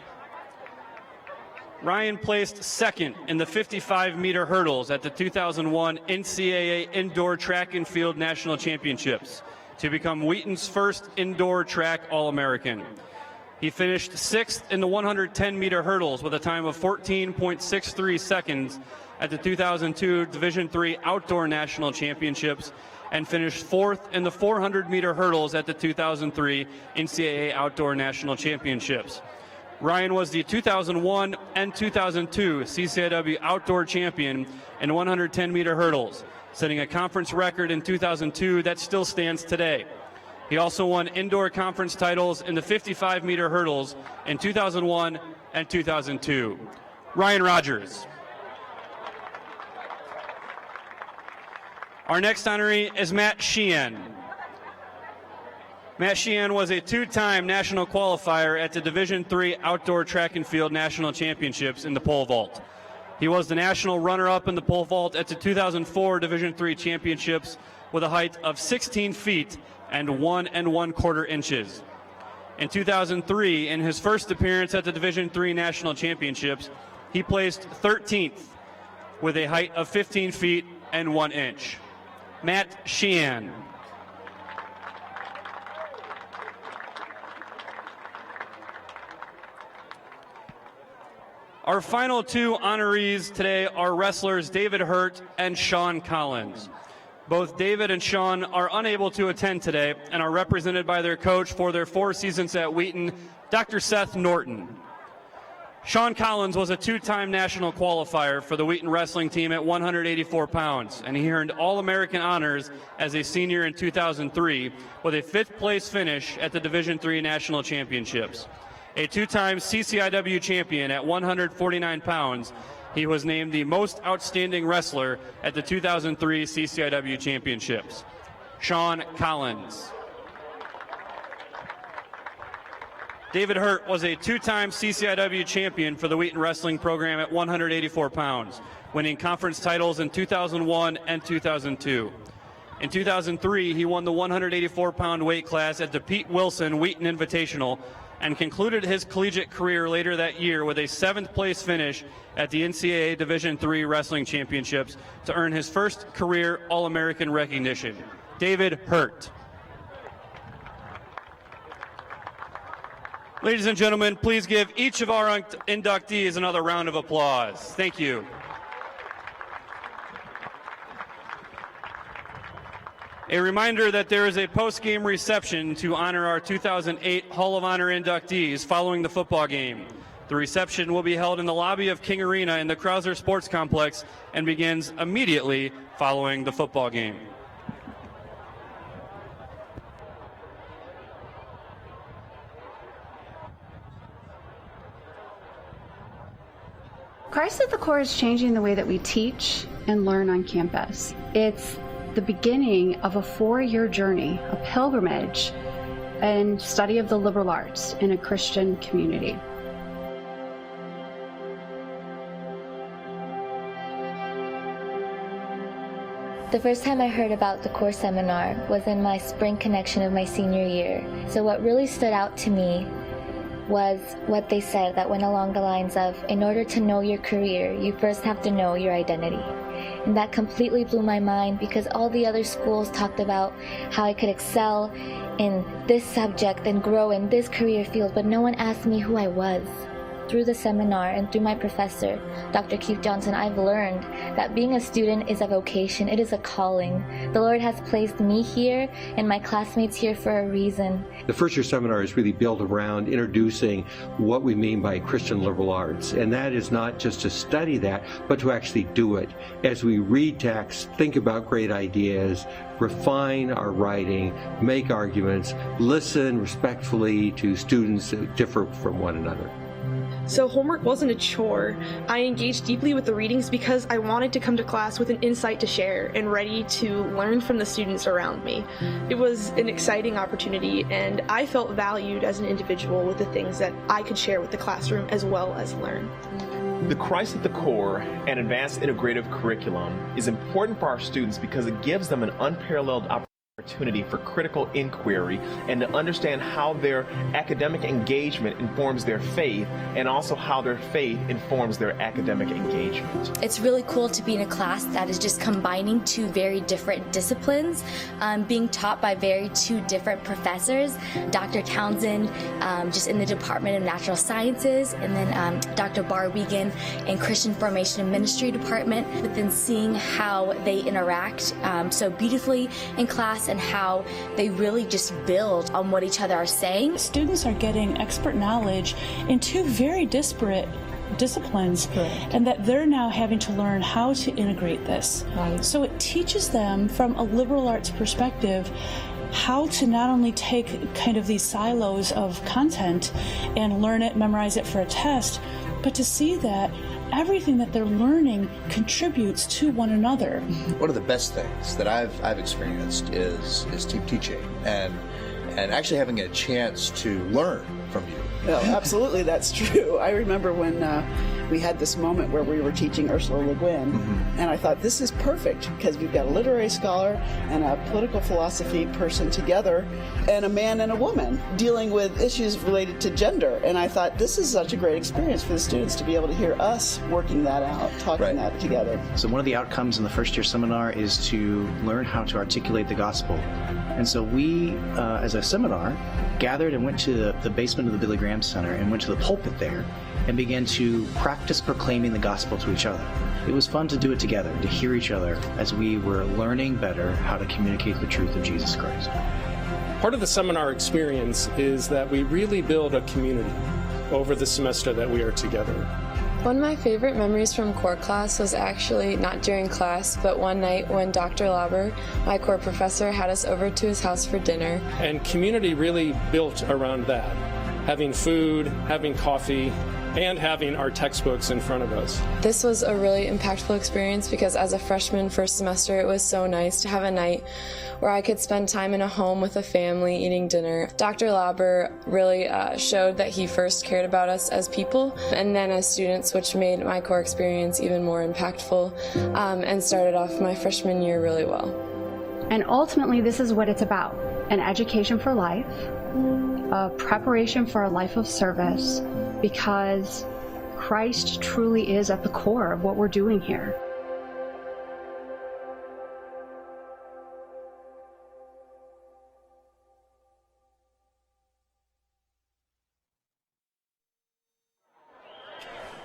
Ryan placed 2nd in the 55-meter hurdles at the 2001 NCAA Indoor Track and Field National Championships to become Wheaton's first indoor track All-American. He finished 6th in the 110-meter hurdles with a time of 14.63 seconds at the 2002 Division III Outdoor National Championships and finished 4th in the 400-meter hurdles at the 2003 NCAA Outdoor National Championships. Ryan was the 2001 and 2002 CCIW Outdoor Champion in 110-meter hurdles, setting a conference record in 2002 that still stands today. He also won indoor conference titles in the 55-meter hurdles in 2001 and 2002. Ryan Rogers. Our next honoree is Matt Sheehan. Matt Sheehan was a 2-time national qualifier at the Division III Outdoor Track and Field National Championships in the pole vault. He was the national runner-up in the pole vault at the 2004 Division III Championships with a height of 16 feet and 1 1/4 inches. In 2003, in his first appearance at the Division III National Championships, he placed 13th with a height of 15 feet and 1 inch. Matt Sheehan. Our final 2 honorees today are wrestlers David Hurt and Sean Collins. Both David and Sean are unable to attend today and are represented by their coach for their 4 seasons at Wheaton, Dr. Seth Norton. Sean Collins was a 2-time national qualifier for the Wheaton wrestling team at 184 pounds, and he earned All-American honors as a senior in 2003 with a 5th place finish at the Division III National Championships. A 2-time CCIW champion at 149 pounds, he was named the most outstanding wrestler at the 2003 CCIW Championships. Sean Collins. David Hurt was a 2-time CCIW champion for the Wheaton wrestling program at 184 pounds, winning conference titles in 2001 and 2002. In 2003, he won the 184-pound weight class at the Pete Wilson Wheaton Invitational and concluded his collegiate career later that year with a 7th place finish at the NCAA Division III Wrestling Championships to earn his first career All-American recognition. David Hurt. Ladies and gentlemen, please give each of our inductees another round of applause. Thank you. A reminder that there is a post-game reception to honor our 2008 Hall of Honor inductees following the football game. The reception will be held in the lobby of King Arena in the Krauser Sports Complex and begins immediately following the football game. Christ at the Core is changing the way that we teach and learn on campus. It's the beginning of a 4-year journey, a pilgrimage, and study of the liberal arts in a Christian community. The first time I heard about the Core Seminar was in my spring connection of my senior year. So what really stood out to me was what they said that went along the lines of, in order to know your career, you first have to know your identity. And that completely blew my mind, because all the other schools talked about how I could excel in this subject and grow in this career field, but no one asked me who I was. Through the seminar and through my professor, Dr. Keith Johnson, I've learned that being a student is a vocation. It is a calling. The Lord has placed me here and my classmates here for a reason. The first year seminar is really built around introducing what we mean by Christian liberal arts. And that is not just to study that, but to actually do it. As we read text, think about great ideas, refine our writing, make arguments, listen respectfully to students that differ from one another. So homework wasn't a chore. I engaged deeply with the readings because I wanted to come to class with an insight to share and ready to learn from the students around me. It was an exciting opportunity, and I felt valued as an individual with the things that I could share with the classroom as well as learn. The Christ at the Core and Advanced Integrative Curriculum is important for our students because it gives them an unparalleled opportunity for critical inquiry and to understand how their academic engagement informs their faith, and also how their faith informs their academic engagement. It's really cool to be in a class that is just combining two very different disciplines, being taught by two different professors, Dr. Townsend just in the Department of Natural Sciences, and then Dr. Barwigan in Christian Formation and Ministry Department, but then seeing how they interact so beautifully in class and how they really just build on what each other are saying. Students are getting expert knowledge in two very disparate disciplines. Correct. And that they're now having to learn how to integrate this. Right. So it teaches them from a liberal arts perspective how to not only take kind of these silos of content and learn it, memorize it for a test, but to see that everything that they're learning contributes to one another. One of the best things that I've experienced is team teaching and actually having a chance to learn from you. Well, absolutely, that's true. I remember when we had this moment where we were teaching Ursula Le Guin, and I thought, this is perfect, because we've got a literary scholar and a political philosophy person together, and a man and a woman dealing with issues related to gender. And I thought, this is such a great experience for the students to be able to hear us working that out, talking that together. So one of the outcomes in the first year seminar is to learn how to articulate the gospel. And so we, as a seminar, gathered and went to the basement of the Billy Graham Center and went to the pulpit there and began to practice proclaiming the gospel to each other. It was fun to do it together, to hear each other as we were learning better how to communicate the truth of Jesus Christ. Part of the seminar experience is that we really build a community over the semester that we are together. One of my favorite memories from core class was actually not during class, but one night when Dr. Lauber, my core professor, had us over to his house for dinner. And community really built around that. Having food, having coffee, and having our textbooks in front of us. This was a really impactful experience because as a freshman first semester, it was so nice to have a night where I could spend time in a home with a family eating dinner. Dr. Lauber really showed that he first cared about us as people and then as students, which made my core experience even more impactful and started off my freshman year really well. And ultimately, this is what it's about: an education for life, a preparation for a life of service, because Christ truly is at the core of what we're doing here.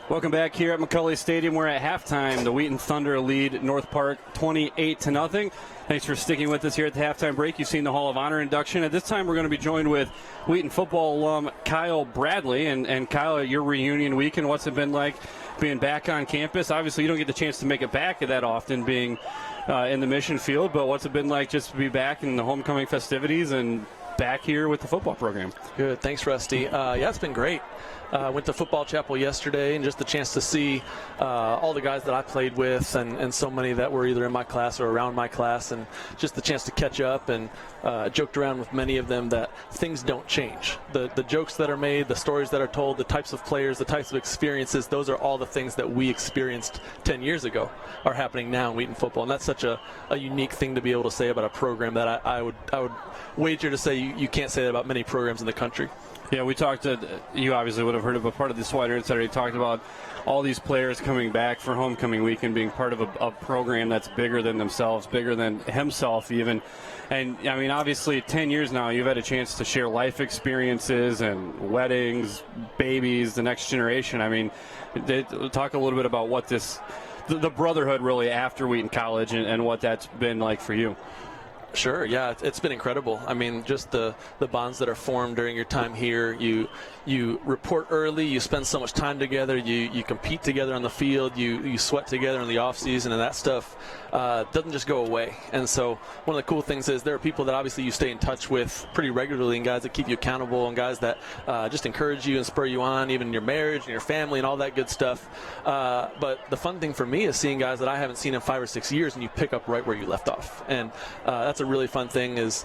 Welcome back here at McCulley Stadium. We're at halftime. The Wheaton Thunder lead North Park 28-0. Thanks for sticking with us here at the halftime break. You've seen the Hall of Honor induction. At this time, we're going to be joined with Wheaton football alum Kyle Bradley. And Kyle, your reunion weekend, what's it been like being back on campus? Obviously, you don't get the chance to make it back that often being in the mission field, but what's it been like just to be back in the homecoming festivities and back here with the football program? Good. Thanks, Rusty. Yeah, it's been great. Went to football chapel yesterday, and just the chance to see all the guys that I played with and so many that were either in my class or around my class, and just the chance to catch up and joked around with many of them that things don't change. The jokes that are made, the stories that are told, the types of players, the types of experiences, those are all the things that we experienced 10 years ago are happening now in Wheaton football. And that's such a unique thing to be able to say about a program that I would wager to say you can't say that about many programs in the country. Yeah, we talked to, you obviously would have heard of a part of the Swider Insider. He talked about all these players coming back for homecoming weekend, being part of a program that's bigger than themselves, bigger than himself even. And, I mean, obviously 10 years now, you've had a chance to share life experiences and weddings, babies, the next generation. I mean, talk a little bit about what the brotherhood really after Wheaton College and what that's been like for you. Sure, yeah, it's been incredible. I mean, just the bonds that are formed during your time here. You report early, you spend so much time together, you compete together on the field, you sweat together in the off season, and that stuff doesn't just go away. And so one of the cool things is there are people that obviously you stay in touch with pretty regularly, and guys that keep you accountable, and guys that just encourage you and spur you on, even in your marriage and your family and all that good stuff. But the fun thing for me is seeing guys that I haven't seen in 5 or 6 years, and you pick up right where you left off. And that's a really fun thing, is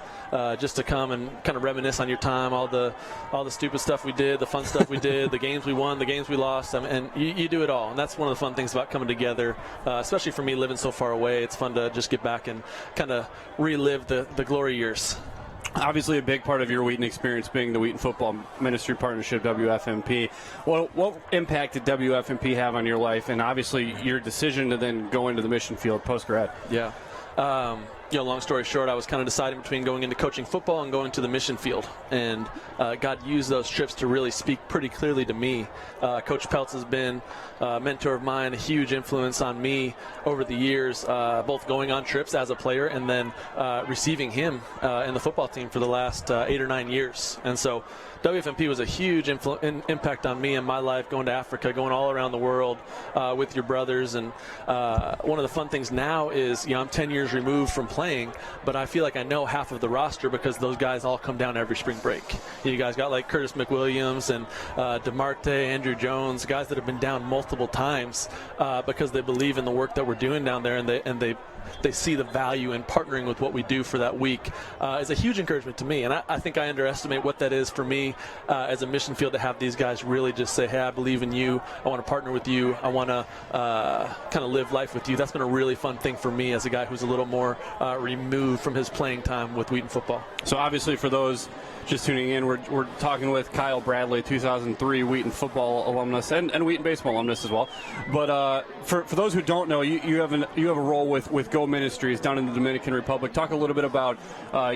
just to come and kind of reminisce on your time, all the stupid stuff we did, the fun stuff we did, the games we won, the games we lost, and you do it all. And that's one of the fun things about coming together, especially for me living so far away. It's fun to just get back and kind of relive the glory years. Obviously, a big part of your Wheaton experience being the Wheaton Football Ministry Partnership, WFMP. What impact did WFMP have on your life, and obviously your decision to then go into the mission field post-grad? Yeah. Long story short, I was kind of deciding between going into coaching football and going to the mission field. And God used those trips to really speak pretty clearly to me. Coach Peltz has been a mentor of mine, a huge influence on me over the years, both going on trips as a player and then receiving him in the football team for the last 8 or 9 years. And so WFMP was a huge impact on me in my life, going to Africa, going all around the world with your brothers. And one of the fun things now is, I'm 10 years removed from playing, but I feel like I know half of the roster because those guys all come down every spring break. You guys got like Curtis McWilliams and DeMarte, Andrew Jones, guys that have been down multiple times because they believe in the work that we're doing down there, and they see the value in partnering with what we do for that week. Is a huge encouragement to me, and I think I underestimate what that is for me as a mission field, to have these guys really just say, hey, I believe in you, I want to partner with you, I want to kind of live life with you. That's been a really fun thing for me as a guy who's a little more removed from his playing time with Wheaton football. So obviously for those just tuning in, we're talking with Kyle Bradley, 2003 Wheaton football alumnus and Wheaton baseball alumnus as well. But for those who don't know, you have a role with Go Ministries down in the Dominican Republic. Talk a little bit about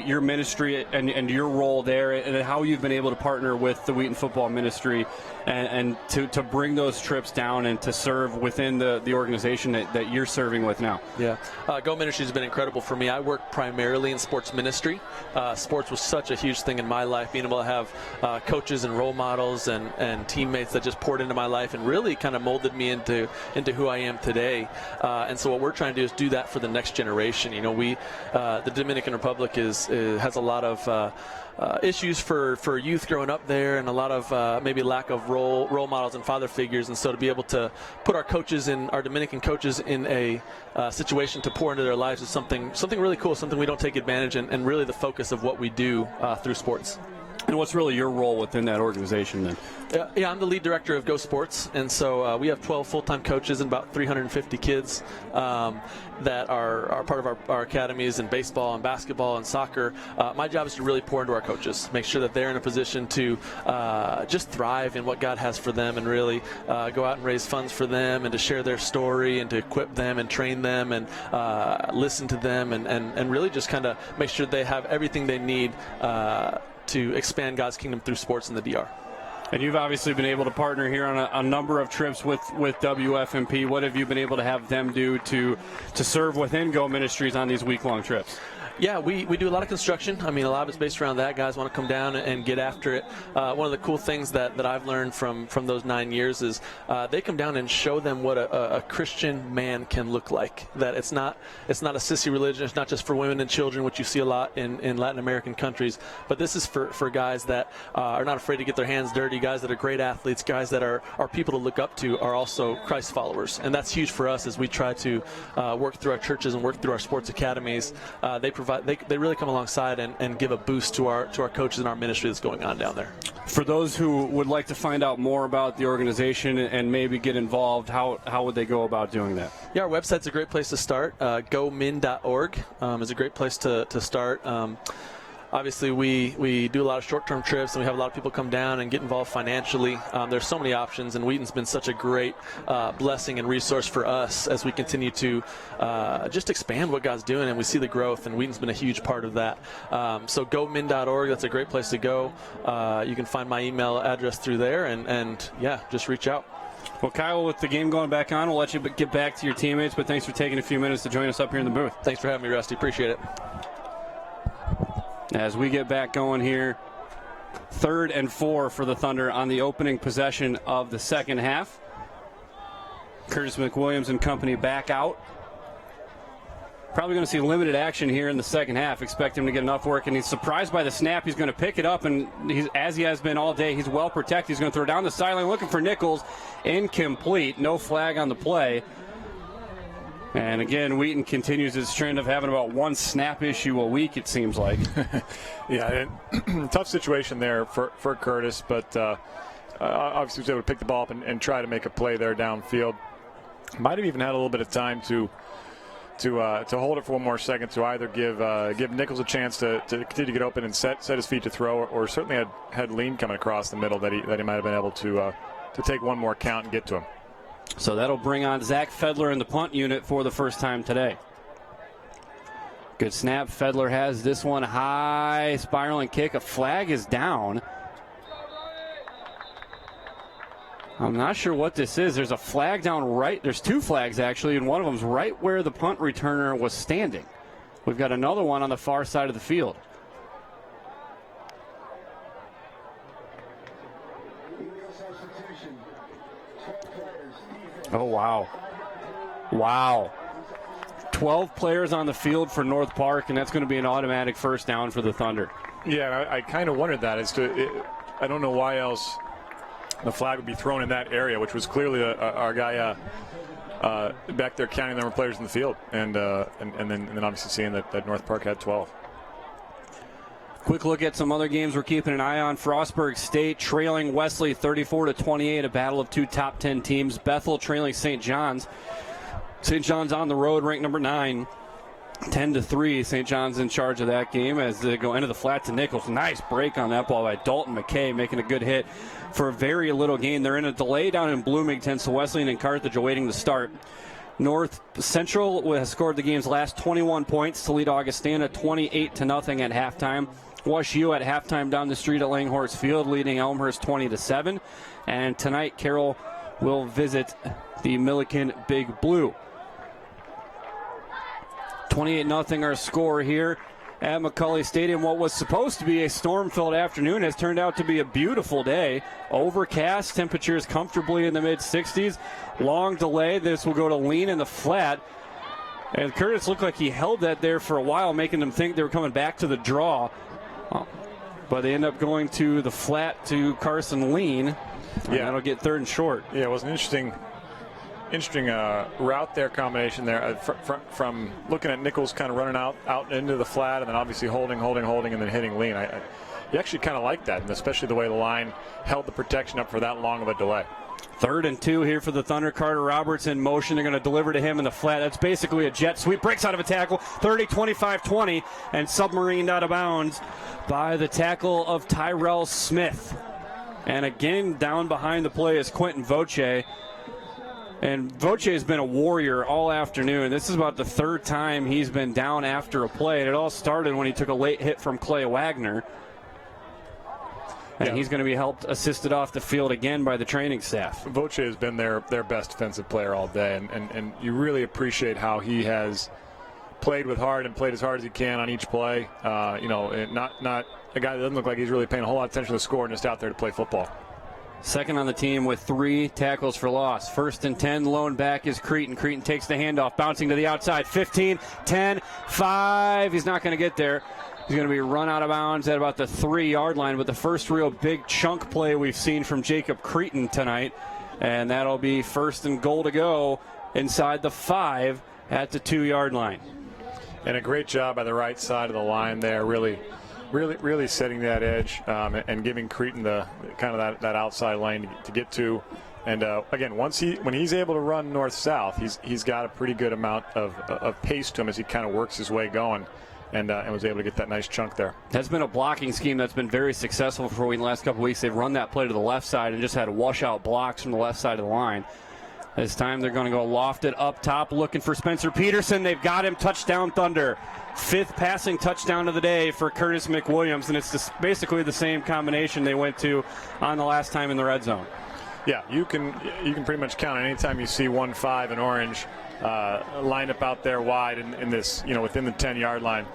your ministry and your role there, and how you've been able to partner with the Wheaton football ministry and to bring those trips down and to serve within the organization that you're serving with now. Yeah, Go Ministries has been incredible for me. I work primarily in sports ministry. Sports was such a huge thing in my life, being able to have coaches and role models and teammates that just poured into my life and really kind of molded me into who I am today. And so what we're trying to do is do that for the next generation. The Dominican Republic has a lot of issues for youth growing up there, and a lot of maybe lack of role models and father figures. And so to be able to put our Dominican coaches in a situation to pour into their lives is something really cool, something we don't take advantage, and really the focus of what we do through sports. And what's really your role within that organization then? Yeah, I'm the lead director of Go Sports, and so we have 12 full-time coaches and about 350 kids that are part of our academies in baseball and basketball and soccer. My job is to really pour into our coaches, make sure that they're in a position to just thrive in what God has for them, and really go out and raise funds for them, and to share their story, and to equip them and train them, and listen to them, and really just kind of make sure they have everything they need to expand God's kingdom through sports in the DR. And you've obviously been able to partner here on a number of trips with WFMP. What have you been able to have them do to serve within Go Ministries on these week-long trips? Yeah, we do a lot of construction. I mean, a lot of it's based around that. Guys want to come down and get after it. One of the cool things that I've learned from those 9 years is they come down and show them what a Christian man can look like. That it's not a sissy religion. It's not just for women and children, which you see a lot in Latin American countries. But this is for guys that are not afraid to get their hands dirty, guys that are great athletes, guys that are people to look up to, are also Christ followers. And that's huge for us as we try to work through our churches and work through our sports academies. They really come alongside and give a boost to our coaches and our ministry that's going on down there. For those who would like to find out more about the organization and maybe get involved, how would they go about doing that? Yeah, our website's a great place to start. GoMin.org is a great place to start. Obviously, we do a lot of short-term trips, and we have a lot of people come down and get involved financially. There's so many options, and Wheaton's been such a great blessing and resource for us as we continue to just expand what God's doing, and we see the growth, and Wheaton's been a huge part of that. So GoMin.org, that's a great place to go. You can find my email address through there, and yeah, just reach out. Well, Kyle, with the game going back on, we'll let you get back to your teammates, but thanks for taking a few minutes to join us up here in the booth. Thanks for having me, Rusty. Appreciate it. As we get back going here, 3rd and 4 for the Thunder on the opening possession of the second half. Curtis McWilliams and company back out. Probably going to see limited action here in the second half. Expect him to get enough work, and he's surprised by the snap. He's going to pick it up, and as he has been all day, he's well protected. He's going to throw down the sideline looking for Nichols. Incomplete. No flag on the play. And again, Wheaton continues his trend of having about one snap issue a week, it seems like. Yeah, tough situation there for Curtis, but obviously was able to pick the ball up and try to make a play there downfield. Might have even had a little bit of time to hold it for one more second to either give Nichols a chance to continue to get open and set his feet to throw, or certainly had Lean coming across the middle that he might have been able to take one more count and get to him. So that'll bring on Zach Fedler in the punt unit for the first time today. Good snap. Fedler has this one high, spiraling kick. A flag is down. I'm not sure what this is. There's a flag down right. There's two flags, actually, and one of them's right where the punt returner was standing. We've got another one on the far side of the field. Oh, wow. Wow. 12 players on the field for North Park, and that's going to be an automatic first down for the Thunder. Yeah, I kind of wondered that. I don't know why else the flag would be thrown in that area, which was clearly our guy back there counting the number of players in the field, and then obviously seeing that North Park had 12. Quick look at some other games we're keeping an eye on. Frostburg State trailing Wesley 34-28, a battle of two top 10 teams. Bethel trailing St. John's. St. John's on the road, ranked number 9, 10-3. St. John's in charge of that game as they go into the flat to Nichols. Nice break on that ball by Dalton McKay, making a good hit for a very little gain. They're in a delay down in Bloomington, so Wesleyan and Carthage awaiting the start. North Central has scored the game's last 21 points to lead Augustana 28-0 at halftime. Wash U at halftime down the street at Langhorse Field, leading Elmhurst 20-7. And tonight, Carroll will visit the Milliken Big Blue. 28-0 our score here at McCulley Stadium. What was supposed to be a storm-filled afternoon has turned out to be a beautiful day. Overcast, temperatures comfortably in the mid-60s. Long delay. This will go to Lean in the flat. And Curtis looked like he held that there for a while, making them think they were coming back to the draw. But they end up going to the flat to Carson Lean. Yeah, that'll get 3rd and short. Yeah, it was an interesting route there, combination there from looking at Nichols kind of running out into the flat, and then obviously holding, and then hitting Lean. You actually kind of like that, and especially the way the line held the protection up for that long of a delay. 3rd and 2 here for the Thunder. Carter Roberts in motion. They're going to deliver to him in the flat. That's basically a jet sweep. Breaks out of a tackle. 30-25-20 and submarined out of bounds by the tackle of Tyrell Smith. And again, down behind the play is Quentin Voce. And Voce has been a warrior all afternoon. This is about the 3rd time he's been down after a play. And it all started when he took a late hit from Clay Wagner. And he's going to be assisted off the field again by the training staff. Voce has been their best defensive player all day, and you really appreciate how he has played with heart and played as hard as he can on each play. Not a guy that doesn't look like he's really paying a whole lot of attention to the score and just out there to play football. Second on the team with 3 tackles for loss. 1st and 10, lone back is Creighton. Creighton takes the handoff, bouncing to the outside. 15, 10, 5. He's not going to get there. He's going to be run out of bounds at about the 3-yard line, but the first real big chunk play we've seen from Jacob Creighton tonight. And that'll be 1st and goal to go inside the 5 at the 2-yard line. And a great job by the right side of the line there, really setting that edge and giving Creighton the kind of that outside lane to get to. And again, when he's able to run north-south, he's got a pretty good amount of pace to him as he kind of works his way going, and was able to get that nice chunk there. That's been a blocking scheme that's been very successful for Wheaton the last couple of weeks. They've run that play to the left side and just had washout blocks from the left side of the line. This time they're going to go lofted up top, looking for Spencer Peterson. They've got him. Touchdown Thunder. 5th passing touchdown of the day for Curtis McWilliams, and it's basically the same combination they went to on the last time in the red zone. Yeah, you can pretty much count on any time you see 1-5 in orange line up out there wide in this, within the 10-yard line.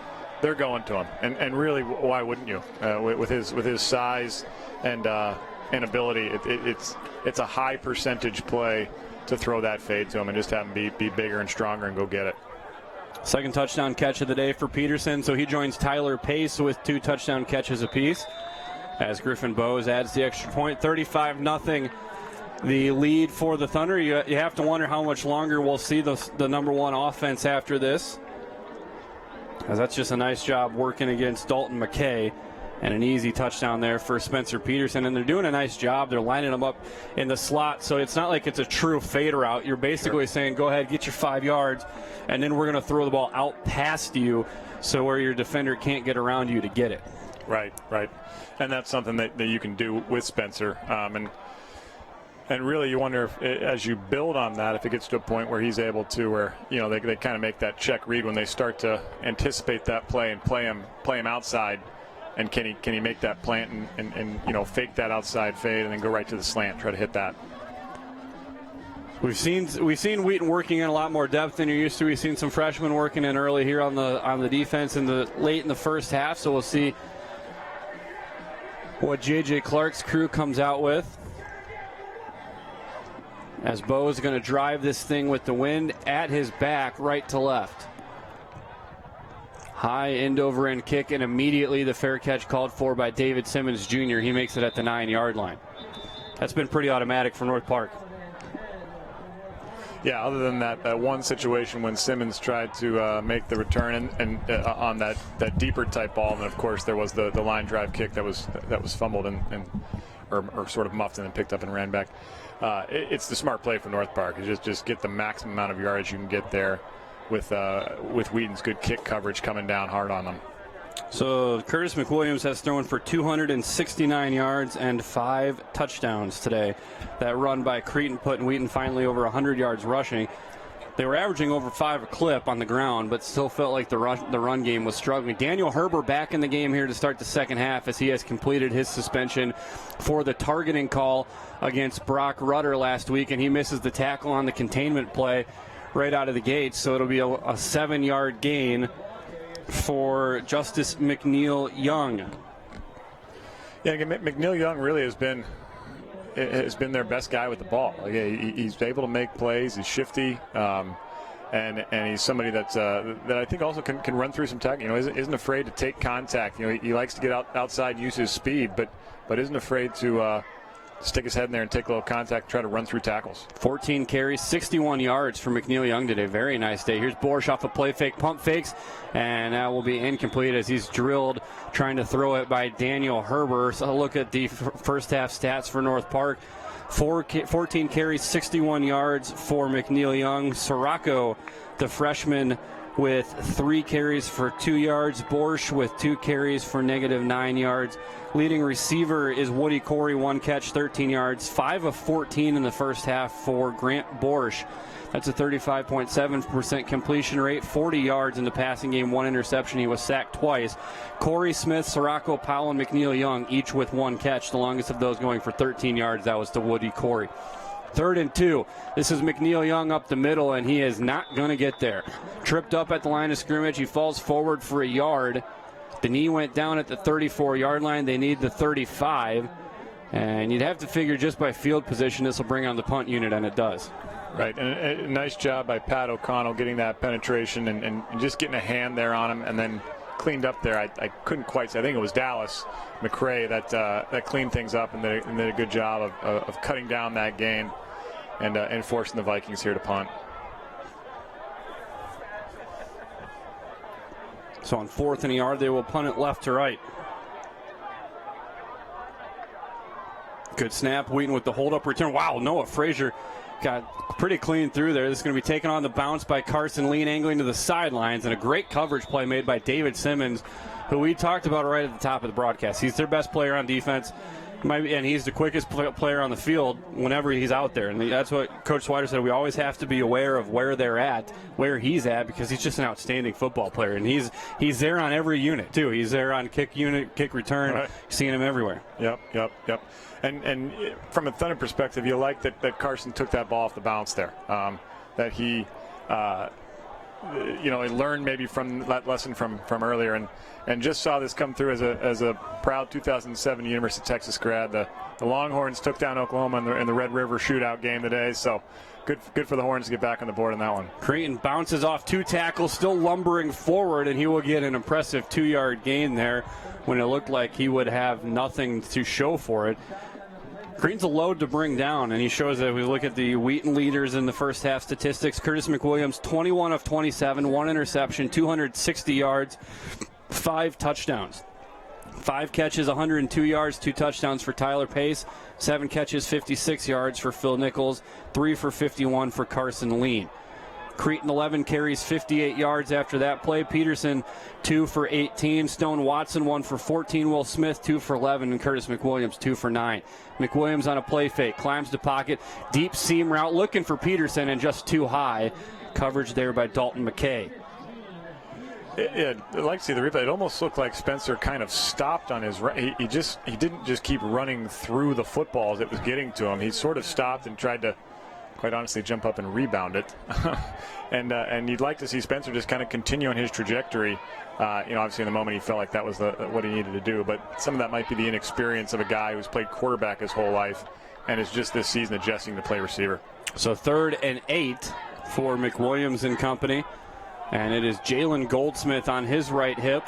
They're going to him, and really, why wouldn't you? With his size and ability, it's a high percentage play to throw that fade to him and just have him be bigger and stronger and go get it. Second touchdown catch of the day for Peterson, so he joins Tyler Pace with 2 touchdown catches apiece. As Griffin Bowes adds the extra point, 35-0. The lead for the Thunder. You have to wonder how much longer we'll see the number 1 offense after this. As that's just a nice job working against Dalton McKay. And an easy touchdown there for Spencer Peterson. And they're doing a nice job. They're lining them up in the slot, so it's not like it's a true fade route. You're basically saying, go ahead, get your 5 yards, and then we're going to throw the ball out past you so where your defender can't get around you to get it. Right. And that's something that you can do with Spencer. And really, you wonder if, as you build on that, if it gets to a point where he's able to, where they kind of make that check read when they start to anticipate that play and play him outside. And can he make that plant and fake that outside fade and then go right to the slant, try to hit that. We've seen Wheaton working in a lot more depth than you're used to. We've seen some freshmen working in early here on the defense late in the first half. So we'll see what J.J. Clark's crew comes out with. As Bo is going to drive this thing with the wind at his back, right to left. High end-over-end kick, and immediately the fair catch called for by David Simmons Jr. He makes it at the 9-yard line. That's been pretty automatic for North Park. Yeah, other than that one situation when Simmons tried to make the return and on that deeper type ball, and of course there was the line drive kick that was fumbled or sort of muffed and then picked up and ran back. It's the smart play for North Park. Just get the maximum amount of yardage you can get there with Wheaton's good kick coverage coming down hard on them. So Curtis McWilliams has thrown for 269 yards and 5 touchdowns today. That run by Creighton putting Wheaton finally over 100 yards rushing. They were averaging over 5 a clip on the ground, but still felt like the run game was struggling. Daniel Herber back in the game here to start the second half as he has completed his suspension for the targeting call against Brock Rudder last week, and he misses the tackle on the containment play right out of the gate. So it'll be a 7-yard gain for Justice McNeil Young. Yeah, McNeil Young really has been their best guy with the ball. He's able to make plays. He's shifty, and he's somebody that I think also can run through some tackling. Isn't afraid to take contact. He likes to get outside and use his speed, but isn't afraid to stick his head in there and take a little contact, try to run through tackles. 14 carries, 61 yards for McNeil Young today. Very nice day. Here's Borsch off a play fake, pump fakes, and that will be incomplete as he's drilled trying to throw it by Daniel Herber. So look at the first half stats for North Park. 14 carries, 61 yards for McNeil Young. Sirocco, the freshman, with 3 carries for 2 yards. Borsch with 2 carries for -9 yards. Leading receiver is Woody Corey, 1 catch, 13 yards. 5 of 14 in the first half for Grant Borsch. That's a 35.7% completion rate, 40 yards in the passing game, 1 interception. He was sacked twice. Corey Smith, Sirocco Powell, and McNeil Young, each with 1 catch. The longest of those going for 13 yards. That was to Woody Corey. 3rd and 2. This is McNeil Young up the middle, and he is not going to get there. Tripped up at the line of scrimmage. He falls forward for a yard. The knee went down at the 34-yard line. They need the 35. And you'd have to figure just by field position this will bring on the punt unit, and it does. Right, and a nice job by Pat O'Connell getting that penetration and just getting a hand there on him and then cleaned up there. I couldn't quite say. I think it was Dallas McRae that cleaned things up and did a good job of cutting down that gain and forcing the Vikings here to punt. So on 4th and a yard, they will punt it left to right. Good snap. Wheaton with the hold-up return. Wow, Noah Frazier got pretty clean through there. This is going to be taken on the bounce by Carson Lean, angling to the sidelines, and a great coverage play made by David Simmons, who we talked about right at the top of the broadcast. He's their best player on defense, and he's the quickest player on the field whenever he's out there. And that's what Coach Swider said. We always have to be aware of where they're at, where he's at, because he's just an outstanding football player. And he's there on every unit, too. He's there on kick unit, kick return. Right. Seeing him everywhere. Yep. And from a Thunder perspective, you like that Carson took that ball off the bounce there. That he, he learned maybe from that lesson from earlier, and just saw this come through as a proud 2007 University of Texas grad. The Longhorns took down Oklahoma in the Red River shootout game today. So good for the Horns to get back on the board on that one. Creighton bounces off 2 tackles, still lumbering forward, and he will get an impressive 2-yard gain there when it looked like he would have nothing to show for it. Creighton's a load to bring down, and he shows that. We look at the Wheaton leaders in the first half statistics. Curtis McWilliams, 21 of 27, 1 interception, 260 yards, 5 touchdowns. 5 catches, 102 yards, 2 touchdowns for Tyler Pace, 7 catches, 56 yards for Phil Nichols, 3 for 51 for Carson Lean. Creighton 11 carries, 58 yards after that play. Peterson 2 for 18. Stone Watson 1 for 14. Will Smith 2 for 11. And Curtis McWilliams 2 for 9. McWilliams on a play fake, climbs the pocket, deep seam route, looking for Peterson and just too high. Coverage there by Dalton McKay. I'd like to see the replay. It almost looked like Spencer kind of stopped on his right. He didn't just keep running through the football as it was getting to him. He sort of stopped and tried to, quite honestly, jump up and rebound it. and you'd like to see Spencer just kind of continue on his trajectory. Obviously in the moment he felt like that was what he needed to do, but some of that might be the inexperience of a guy who's played quarterback his whole life and is just this season adjusting to play receiver. So 3rd and 8 for McWilliams and company, and it is Jalen Goldsmith on his right hip.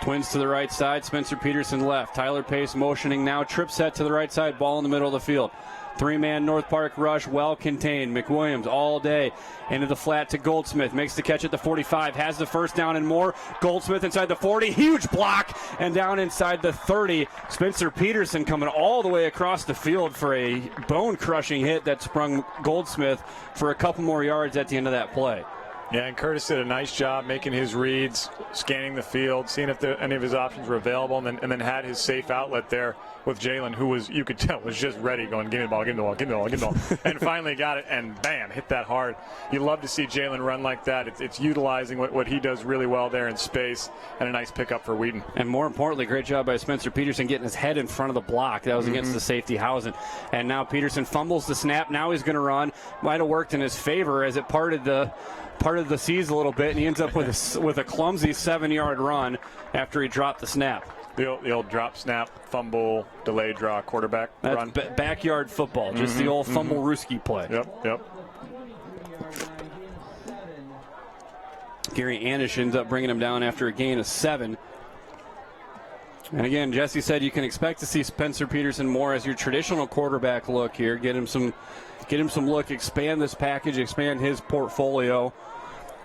Twins to the right side, Spencer Peterson left. Tyler Pace motioning now, trip set to the right side, ball in the middle of the field. 3-man North Park rush, well contained. McWilliams all day into the flat to Goldsmith. Makes the catch at the 45, has the first down and more. Goldsmith inside the 40, huge block, and down inside the 30. Spencer Peterson coming all the way across the field for a bone-crushing hit that sprung Goldsmith for a couple more yards at the end of that play. Yeah, and Curtis did a nice job making his reads, scanning the field, seeing if any of his options were available, and then had his safe outlet there with Jalen, who was, you could tell, was just ready, going, give me the ball, give me the ball, give me the ball, give me the ball, and finally got it, and bam, hit that hard. You love to see Jalen run like that. It's utilizing what he does really well there in space, and a nice pickup for Wheaton. And more importantly, great job by Spencer Peterson getting his head in front of the block. That was against the safety Housen. And now Peterson fumbles the snap. Now he's going to run. Might have worked in his favor as it parted the seas a little bit, and he ends up with a clumsy 7-yard run after he dropped the snap. The old drop, snap, fumble, delay, draw, quarterback run. Backyard football, just the old fumble-rooski play. Yep. Gary Anish ends up bringing him down after a gain of 7. And again, Jesse said you can expect to see Spencer Peterson more as your traditional quarterback look here. Get him some look, expand this package, expand his portfolio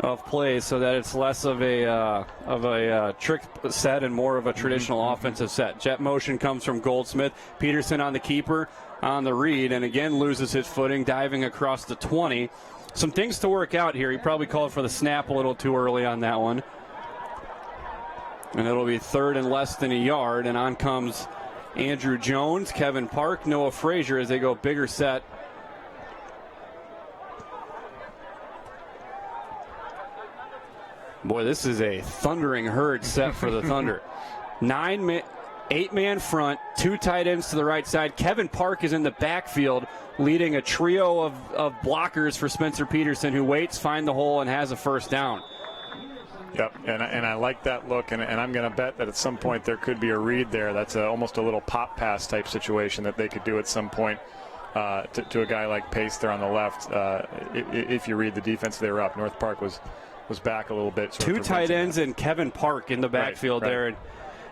of plays so that it's less of a trick set and more of a traditional offensive set. Jet motion comes from Goldsmith. Peterson on the keeper on the read, and again loses his footing, diving across the 20. Some things to work out here. He probably called for the snap a little too early on that one. And it'll be 3rd and less than a yard, and on comes Andrew Jones, Kevin Park, Noah Frazier as they go bigger set. Boy, this is a thundering herd set for the Thunder. 8-man front, 2 tight ends to the right side. Kevin Park is in the backfield, leading a trio of blockers for Spencer Peterson, who waits, finds the hole, and has a first down. Yep, and I like that look, and I'm going to bet that at some point there could be a read there. That's almost a little pop pass type situation that they could do at some point to a guy like Pace there on the left. If you read the defense they were up, North Park was back a little bit. 2 tight ends and Kevin Park in the backfield there.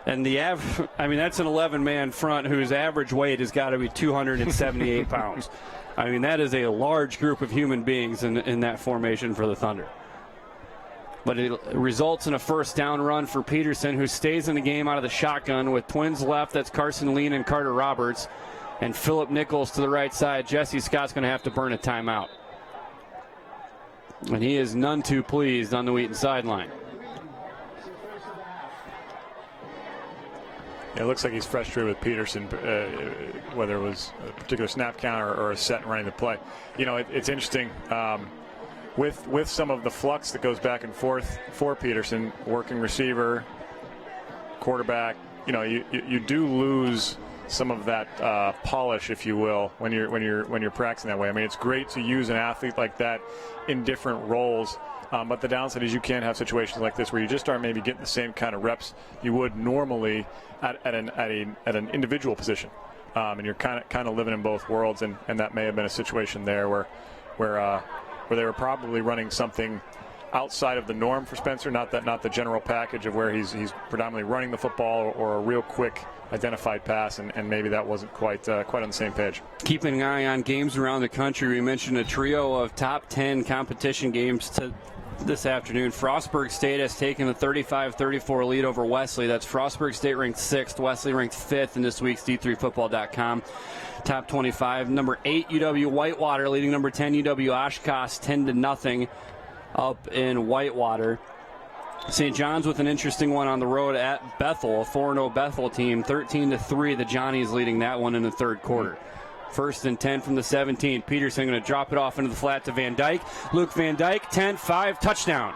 And that's an 11-man front whose average weight has got to be 278 pounds. I mean, that is a large group of human beings in that formation for the Thunder. But it results in a first down run for Peterson, who stays in the game out of the shotgun with twins left. That's Carson Lean and Carter Roberts. And Philip Nichols to the right side. Jesse Scott's going to have to burn a timeout. And he is none too pleased on the Wheaton sideline. It looks like he's frustrated with Peterson, whether it was a particular snap count or a set and running the play. It's interesting. With some of the flux that goes back and forth for Peterson, working receiver, quarterback, you do lose some of that polish, if you will, when you're practicing that way. I mean, it's great to use an athlete like that in different roles. But the downside is you can't have situations like this where you just aren't maybe getting the same kind of reps you would normally at an individual position, and you're kind of living in both worlds. And that may have been a situation there where they were probably running something outside of the norm for Spencer, not the general package of where he's predominantly running the football or a real quick identified pass, and maybe that wasn't quite on the same page. Keeping an eye on games around the country, we mentioned a trio of top 10 competition games this afternoon. Frostburg State has taken a 35-34 lead over Wesley. That's Frostburg State ranked 6th, Wesley ranked 5th in this week's D3Football.com top 25. Number 8 UW Whitewater leading number 10 UW Oshkosh 10-0 up in Whitewater. St. John's with an interesting one on the road at Bethel, a 4-0 Bethel team, 13-3. The Johnnies leading that one in the third quarter. 1st and 10 from the 17. Peterson going to drop it off into the flat to Van Dyke. Luke Van Dyke, 10-5, touchdown.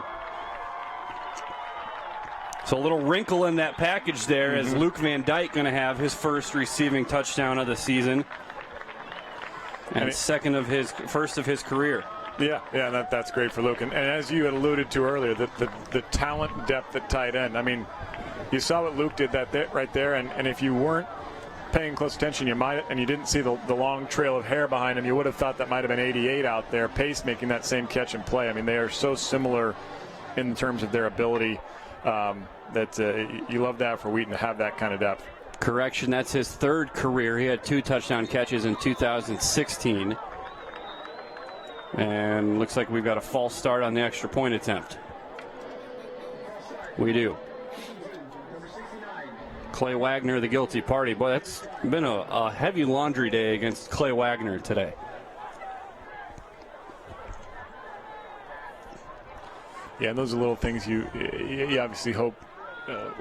So a little wrinkle in that package there as Luke Van Dyke going to have his first receiving touchdown of the season. And first of his career. Yeah, that's great for Luke. And as you had alluded to earlier, the talent depth at tight end. I mean, you saw what Luke did right there, and if you weren't paying close attention, and you didn't see the long trail of hair behind him, you would have thought that might have been 88 out there. Pace making that same catch and play. I mean, they are so similar in terms of their ability that you love that for Wheaton to have that kind of depth. Correction, that's his 3rd career. He had 2 touchdown catches in 2016. And looks like we've got a false start on the extra point attempt. We do. Clay Wagner, the guilty party. Boy, that's been a heavy laundry day against Clay Wagner today. Yeah, and those are little things you obviously hope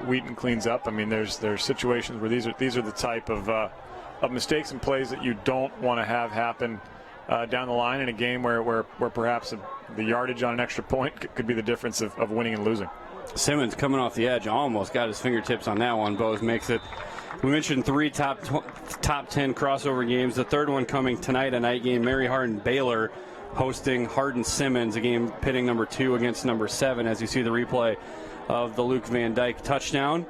Wheaton cleans up. I mean, there's situations where these are the type of mistakes and plays that you don't want to have happen down the line in a game where perhaps the yardage on an extra point could be the difference of winning and losing. Simmons coming off the edge, almost got his fingertips on that one. Bose makes it. We mentioned 3 top 10 crossover games. The 3rd one coming tonight, a night game. Mary Hardin Baylor hosting Hardin Simmons, a game pitting number 2 against number 7, as you see the replay of the Luke Van Dyke touchdown.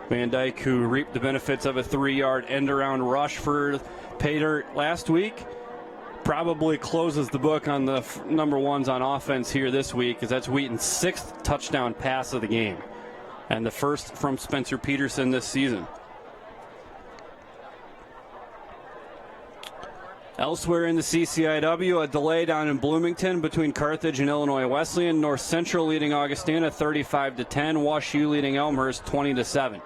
Van Dyke, who reaped the benefits of a 3-yard end-around rush for Pater last week, probably closes the book on the number 1s on offense here this week, because that's Wheaton's 6th touchdown pass of the game and the first from Spencer Peterson this season. Elsewhere in the CCIW, a delay down in Bloomington between Carthage and Illinois Wesleyan. North Central leading Augustana 35-10. Wash U leading Elmhurst 20-7.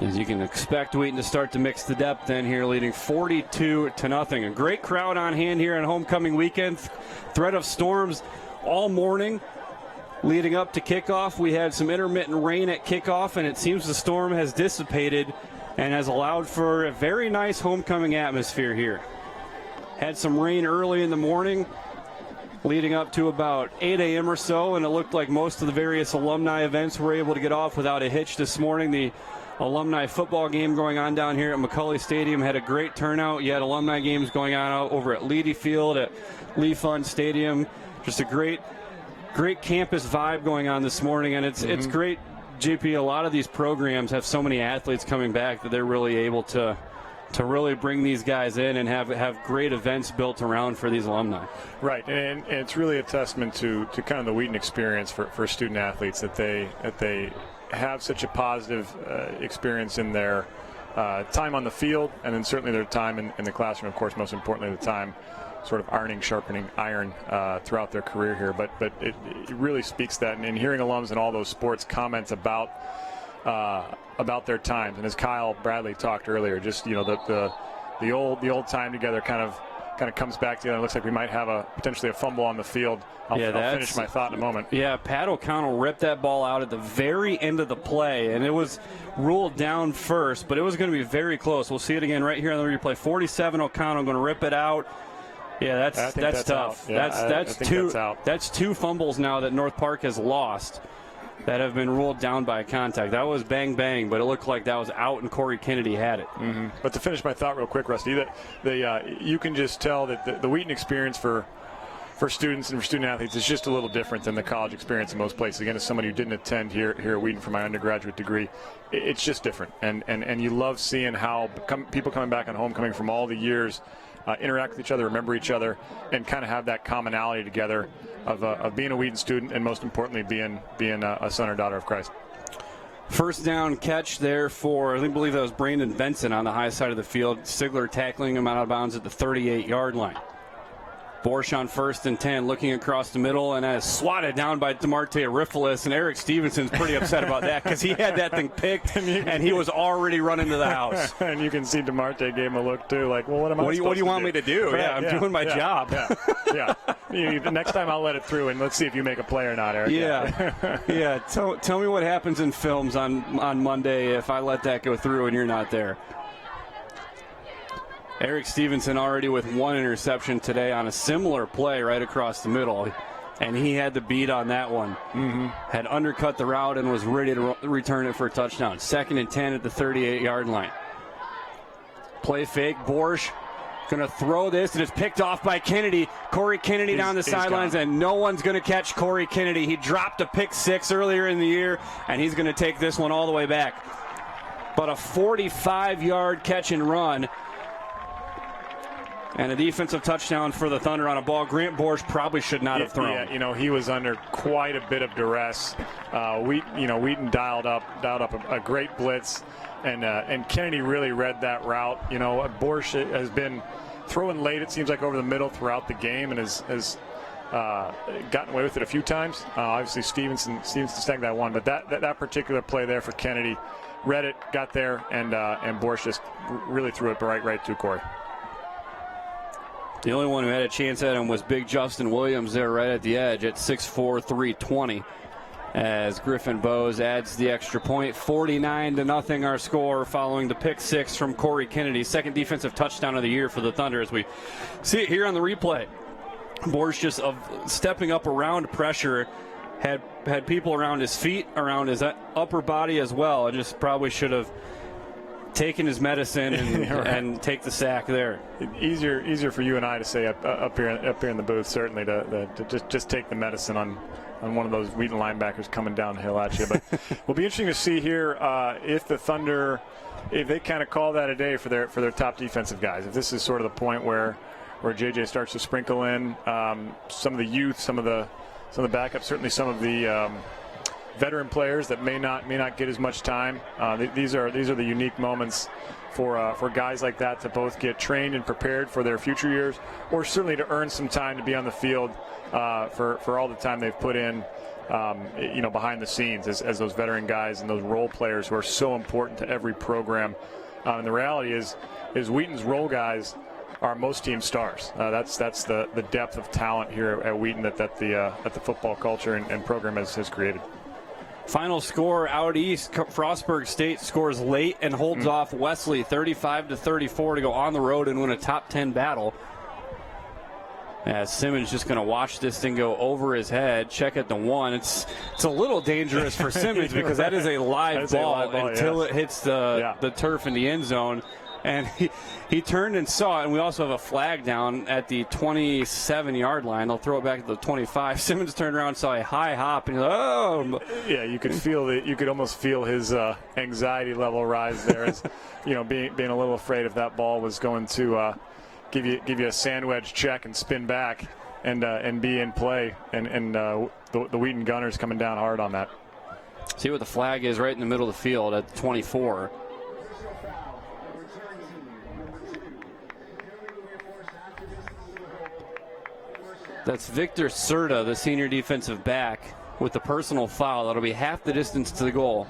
As you can expect, Wheaton to start to mix the depth in here, leading 42-0. A great crowd on hand here on homecoming weekend. Threat of storms all morning. Leading up to kickoff, we had some intermittent rain at kickoff, and it seems the storm has dissipated and has allowed for a very nice homecoming atmosphere here. Had some rain early in the morning, leading up to about 8 a.m. or so, and it looked like most of the various alumni events were able to get off without a hitch this morning. The alumni football game going on down here at McCulley Stadium had a great turnout. You had alumni games going on out over at Leedy Field, at Lee Fund Stadium. Just a great campus vibe going on this morning, and it's great, JP. A lot of these programs have so many athletes coming back that they're really able to really bring these guys in and have great events built around for these alumni. Right, and it's really a testament to kind of the Wheaton experience for student athletes that they have such a positive experience in their time on the field, and then certainly their time in the classroom, of course, most importantly the time sort of sharpening iron throughout their career here. But it really speaks that, and hearing alums in all those sports comments about their times, and as Kyle Bradley talked earlier, just the old time together kind of comes back together. It looks like we might have potentially a fumble on the field. I'll finish my thought in a moment. Yeah, Pat O'Connell ripped that ball out at the very end of the play, and it was ruled down first, but it was going to be very close. We'll see it again right here on the replay. 47 O'Connell going to rip it out. Yeah, that's tough. Yeah, that's two fumbles now that North Park has lost that have been ruled down by contact. That was bang bang, but it looked like that was out, and Corey Kennedy had it. Mm-hmm. But to finish my thought real quick, Rusty, that you can just tell that the Wheaton experience for students and for student athletes is just a little different than the college experience in most places. Again, as somebody who didn't attend here at Wheaton for my undergraduate degree, it's just different. And you love seeing how people coming back on homecoming from all the years interact with each other, remember each other, and kind of have that commonality together of being a Wheaton student, and most importantly being a son or daughter of Christ. First down catch there for, I believe that was Brandon Benson on the high side of the field. Sigler tackling him out of bounds at the 38-yard line. Borsch on 1st and 10, looking across the middle, and is swatted down by DeMarte Arifilis, and Eric Stevenson's pretty upset about that because he had that thing picked, and he was already running to the house. And you can see DeMarte gave him a look, too, like, well, what do you want me to do? Right, I'm doing my job. Yeah. The next time I'll let it through, and let's see if you make a play or not, Eric. Yeah. Tell me what happens in films on Monday if I let that go through and you're not there. Eric Stevenson already with one interception today on a similar play right across the middle, and he had the beat on that one. Had undercut the route and was ready to return it for a touchdown. 2nd and 10 at the 38-yard line. Play fake. Borsch going to throw this, and it's picked off by Kennedy. Corey Kennedy down the sidelines, and no one's going to catch Corey Kennedy. He dropped a pick 6 earlier in the year, and he's going to take this one all the way back. But a 45-yard catch and run. And a defensive touchdown for the Thunder on a ball Grant Borsch probably should not have thrown. Yeah, he was under quite a bit of duress. Wheaton dialed up a great blitz, and Kennedy really read that route. Borsch has been throwing late, it seems like, over the middle throughout the game, and has gotten away with it a few times. Obviously, Stevenson snagged that one, but that particular play there for Kennedy, read it, got there, and Borsch just really threw it right to Corey. The only one who had a chance at him was big Justin Williams there right at the edge at 6'4", 320. As Griffin Bowes adds the extra point. 49-0 our score following the pick 6 from Corey Kennedy. 2nd defensive touchdown of the year for the Thunder as we see it here on the replay. Borsch just stepping up around pressure. Had people around his feet, around his upper body as well. I just probably should have taking his medicine and take the sack there. We'll for you and I to say up here in the booth, certainly to just take the medicine on one of those Wheaton linebackers coming downhill at you. But will be interesting to see here if the Thunder, if they kind of call that a day for their top defensive guys. If this is sort of the point where JJ starts to sprinkle in some of the youth, some of the backups, certainly some of the veteran players that may not get as much time. These are the unique moments for guys like that to both get trained and prepared for their future years, or certainly to earn some time to be on the field for all the time they've put in, behind the scenes as those veteran guys and those role players who are so important to every program. And the reality is Wheaton's role guys are most team stars. That's the depth of talent here at Wheaton that the football culture and program has created. Final score out east, Frostburg State scores late and holds off Wesley 35-34 to go on the road and win a top 10 battle. As Simmons just going to watch this thing go over his head, check at the 1. It's a little dangerous for Simmons because that is a live ball until it hits the turf in the end zone. And he turned and saw it, and we also have a flag down at the 27-yard line. They'll throw it back to the 25. Simmons turned around and saw a high hop, and he's like, oh. Yeah, you could feel it. You could almost feel his anxiety level rise there, as being a little afraid if that ball was going to give you a sand wedge check and spin back and be in play. And the Wheaton Gunners coming down hard on that. See what the flag is right in the middle of the field at 24. That's Victor Serta, the senior defensive back, with the personal foul. That'll be half the distance to the goal.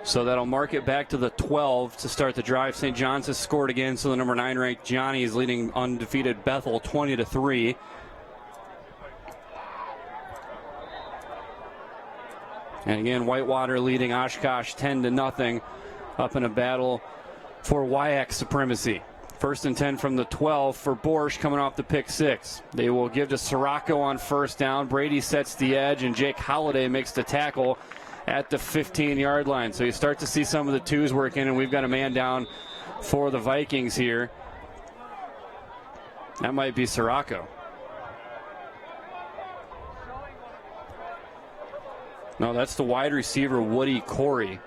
So that'll mark it back to the 12 to start the drive. St. John's has scored again, so the number 9 ranked Johnny is leading undefeated Bethel 20-3. And again, Whitewater leading Oshkosh 10-0 up in a battle for WIAC supremacy. 1st and 10 from the 12 for Borsch coming off the pick 6. They will give to Sirocco on 1st down. Brady sets the edge, and Jake Holliday makes the tackle at the 15-yard line. So you start to see some of the twos working, and we've got a man down for the Vikings here. That might be Sirocco. No, that's the wide receiver, Woody Corey.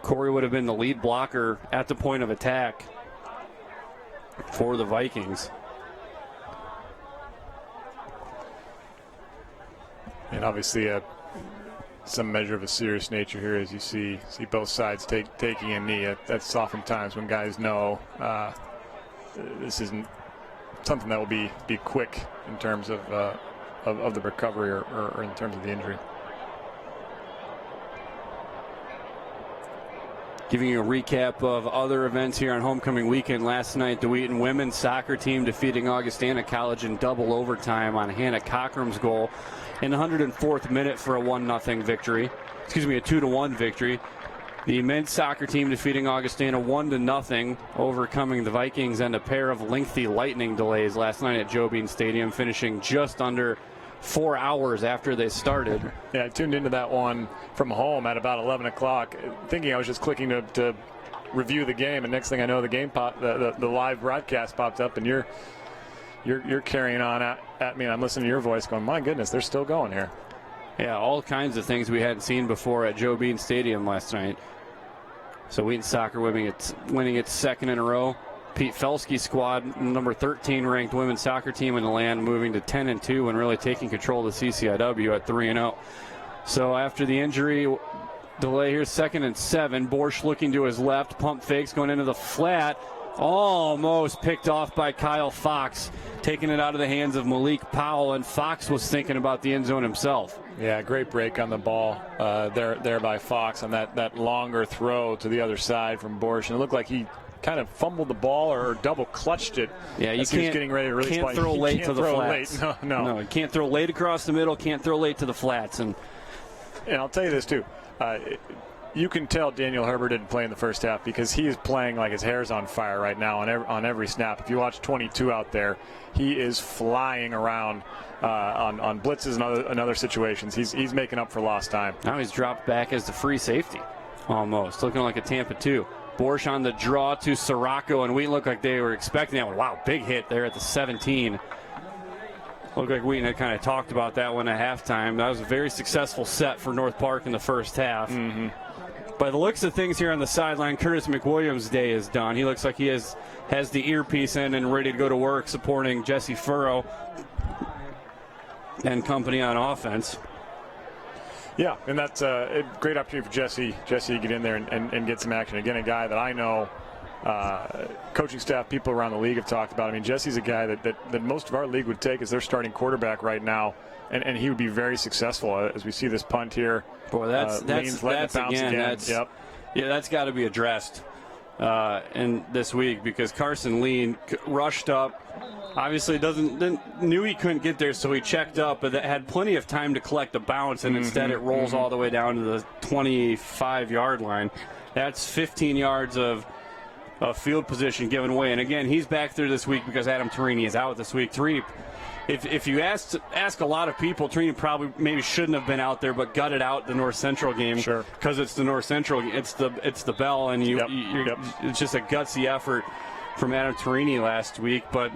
Corey would have been the lead blocker at the point of attack for the Vikings. And obviously some measure of a serious nature here as you see both sides taking a knee. That's oftentimes when guys know this isn't something that will be quick in terms of the recovery or in terms of the injury. Giving you a recap of other events here on homecoming weekend. Last night, the Wheaton women's soccer team defeating Augustana College in double overtime on Hannah Cockrum's goal in the 104th minute for a 1-0 victory. Excuse me, a 2-1 victory. The men's soccer team defeating Augustana 1-0, overcoming the Vikings and a pair of lengthy lightning delays last night at Joe Bean Stadium, finishing just under 4 hours after they started. Yeah, I tuned into that one from home at about 11 o'clock, thinking I was just clicking to review the game, and next thing I know, the game the live broadcast popped up, and you're carrying on at me, and I'm listening to your voice going, my goodness, they're still going here. Yeah, all kinds of things we hadn't seen before at Joe Bean Stadium last night. So Wheaton Soccer winning its second in a row. Pete Felske's squad, number 13 ranked women's soccer team in the land, moving to 10-2 and really taking control of the CCIW at 3-0. So after the injury delay here, 2nd and 7. Borsch looking to his left, pump fakes going into the flat. Almost picked off by Kyle Fox, taking it out of the hands of Malik Powell, and Fox was thinking about the end zone himself. Yeah, great break on the ball there by Fox on that longer throw to the other side from Borsch. And it looked like he kind of fumbled the ball or double clutched it. Yeah, you can't, getting ready to release can't throw late to the flats. No, you can't throw late across the middle, can't throw late to the flats. And I'll tell you this too. You can tell Daniel Herbert didn't play in the first half because he is playing like his hair's on fire right now on every snap. If you watch 22 out there, he is flying around on blitzes and other situations. He's making up for lost time. Now he's dropped back as the free safety, almost. Looking like a Tampa 2. Borsch on the draw to Sirocco, and Wheaton looked like they were expecting that one. Wow, big hit there at the 17. Looked like Wheaton had kind of talked about that one at halftime. That was a very successful set for North Park in the first half. Mm-hmm. By the looks of things here on the sideline, Curtis McWilliams' day is done. He looks like he has the earpiece in and ready to go to work supporting Jesse Furrow and company on offense. Yeah, and that's a great opportunity for Jesse to get in there and get some action. Again, a guy that I know coaching staff, people around the league have talked about. I mean, Jesse's a guy that most of our league would take as their starting quarterback right now, and he would be very successful as we see this punt here. Boy, that's again. Yep. Yeah, that's got to be addressed in this week because Carson Lean rushed up. Obviously, knew he couldn't get there, so he checked up, but had plenty of time to collect the bounce, and instead it rolls all the way down to the 25-yard line. That's 15 yards of field position given away. And again, he's back there this week because Adam Torini is out this week. Torini, if you ask a lot of people, Torini probably maybe shouldn't have been out there, but gutted out the North Central game because it's the North Central. It's the Bell, and it's just a gutsy effort from Adam Torini last week, but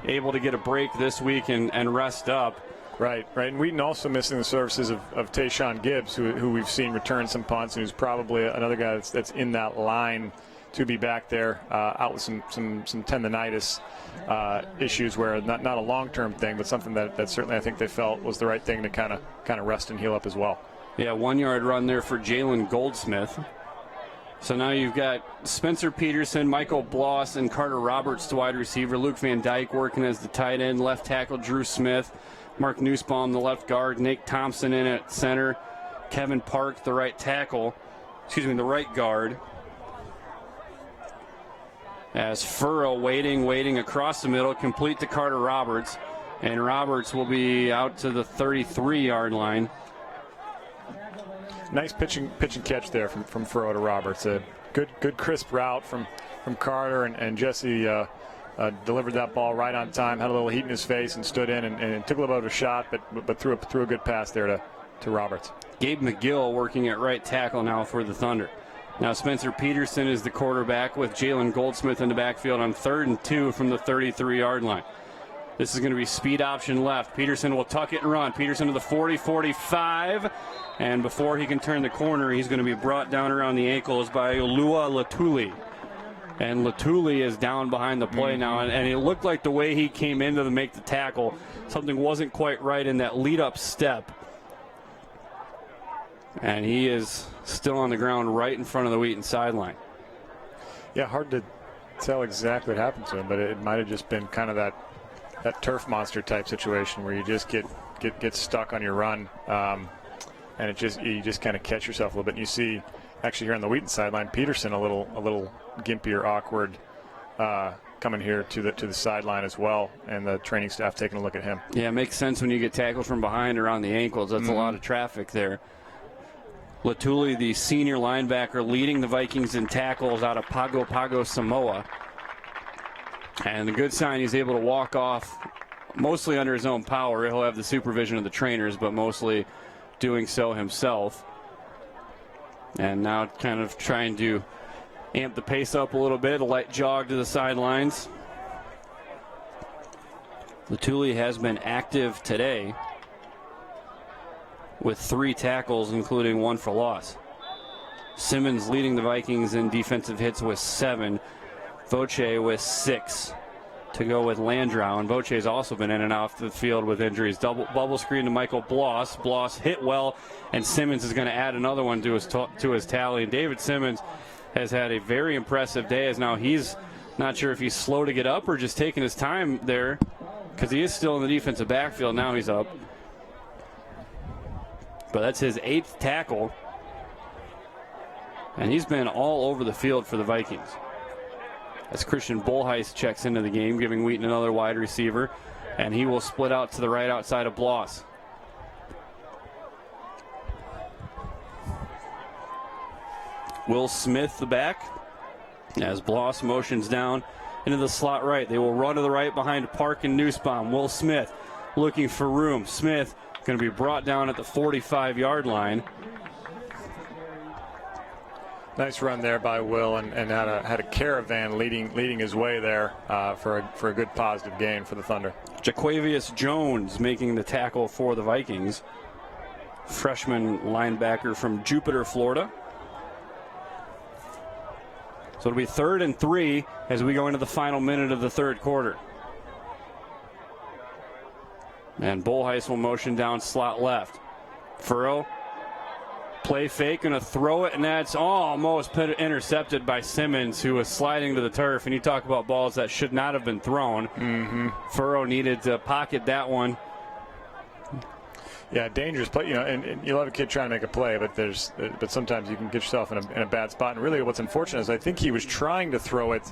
able to get a break this week and rest up. Right. And Wheaton also missing the services of Tayshawn Gibbs, who we've seen return some punts, and who's probably another guy that's in that line to be back there, out with some tendonitis issues, where not a long-term thing, but something that certainly I think they felt was the right thing to kind of rest and heal up as well. Yeah, 1 yard run there for Jalen Goldsmith. So now you've got Spencer Peterson, Michael Bloss, and Carter Roberts to wide receiver. Luke Van Dyke working as the tight end. Left tackle Drew Smith. Mark Nussbaum, the left guard. Nate Thompson in at center. Kevin Park, the right guard. As Furrow waiting across the middle, complete to Carter Roberts. And Roberts will be out to the 33-yard line. Nice pitch and catch there from Furrow to Roberts. A good crisp route from Carter, and Jesse delivered that ball right on time, had a little heat in his face, and stood in and took a little bit of a shot, but threw a good pass there to Roberts. Gabe McGill working at right tackle now for the Thunder. Now Spencer Peterson is the quarterback with Jalen Goldsmith in the backfield on 3rd and 2 from the 33-yard line. This is going to be speed option left. Peterson will tuck it and run. Peterson to the 40-45. And before he can turn the corner, he's going to be brought down around the ankles by Lua Latuli. And Latuli is down behind the play now. And it looked like the way he came in to make the tackle, something wasn't quite right in that lead-up step. And he is still on the ground right in front of the Wheaton sideline. Yeah, hard to tell exactly what happened to him, but it might have just been kind of that turf monster type situation where you just get stuck on your run, and you just kind of catch yourself a little bit. And you see, actually here on the Wheaton sideline, Peterson a little gimpy or awkward coming here to the sideline as well, and the training staff taking a look at him. Yeah, it makes sense when you get tackled from behind around the ankles. That's a lot of traffic there. Latuli, the senior linebacker, leading the Vikings in tackles out of Pago Pago, Samoa. And the good sign, he's able to walk off mostly under his own power. He'll have the supervision of the trainers, but mostly doing so himself. And now kind of trying to amp the pace up a little bit, a light jog to the sidelines. Latuli has been active today with 3 tackles, including 1 for loss. Simmons leading the Vikings in defensive hits with 7. Voce with 6 to go with Landrau. And Voce's also been in and out the field with injuries. Bubble screen to Michael Bloss. Bloss hit well, and Simmons is going to add another one to his tally. And David Simmons has had a very impressive day, as now he's not sure if he's slow to get up or just taking his time there, because he is still in the defensive backfield. Now he's up. But that's his 8th tackle. And he's been all over the field for the Vikings. As Christian Bullheist checks into the game, giving Wheaton another wide receiver. And he will split out to the right outside of Bloss. Will Smith, the back, as Bloss motions down into the slot right. They will run to the right behind Park and Nussbaum. Will Smith looking for room. Smith going to be brought down at the 45-yard line. Nice run there by Will, and had a caravan leading his way there for a good positive gain for the Thunder. Jaquavius Jones making the tackle for the Vikings. Freshman linebacker from Jupiter, Florida. So it'll be 3rd and 3 as we go into the final minute of the 3rd quarter. And Bullheist will motion down slot left. Furrow, play fake, going to throw it, and that's almost intercepted by Simmons, who was sliding to the turf. And you talk about balls that should not have been thrown. Furrow needed to pocket that one. Yeah, dangerous play. And you'll have a kid trying to make a play, but sometimes you can get yourself in a bad spot. And really, what's unfortunate is I think he was trying to throw it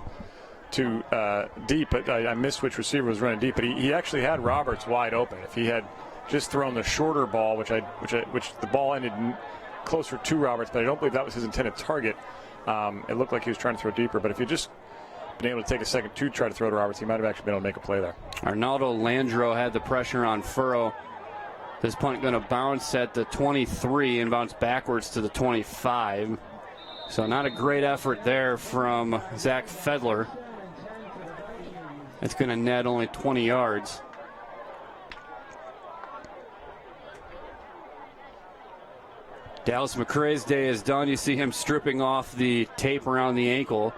to deep, but I missed which receiver was running deep. But he actually had Roberts wide open. If he had just thrown the shorter ball, which the ball ended closer to Roberts, but I don't believe that was his intended target. It looked like he was trying to throw deeper. But if you just been able to take a second to try to throw to Roberts, he might have actually been able to make a play there. Arnaldo Landreau had the pressure on Furrow. This punt going to bounce at the 23 and bounce backwards to the 25. So not a great effort there from Zach Fedler. It's going to net only 20 yards. Dallas McCray's day is done. You see him stripping off the tape around the ankle.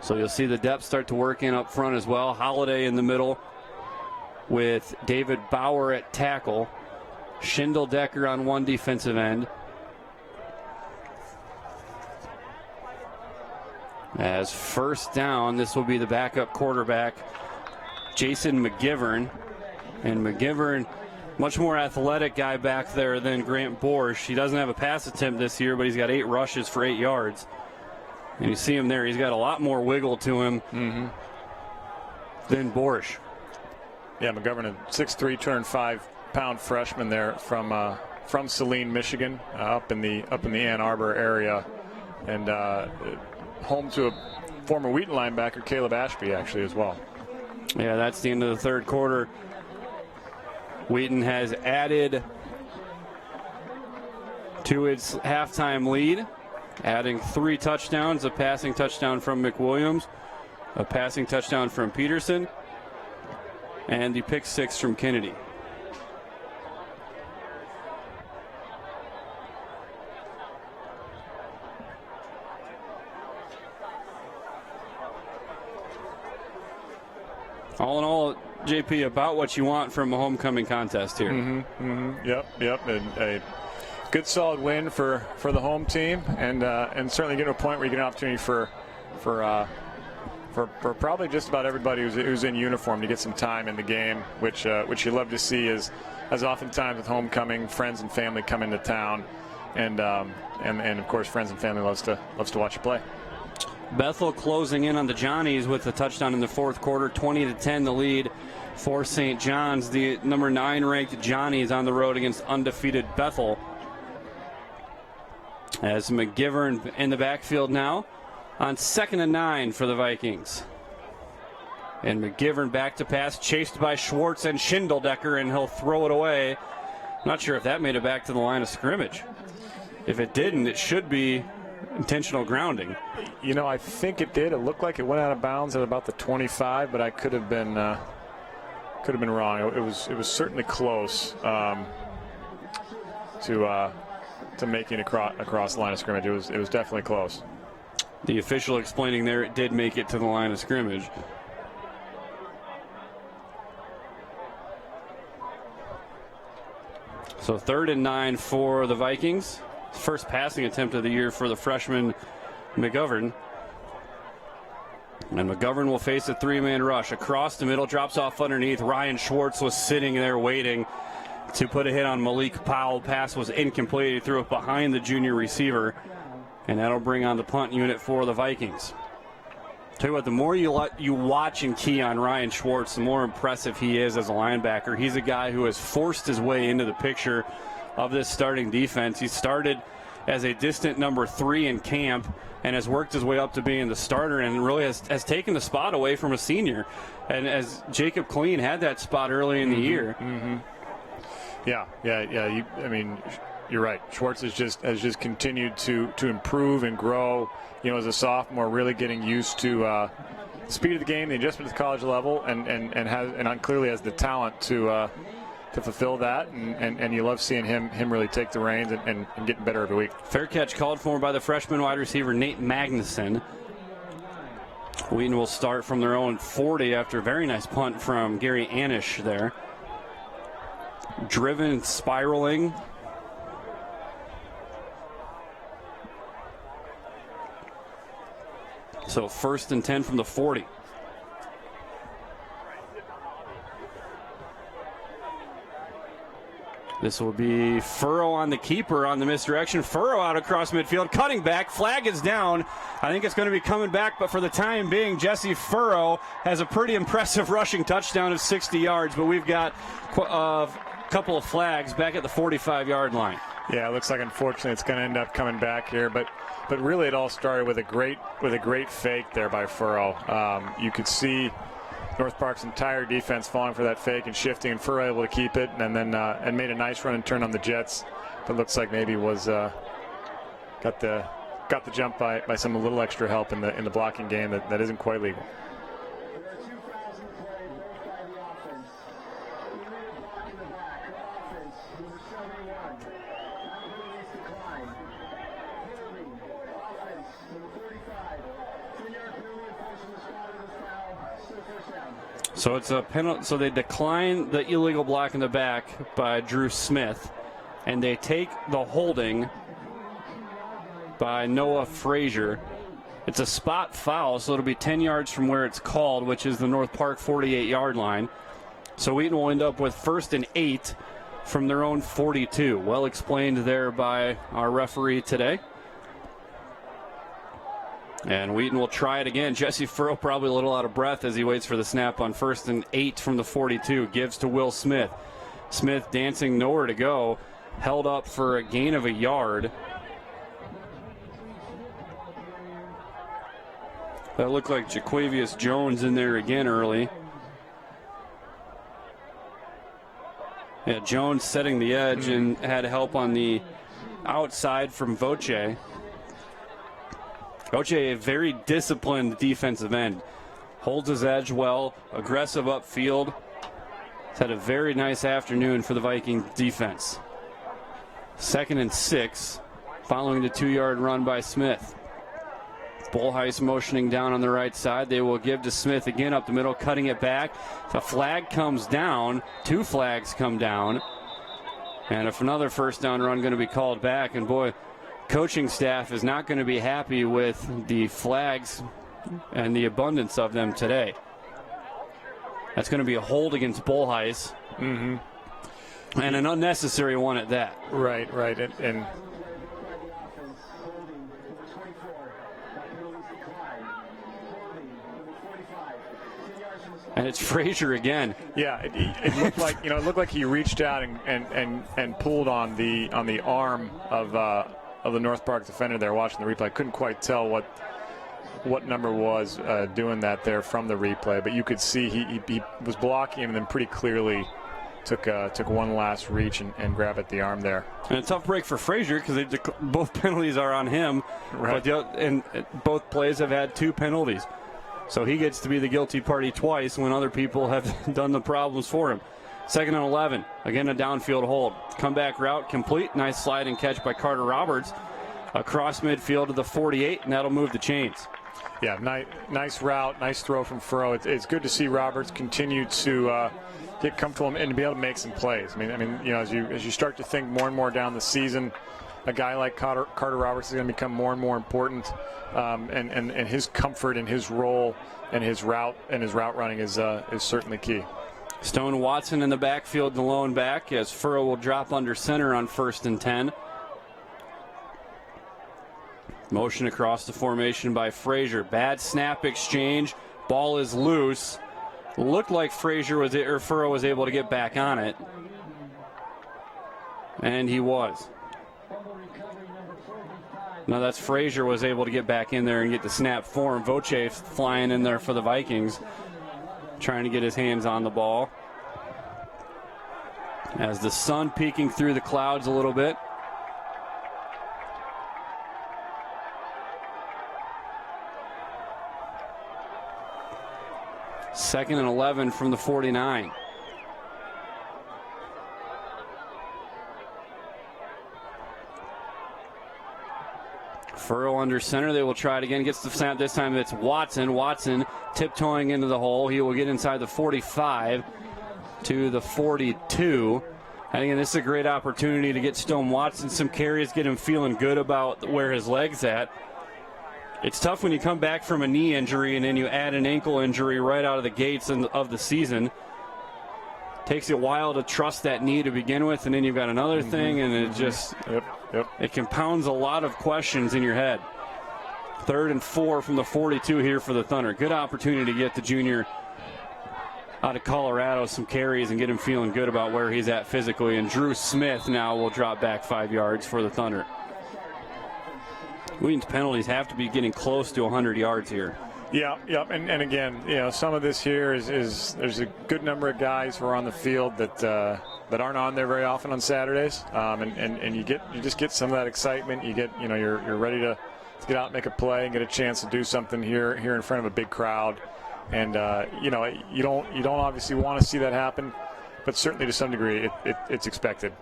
So you'll see the depth start to work in up front as well. Holiday in the middle with David Bauer at tackle. Schindeldecker on one defensive end. As first down, this will be the backup quarterback, Jason McGivern. And McGivern, much more athletic guy back there than Grant Borsch. He doesn't have a pass attempt this year, but he's got 8 rushes for 8 yards. And you see him there. He's got a lot more wiggle to him than Borsch. Yeah, McGovern, a 6'3", 205-pound freshman there from Saline, Michigan, up in the Ann Arbor area, and home to a former Wheaton linebacker, Caleb Ashby, actually, as well. Yeah, that's the end of the third quarter. Wheaton has added to its halftime lead, adding 3 touchdowns, a passing touchdown from McWilliams, a passing touchdown from Peterson, and the pick 6 from Kennedy. All in all, JP, about what you want from a homecoming contest here. Yep. And a good solid win for the home team, and certainly get to a point where you get an opportunity for probably just about everybody who's in uniform to get some time in the game, which you love to see as oftentimes with homecoming, friends and family come into town, and of course friends and family loves to watch you play. Bethel closing in on the Johnnies with a touchdown in the fourth quarter, 20-10 the lead for St. John's. The number 9 ranked Johnnies on the road against undefeated Bethel. As McGivern in the backfield now on 2nd and 9 for the Vikings. And McGivern back to pass, chased by Schwartz and Schindeldecker, and he'll throw it away. Not sure if that made it back to the line of scrimmage. If it didn't, it should be intentional grounding. You know, I think it did. It looked like it went out of bounds at about the 25, but I could have been wrong. It was certainly close to making across the line of scrimmage. It was definitely close. The official explaining there, it did make it to the line of scrimmage. So 3rd and 9 for the Vikings. First passing attempt of the year for the freshman McGovern. And McGovern will face a 3-man rush. Across the middle, drops off underneath. Ryan Schwartz was sitting there waiting to put a hit on Malik Powell. Pass was incomplete. He threw it behind the junior receiver. And that'll bring on the punt unit for the Vikings. Tell you what, the more you watch and key on Ryan Schwartz, the more impressive he is as a linebacker. He's a guy who has forced his way into the picture of this starting defense. He started as a distant number 3 in camp and has worked his way up to being the starter, and really has taken the spot away from a senior. And as Jacob Clean had that spot early in the year. Yeah. You're right. Schwartz has just continued to improve and grow. You know, as a sophomore, really getting used to the speed of the game, the adjustment at the college level, and clearly has the talent to fulfill that. And you love seeing him really take the reins and getting better every week. Fair catch called for by the freshman wide receiver Nate Magnuson. Wheaton will start from their own 40 after a very nice punt from Gary Anish there. Driven, spiraling. So 1st and 10 from the 40. This will be Furrow on the keeper on the misdirection. Furrow out across midfield, cutting back. Flag is down. I think it's going to be coming back, but for the time being, Jesse Furrow has a pretty impressive rushing touchdown of 60 yards, but we've got a couple of flags back at the 45-yard line. Yeah, it looks like unfortunately it's going to end up coming back here, but really it all started with a great fake there by Furrow. You could see North Park's entire defense falling for that fake and shifting, and Furrow able to keep it, and then and made a nice run and turn on the Jets. But looks like maybe was got the jump by some a little extra help in the blocking game that isn't quite legal. So it's a penalty. So they decline the illegal block in the back by Drew Smith, and they take the holding by Noah Frazier. It's a spot foul, so it'll be 10 yards from where it's called, which is the North Park 48-yard line. So Wheaton will end up with 1st and 8 from their own 42. Well explained there by our referee today. And Wheaton will try it again. Jesse Furrow probably a little out of breath as he waits for the snap on 1st and 8 from the 42. Gives to Will Smith. Smith dancing nowhere to go. Held up for a gain of a yard. That looked like Jaquavius Jones in there again early. Yeah, Jones setting the edge and had help on the outside from Voce. Voce, a very disciplined defensive end. Holds his edge well, aggressive upfield. He's had a very nice afternoon for the Viking defense. 2nd and 6, following the 2-yard run by Smith. Bullheis motioning down on the right side. They will give to Smith again up the middle, cutting it back. The flag comes down. 2 flags come down. And if another first down run going to be called back, and boy, coaching staff is not going to be happy with the flags and the abundance of them today. That's going to be a hold against Bullheis. Mm-hmm. And an unnecessary one at that. Right. And it's Frazier again. Yeah, it looked like he reached out and pulled on the arm of the North Park defender there. Watching the replay, couldn't quite tell what number was doing that there from the replay, but you could see he was blocking him and then pretty clearly took one last reach and grab at the arm there. And a tough break for Frazier because both penalties are on him, right. And both plays have had 2 penalties. So he gets to be the guilty party twice when other people have done the problems for him. 2nd and 11. Again, a downfield hold. Comeback route complete. Nice sliding catch by Carter Roberts. Across midfield to the 48, and that'll move the chains. Yeah, nice route. Nice throw from Furrow. It's good to see Roberts continue to get comfortable and to be able to make some plays. I mean, as you start to think more and more down the season, a guy like Carter Roberts is going to become more and more important, and his comfort in his role and his route running is certainly key. Stone Watson in the backfield, the lone back, as Furrow will drop under center on 1st and 10. Motion across the formation by Frazier. Bad snap exchange. Ball is loose. Looked like Furrow was able to get back on it, and he was. Now that's Frazier was able to get back in there and get the snap for him. Voce flying in there for the Vikings, trying to get his hands on the ball. As the sun peeking through the clouds a little bit. Second and 11 from the 49. Furrow under center. They will try it again. Gets the snap. This time it's Watson. Watson tiptoeing into the hole. He will get inside the 45 to the 42. And again, this is a great opportunity to get Stone Watson some carries, get him feeling good about where his leg's at. It's tough when you come back from a knee injury and then you add an ankle injury right out of the gates of the season. Takes you a while to trust that knee to begin with, and then you've got another thing, and it just it compounds a lot of questions in your head. 3rd and 4 from the 42 here for the Thunder. Good opportunity to get the junior out of Colorado some carries and get him feeling good about where he's at physically. And Drew Smith now will drop back 5 yards for the Thunder. Wheaton's penalties have to be getting close to 100 yards here. Yeah, and again, some of this here is there's a good number of guys who are on the field that aren't on there very often on Saturdays, and you just get some of that excitement. You get you're ready to get out and make a play and get a chance to do something here in front of a big crowd, and you don't obviously want to see that happen. But certainly to some degree, it's expected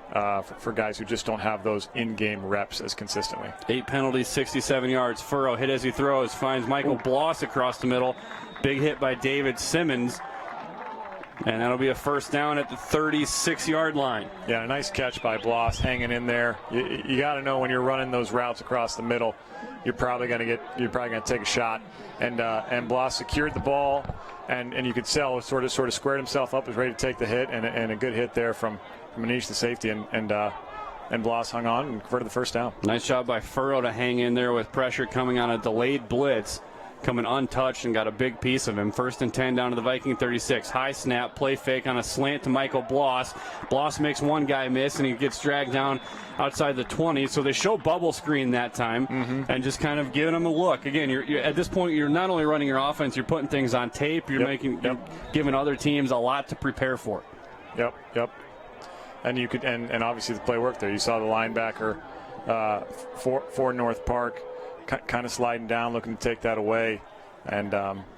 for guys who just don't have those in-game reps as consistently. 8 penalties, 67 yards. Furrow hit as he throws, finds Michael Bloss across the middle. Big hit by David Simmons. And that'll be a first down at the 36-yard line. Yeah, a nice catch by Bloss, hanging in there. You got to know when you're running those routes across the middle, you're probably going to take a shot. And Bloss secured the ball. And you could tell sort of squared himself up, was ready to take the hit, and a good hit there from Manish, the safety, and Bloss hung on and converted the first down. Nice job by Furrow to hang in there with pressure coming on a delayed blitz, coming untouched and got a big piece of him. 1st and 10 down to the Viking 36. High snap, play fake on a slant to Michael Bloss. Bloss makes one guy miss, and he gets dragged down outside the 20. So they show bubble screen that time and just kind of giving him a look. Again, you're at this point, you're not only running your offense, you're putting things on tape. You're you're giving other teams a lot to prepare for. Yep. And you could, and obviously the play worked there. You saw the linebacker for North Park kind of sliding down, looking to take that away, and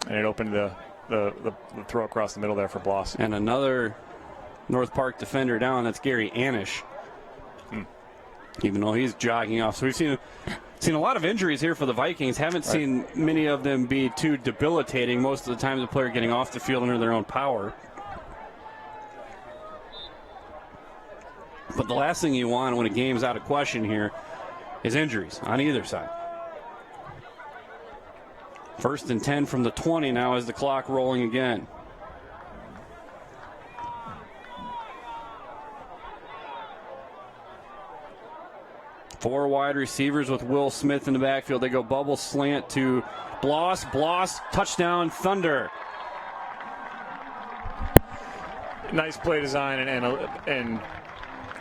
it opened the throw across the middle there for Bloss. And another North Park defender down. That's Gary Anish. Even though he's jogging off. So we've seen a lot of injuries here for the Vikings. Haven't seen many of them be too debilitating. Most of the time the player getting off the field under their own power. But the last thing you want when a game's out of question here is injuries on either side. 1st and 10 from the 20 now as the clock rolling again. Four wide receivers with Will Smith in the backfield. They go bubble slant to Bloss. Bloss, touchdown, Thunder. Nice play design and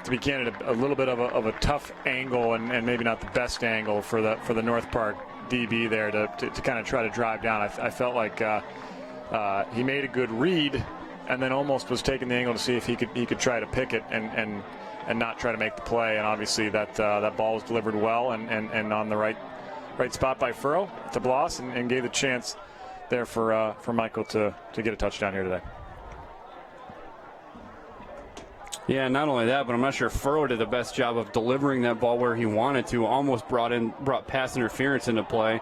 to be candid, a little bit of a tough angle and maybe not the best angle for the North Park DB there to kind of try to drive down. I felt like he made a good read and then almost was taking the angle to see if he could try to pick it and not try to make the play. And obviously that ball was delivered well and on the right spot by Furrow to Bloss and gave the chance there for Michael to get a touchdown here today. Yeah, not only that, but I'm not sure Furrow did the best job of delivering that ball where he wanted to. Almost brought pass interference into play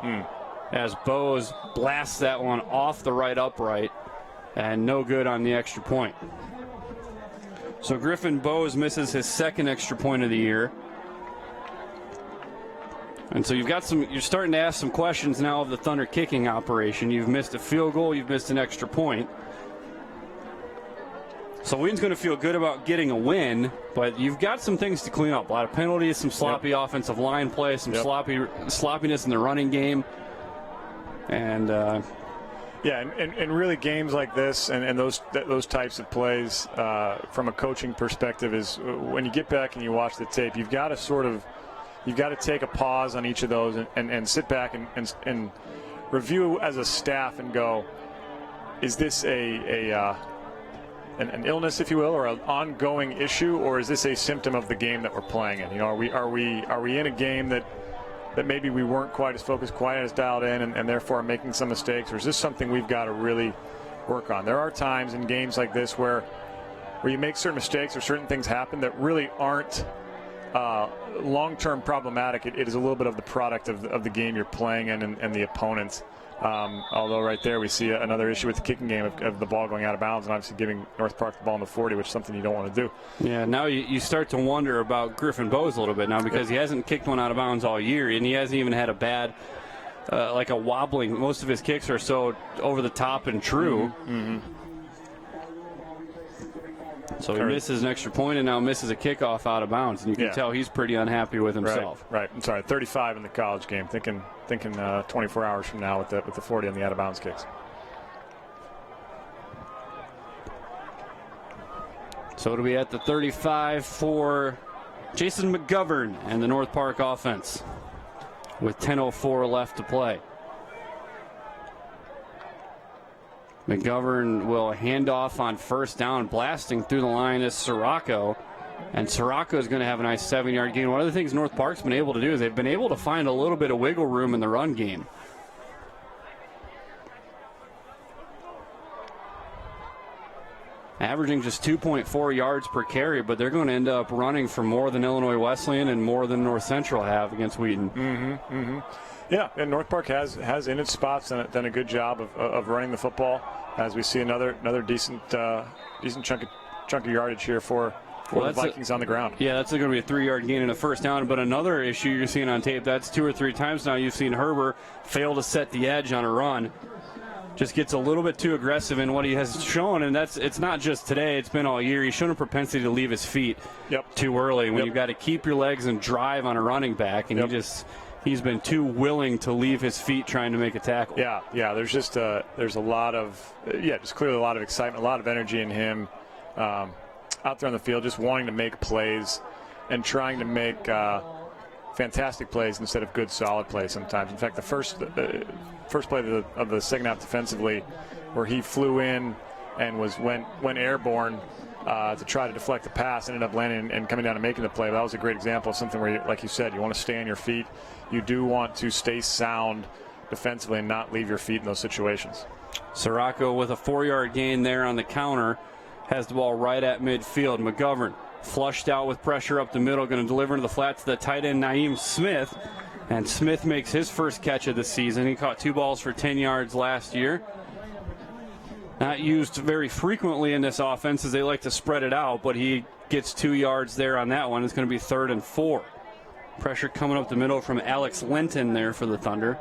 as Bowes blasts that one off the right upright and no good on the extra point. So Griffin Bowes misses his 2nd extra point of the year. And so you're starting to ask some questions now of the Thunder kicking operation. You've missed a field goal, you've missed an extra point. So Wheaton's going to feel good about getting a win, but you've got some things to clean up. A lot of penalties, some sloppy offensive line play, some sloppiness in the running game. And and really games like this and those types of plays from a coaching perspective is when you get back and you watch the tape, you've got to take a pause on each of those and sit back and review as a staff and go, is this an illness, if you will, or an ongoing issue, or is this a symptom of the game that we're playing in? Are we in a game that maybe we weren't quite as focused, quite as dialed in, and therefore are making some mistakes, or is this something we've got to really work on? There are times in games like this where you make certain mistakes or certain things happen that really aren't long-term problematic. It is a little bit of the product of the game you're playing in and the opponents. Although right there we see another issue with the kicking game of the ball going out of bounds and obviously giving North Park the ball in the 40, which is something you don't want to do. Yeah, now you start to wonder about Griffin Bowes a little bit now because he hasn't kicked one out of bounds all year, and he hasn't even had a bad, like a wobbling. Most of his kicks are so over the top and true. So he misses an extra point and now misses a kickoff out of bounds, and you can tell he's pretty unhappy with himself. Right. I'm sorry, 35 in the college game. Thinking 24 hours from now with the 40 on the out of bounds kicks. So it'll be at the 35 for Jason McGovern and the North Park offense with 10:04 left to play. McGovern will hand off on first down. Blasting through the line is Sirocco. And Sirocco is going to have a nice 7-yard gain. One of the things North Park's been able to do is they've been able to find a little bit of wiggle room in the run game. Averaging just 2.4 yards per carry, but they're going to end up running for more than Illinois Wesleyan and more than North Central have against Wheaton. Yeah, and North Park has in its spots done a good job of running the football, as we see another decent chunk of yardage here for the Vikings on the ground. Yeah, that's going to be a 3-yard gain and a first down. But another issue you're seeing on tape, that's 2 or 3 times now you've seen Herbert fail to set the edge on a run. Just gets a little bit too aggressive in what he has shown, and it's not just today, it's been all year. He's shown a propensity to leave his feet too early when you've got to keep your legs and drive on a running back, and he's been too willing to leave his feet trying to make a tackle. Yeah, there's just there's a lot of just clearly a lot of excitement, a lot of energy in him out there on the field, just wanting to make plays and trying to make fantastic plays instead of good solid plays sometimes. In fact, the first play of the second half defensively, where he flew in and went airborne to try to deflect the pass, ended up landing and coming down and making the play. That was a great example of something where, like you said, you want to stay on your feet. You do want to stay sound defensively and not leave your feet in those situations. Sirocco with a 4-yard gain there on the counter, has the ball right at midfield. McGovern flushed out with pressure up the middle, going to deliver into the flat to the tight end Naeem Smith. And Smith makes his first catch of the season. He caught 2 balls for 10 yards last year. Not used very frequently in this offense as they like to spread it out, but he gets 2 yards there on that one. It's going to be 3rd and 4. Pressure coming up the middle from Alex Linton there for the Thunder.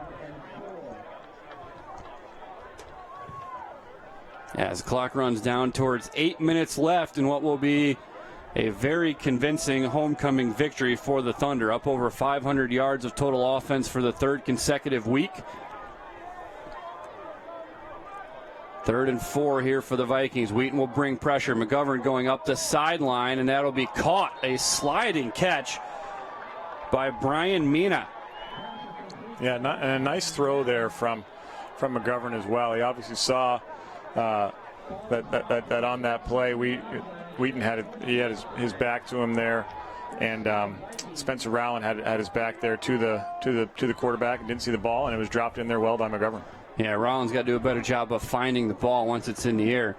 As the clock runs down towards 8 minutes left in what will be a very convincing homecoming victory for the Thunder. Up over 500 yards of total offense for the 3rd consecutive week. 3rd and 4 here for the Vikings. Wheaton will bring pressure. McGovern going up the sideline, and that'll be caught. A sliding catch by Brian Mina. Yeah, and a nice throw there from McGovern as well. He obviously saw that on that play, Wheaton had his back to him there, and Spencer Rowland had his back there to the quarterback and didn't see the ball, and it was dropped in there well by McGovern. Yeah, Rowland's got to do a better job of finding the ball once it's in the air.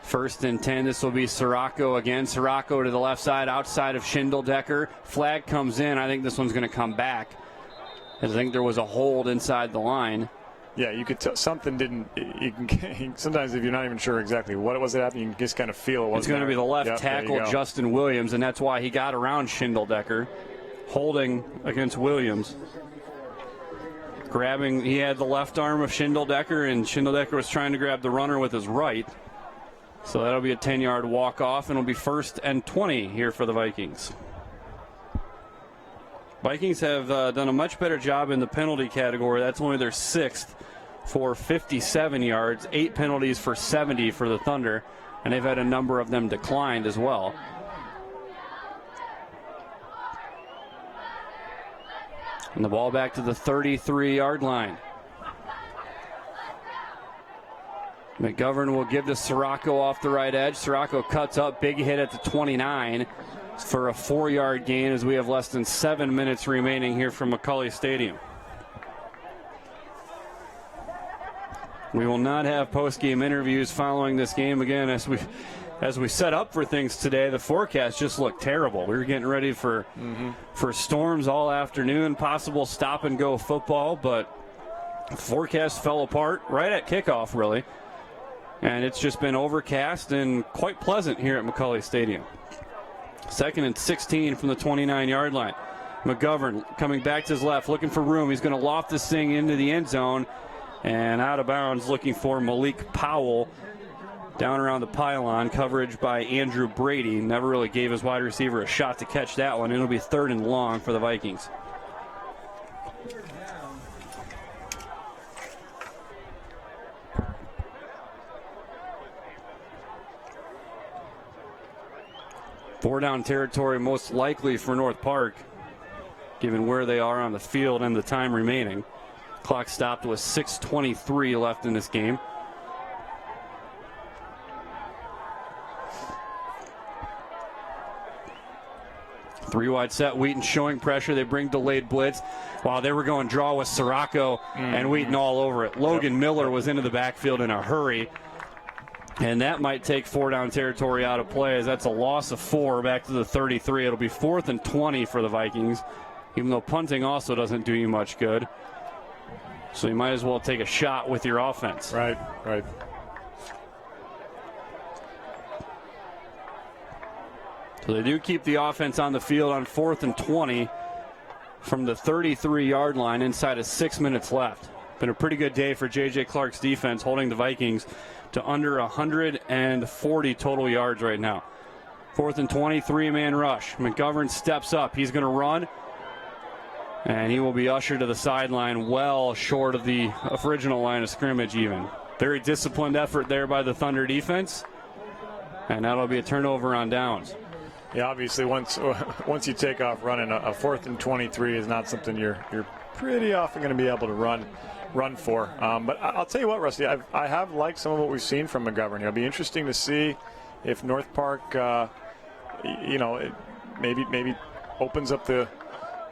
1st and 10. This will be Sirocco again. Sirocco to the left side, outside of Schindeldecker. Flag comes in. I think this one's going to come back. I think there was a hold inside the line. Yeah, you could tell something didn't. Sometimes if you're not even sure exactly what it was that happened, you can just kind of feel it. It's going to be the left tackle, Justin Williams, and that's why he got around Schindeldecker, holding against Williams. Grabbing, he had the left arm of Schindeldecker, and Schindeldecker was trying to grab the runner with his right. So that'll be a 10-yard walk-off, and it'll be 1st and 20 here for the Vikings. Vikings have done a much better job in the penalty category. That's only their 6th for 57 yards, 8 penalties for 70 for the Thunder, and they've had a number of them declined as well. And the ball back to the 33-yard line. McGovern will give to Sirocco off the right edge. Sirocco cuts up, big hit at the 29 for a 4-yard gain as we have less than 7 minutes remaining here from McCulley Stadium. We will not have post-game interviews following this game again as we set up for things today. The forecast just looked terrible. We were getting ready for storms all afternoon, possible stop-and-go football, but the forecast fell apart right at kickoff, really. And it's just been overcast and quite pleasant here at McCulley Stadium. 2nd and 16 from the 29-yard line. McGovern coming back to his left, looking for room. He's going to loft this thing into the end zone. And out of bounds, looking for Malik Powell. Down around the pylon, coverage by Andrew Brady. Never really gave his wide receiver a shot to catch that one. It'll be 3rd and long for the Vikings. 4 down territory most likely for North Park, given where they are on the field and the time remaining. Clock stopped with 6:23 left in this game. Three wide set. Wheaton showing pressure. They bring delayed blitz. While they were going draw with Sirocco and Wheaton all over it. Logan Miller was into the backfield in a hurry. And that might take 4 down territory out of play, as that's a loss of 4 back to the 33. It'll be 4th and 20 for the Vikings, even though punting also doesn't do you much good. So you might as well take a shot with your offense. Right. So they do keep the offense on the field on 4th and 20 from the 33-yard line inside of 6 minutes left. Been a pretty good day for J.J. Clark's defense, holding the Vikings to under 140 total yards right now. 4th and 20, 3-man rush. McGovern steps up. He's going to run, and he will be ushered to the sideline well short of the original line of scrimmage even. Very disciplined effort there by the Thunder defense, and that'll be a turnover on downs. Yeah, obviously once you take off running, a 4th and 23 is not something you're pretty often going to be able to run for. But I'll tell you what, Rusty, I have liked some of what we've seen from McGovern. It'll be interesting to see if North Park, maybe opens up the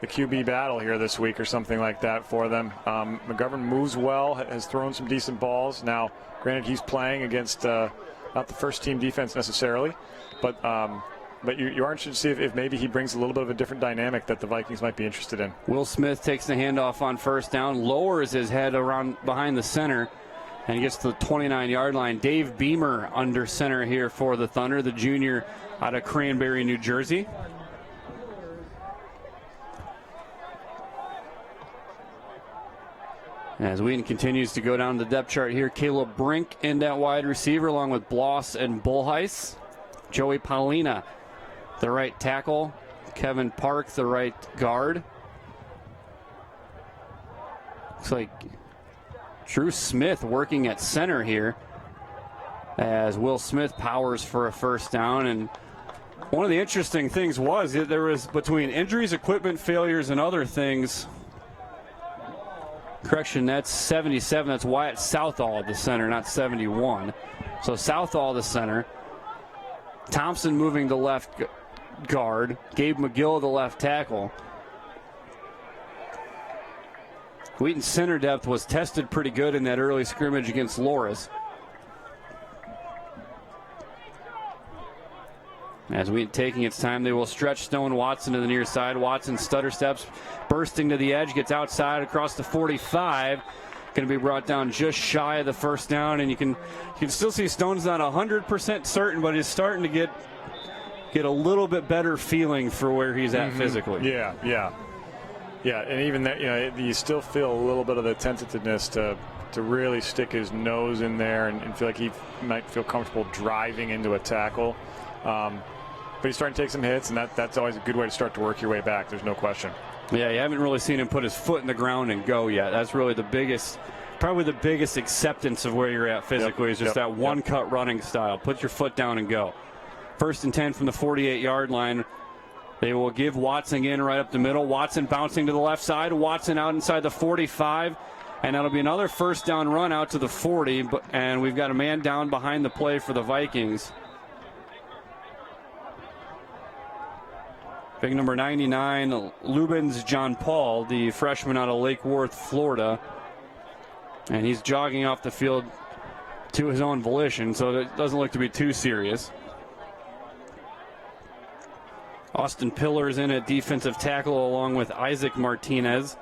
QB battle here this week or something like that for them. McGovern moves well, has thrown some decent balls. Now, granted, he's playing against not the first-team defense necessarily, but you are interested to see if maybe he brings a little bit of a different dynamic that the Vikings might be interested in. Will Smith takes the handoff on first down, lowers his head around behind the center, and he gets to the 29-yard line. Dave Beamer under center here for the Thunder, the junior out of Cranberry, New Jersey. As Wheaton continues to go down the depth chart here, Caleb Brink in that wide receiver along with Bloss and Bullheis. Joey Paulina, the right tackle. Kevin Park, the right guard. Looks like Drew Smith working at center here as Will Smith powers for a first down. And one of the interesting things was that there was, between injuries, equipment failures, and other things, correction, that's 77. That's Wyatt Southall at the center, not 71. So Southall the center. Thompson moving to left guard. Gabe McGill the left tackle. Wheaton's center depth was tested pretty good in that early scrimmage against Loras. As Wheaton taking its time, they will stretch Stone Watson to the near side. Watson stutter steps, bursting to the edge, gets outside across the 45. Going to be brought down just shy of the first down, and you can still see Stone's not 100% certain, but he's starting to get a little bit better feeling for where he's at physically. Yeah, and even that, you still feel a little bit of the tentativeness to really stick his nose in there and feel like he might feel comfortable driving into a tackle. But he's starting to take some hits, and that's always a good way to start to work your way back. There's no question. Yeah, you haven't really seen him put his foot in the ground and go yet. That's really probably the biggest acceptance of where you're at physically is just that one-cut running style. Put your foot down and go. 1st and 10 from the 48-yard line. They will give Watson in right up the middle. Watson bouncing to the left side. Watson out inside the 45. And that'll be another first down run out to the 40. And we've got a man down behind the play for the Vikings. Big number 99, Lubens John Paul, the freshman out of Lake Worth, Florida. And he's jogging off the field to his own volition, so it doesn't look to be too serious. Austin Pillar's in at defensive tackle along with Isaac Martinez.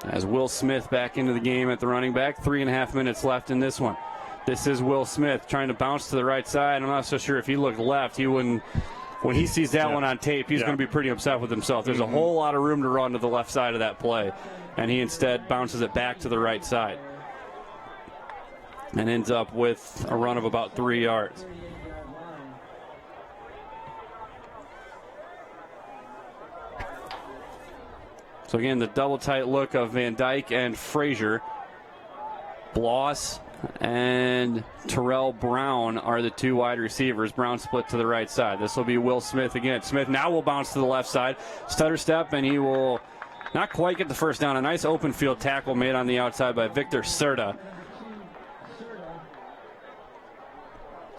As Will Smith back into the game at the running back, 3.5 minutes left in this one. This is Will Smith trying to bounce to the right side. I'm not so sure if he looked left. He wouldn't. When he sees that one on tape, he's going to be pretty upset with himself. There's a whole lot of room to run to the left side of that play, and he instead bounces it back to the right side and ends up with a run of about 3 yards. So again, the double tight look of Van Dyke and Frazier. Bloss and Terrell Brown are the two wide receivers. Brown split to the right side. This will be Will Smith again. Smith now will bounce to the left side. Stutter step, and he will not quite get the first down. A nice open field tackle made on the outside by Victor Serta.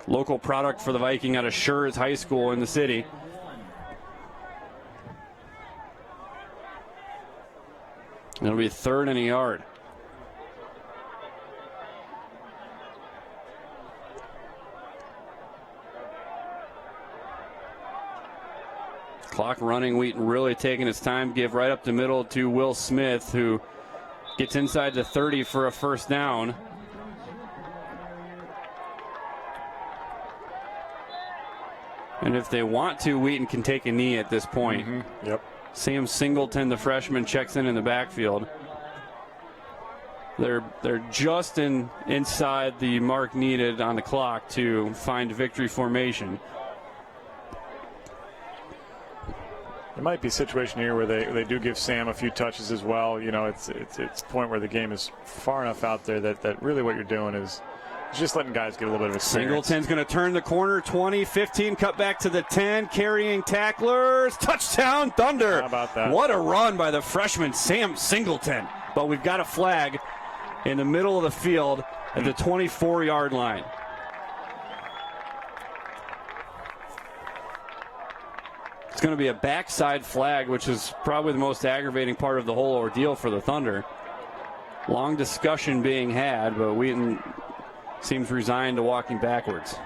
Local product for the Viking out of Schurz High School in the city. It'll be 3rd and a yard. Clock running. Wheaton really taking his time. Give right up the middle to Will Smith, who gets inside the 30 for a first down. And if they want to, Wheaton can take a knee at this point. Yep. Sam Singleton, the freshman, checks in the backfield. They're just inside the mark needed on the clock to find victory formation. There might be a situation here where they do give Sam a few touches as well. You know, it's a point where the game is far enough out there that really what you're doing is just letting guys get a little bit of experience. Singleton's going to turn the corner, 20, 15, cut back to the 10, carrying tacklers. Touchdown, Thunder. How about that? What a run by the freshman, Sam Singleton. But we've got a flag in the middle of the field at the 24-yard line. It's going to be a backside flag, which is probably the most aggravating part of the whole ordeal for the Thunder. Long discussion being had, but Wheaton seems resigned to walking backwards.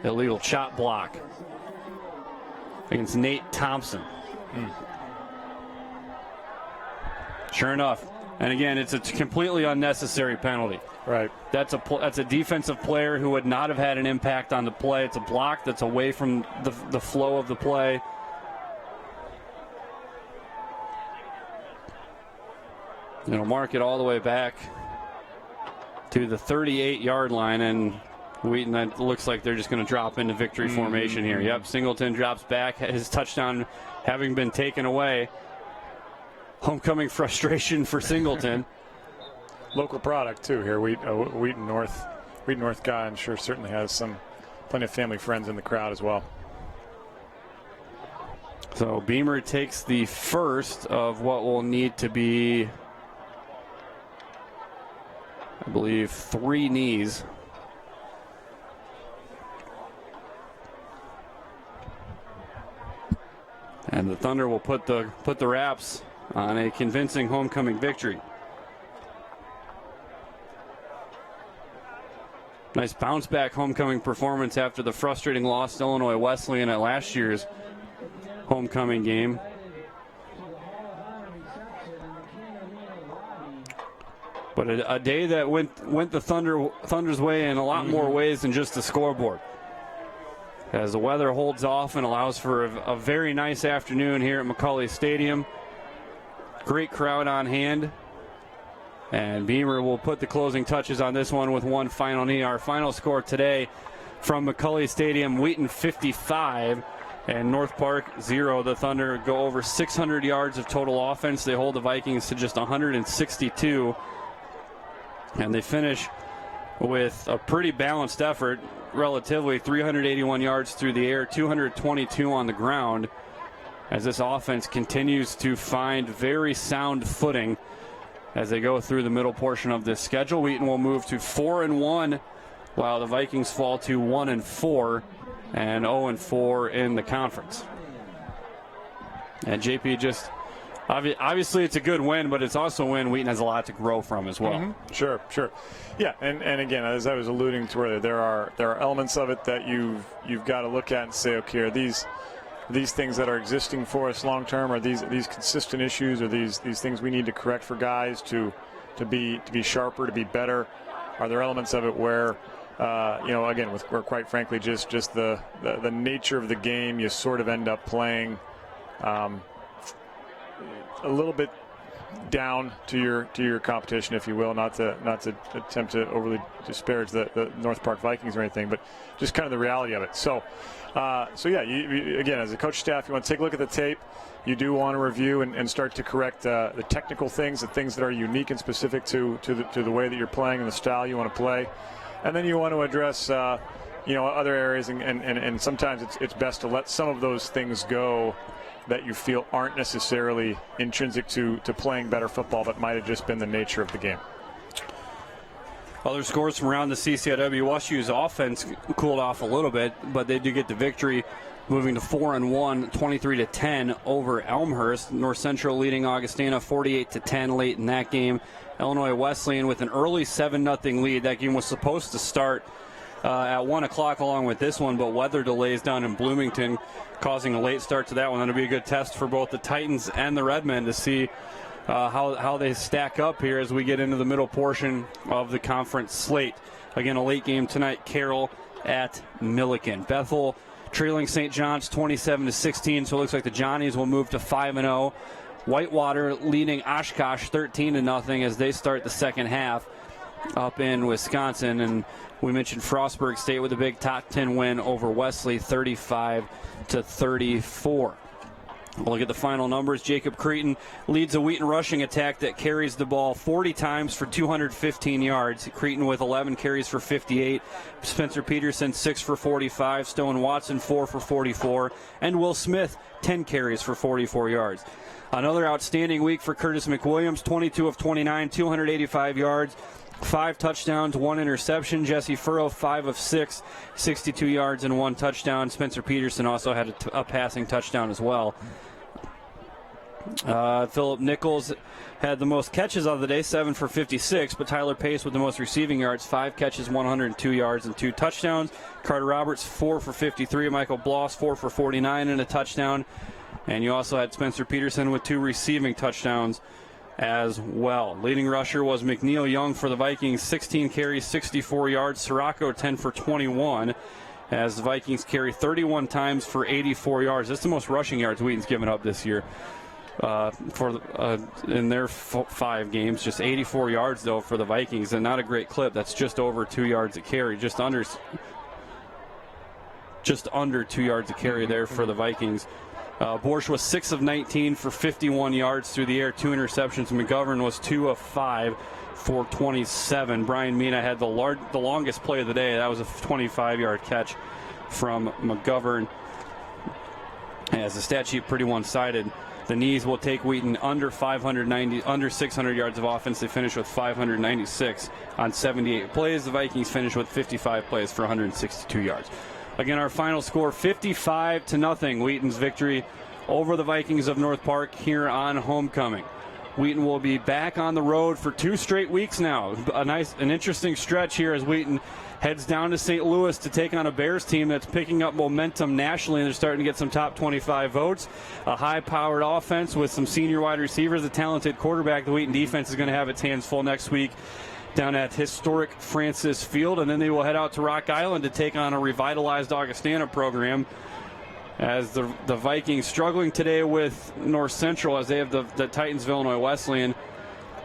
Illegal chop block against Nate Thompson. Sure enough. And again, it's a completely unnecessary penalty. Right. That's a defensive player who would not have had an impact on the play. It's a block that's away from the flow of the play. It'll mark it all the way back to the 38-yard line, and Wheaton, it looks like they're just going to drop into victory formation here. Yep, Singleton drops back, his touchdown having been taken away. Homecoming frustration for Singleton. Local product too here. Wheaton North guy, I'm sure, certainly has plenty of family friends in the crowd as well. So Beamer takes the first of what will need to be, I believe, 3 knees. And the Thunder will put the wraps on a convincing homecoming victory. Nice bounce back homecoming performance after the frustrating loss to Illinois Wesleyan at last year's homecoming game. But a day that went the Thunder's way in a lot more ways than just the scoreboard. As the weather holds off and allows for a very nice afternoon here at McCauley Stadium. Great crowd on hand. And Beamer will put the closing touches on this one with one final knee. Our final score today from McCauley Stadium, Wheaton 55 and North Park 0. The Thunder go over 600 yards of total offense. They hold the Vikings to just 162. And they finish with a pretty balanced effort, relatively 381 yards through the air, 222 on the ground, as this offense continues to find very sound footing as they go through the middle portion of this schedule. Wheaton will move to 4-1, while the Vikings fall to 1-4 and 0-4 in the conference. And JP, just obviously it's a good win, but it's also a win Wheaton has a lot to grow from as well. Sure. Yeah, and again, as I was alluding to earlier, there are elements of it that you've got to look at and say, okay, are these things that are existing for us long term, are these consistent issues, or these things we need to correct for guys to be sharper, to be better? Are there elements of it where again, where quite frankly just the nature of the game, you sort of end up playing a little bit down to your competition, if you will, not to attempt to overly disparage the North Park Vikings or anything, but just kind of the reality of it. So yeah, you, again, as a coach staff, you want to take a look at the tape. You do want to review and start to correct the technical things, the things that are unique and specific to the way that you're playing and the style you want to play, and then you want to address other areas, and sometimes it's best to let some of those things go that you feel aren't necessarily intrinsic to playing better football, but might have just been the nature of the game. Other scores from around the CCIW, WashU's offense cooled off a little bit, but they do get the victory, moving to 4-1, 23-10 over Elmhurst. North Central leading Augustana 48-10 late in that game. Illinois Wesleyan with an early 7-0 lead. That game was supposed to start at 1 o'clock along with this one, but weather delays down in Bloomington causing a late start to that one. That'll be a good test for both the Titans and the Redmen to see how they stack up here as we get into the middle portion of the conference slate. Again, a late game tonight, Carroll at Milliken. Bethel trailing St. John's 27-16, so it looks like the Johnnies will move to 5-0. Whitewater leading Oshkosh 13-0 as they start the second half up in Wisconsin. And we mentioned Frostburg State with a big top 10 win over Wesley, 35-34. We'll look at the final numbers. Jacob Creighton leads a Wheaton rushing attack that carries the ball 40 times for 215 yards. Creighton with 11 carries for 58. Spencer Peterson 6 for 45. Stone Watson 4 for 44. And Will Smith 10 carries for 44 yards. Another outstanding week for Curtis McWilliams, 22 of 29, 285 yards. 5 touchdowns, 1 interception. Jesse Furrow, 5 of 6, 62 yards and 1 touchdown. Spencer Peterson also had a passing touchdown as well. Philip Nichols had the most catches of the day, 7 for 56, but Tyler Pace with the most receiving yards, 5 catches, 102 yards and 2 touchdowns. Carter Roberts, 4 for 53. Michael Bloss, 4 for 49 and a touchdown. And you also had Spencer Peterson with 2 receiving touchdowns as well. Leading rusher was McNeil Young for the Vikings, 16 carries, 64 yards. Sirocco 10 for 21 as the Vikings carry 31 times for 84 yards. That's the most rushing yards Wheaton's given up this year in their 5 games. Just 84 yards, though, for the Vikings, and not a great clip. That's just over 2 yards a carry, just under 2 yards a carry there for the Vikings. Borsch was 6 of 19 for 51 yards through the air, 2 interceptions. McGovern was 2 of 5 for 27. Brian Mina had the longest play of the day. That was a 25-yard catch from McGovern. As the stat sheet pretty one-sided. The Knees will take Wheaton under 600 yards of offense. They finish with 596 on 78 plays. The Vikings finish with 55 plays for 162 yards. Again, our final score, 55-0. Wheaton's victory over the Vikings of North Park here on homecoming. Wheaton will be back on the road for 2 straight weeks now. An interesting stretch here as Wheaton heads down to St. Louis to take on a Bears team that's picking up momentum nationally. They're starting to get some top 25 votes. A high-powered offense with some senior wide receivers, a talented quarterback. The Wheaton defense is going to have its hands full next week down at historic Francis Field, and then they will head out to Rock Island to take on a revitalized Augustana program as the Vikings struggling today with North Central as they have the Titans of Illinois Wesleyan.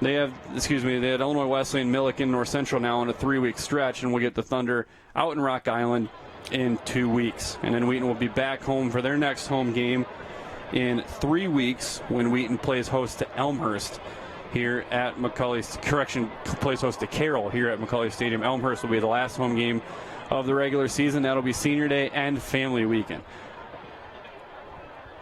They had Illinois Wesleyan, Milliken, North Central now on a 3-week stretch, and we'll get the Thunder out in Rock Island in 2 weeks. And then Wheaton will be back home for their next home game in 3 weeks when Wheaton plays host to Elmhurst here at plays host to Carroll here at McCulley Stadium. Elmhurst will be the last home game of the regular season. That'll be Senior Day and Family Weekend.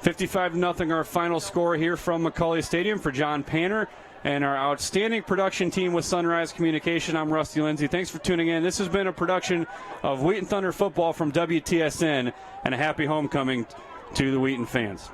55-0 our final score here from McCulley Stadium. For John Panner and our outstanding production team with Sunrise Communication, I'm Rusty Lindsay. Thanks for tuning in. This has been a production of Wheaton Thunder Football from WTSN, and a happy homecoming to the Wheaton fans.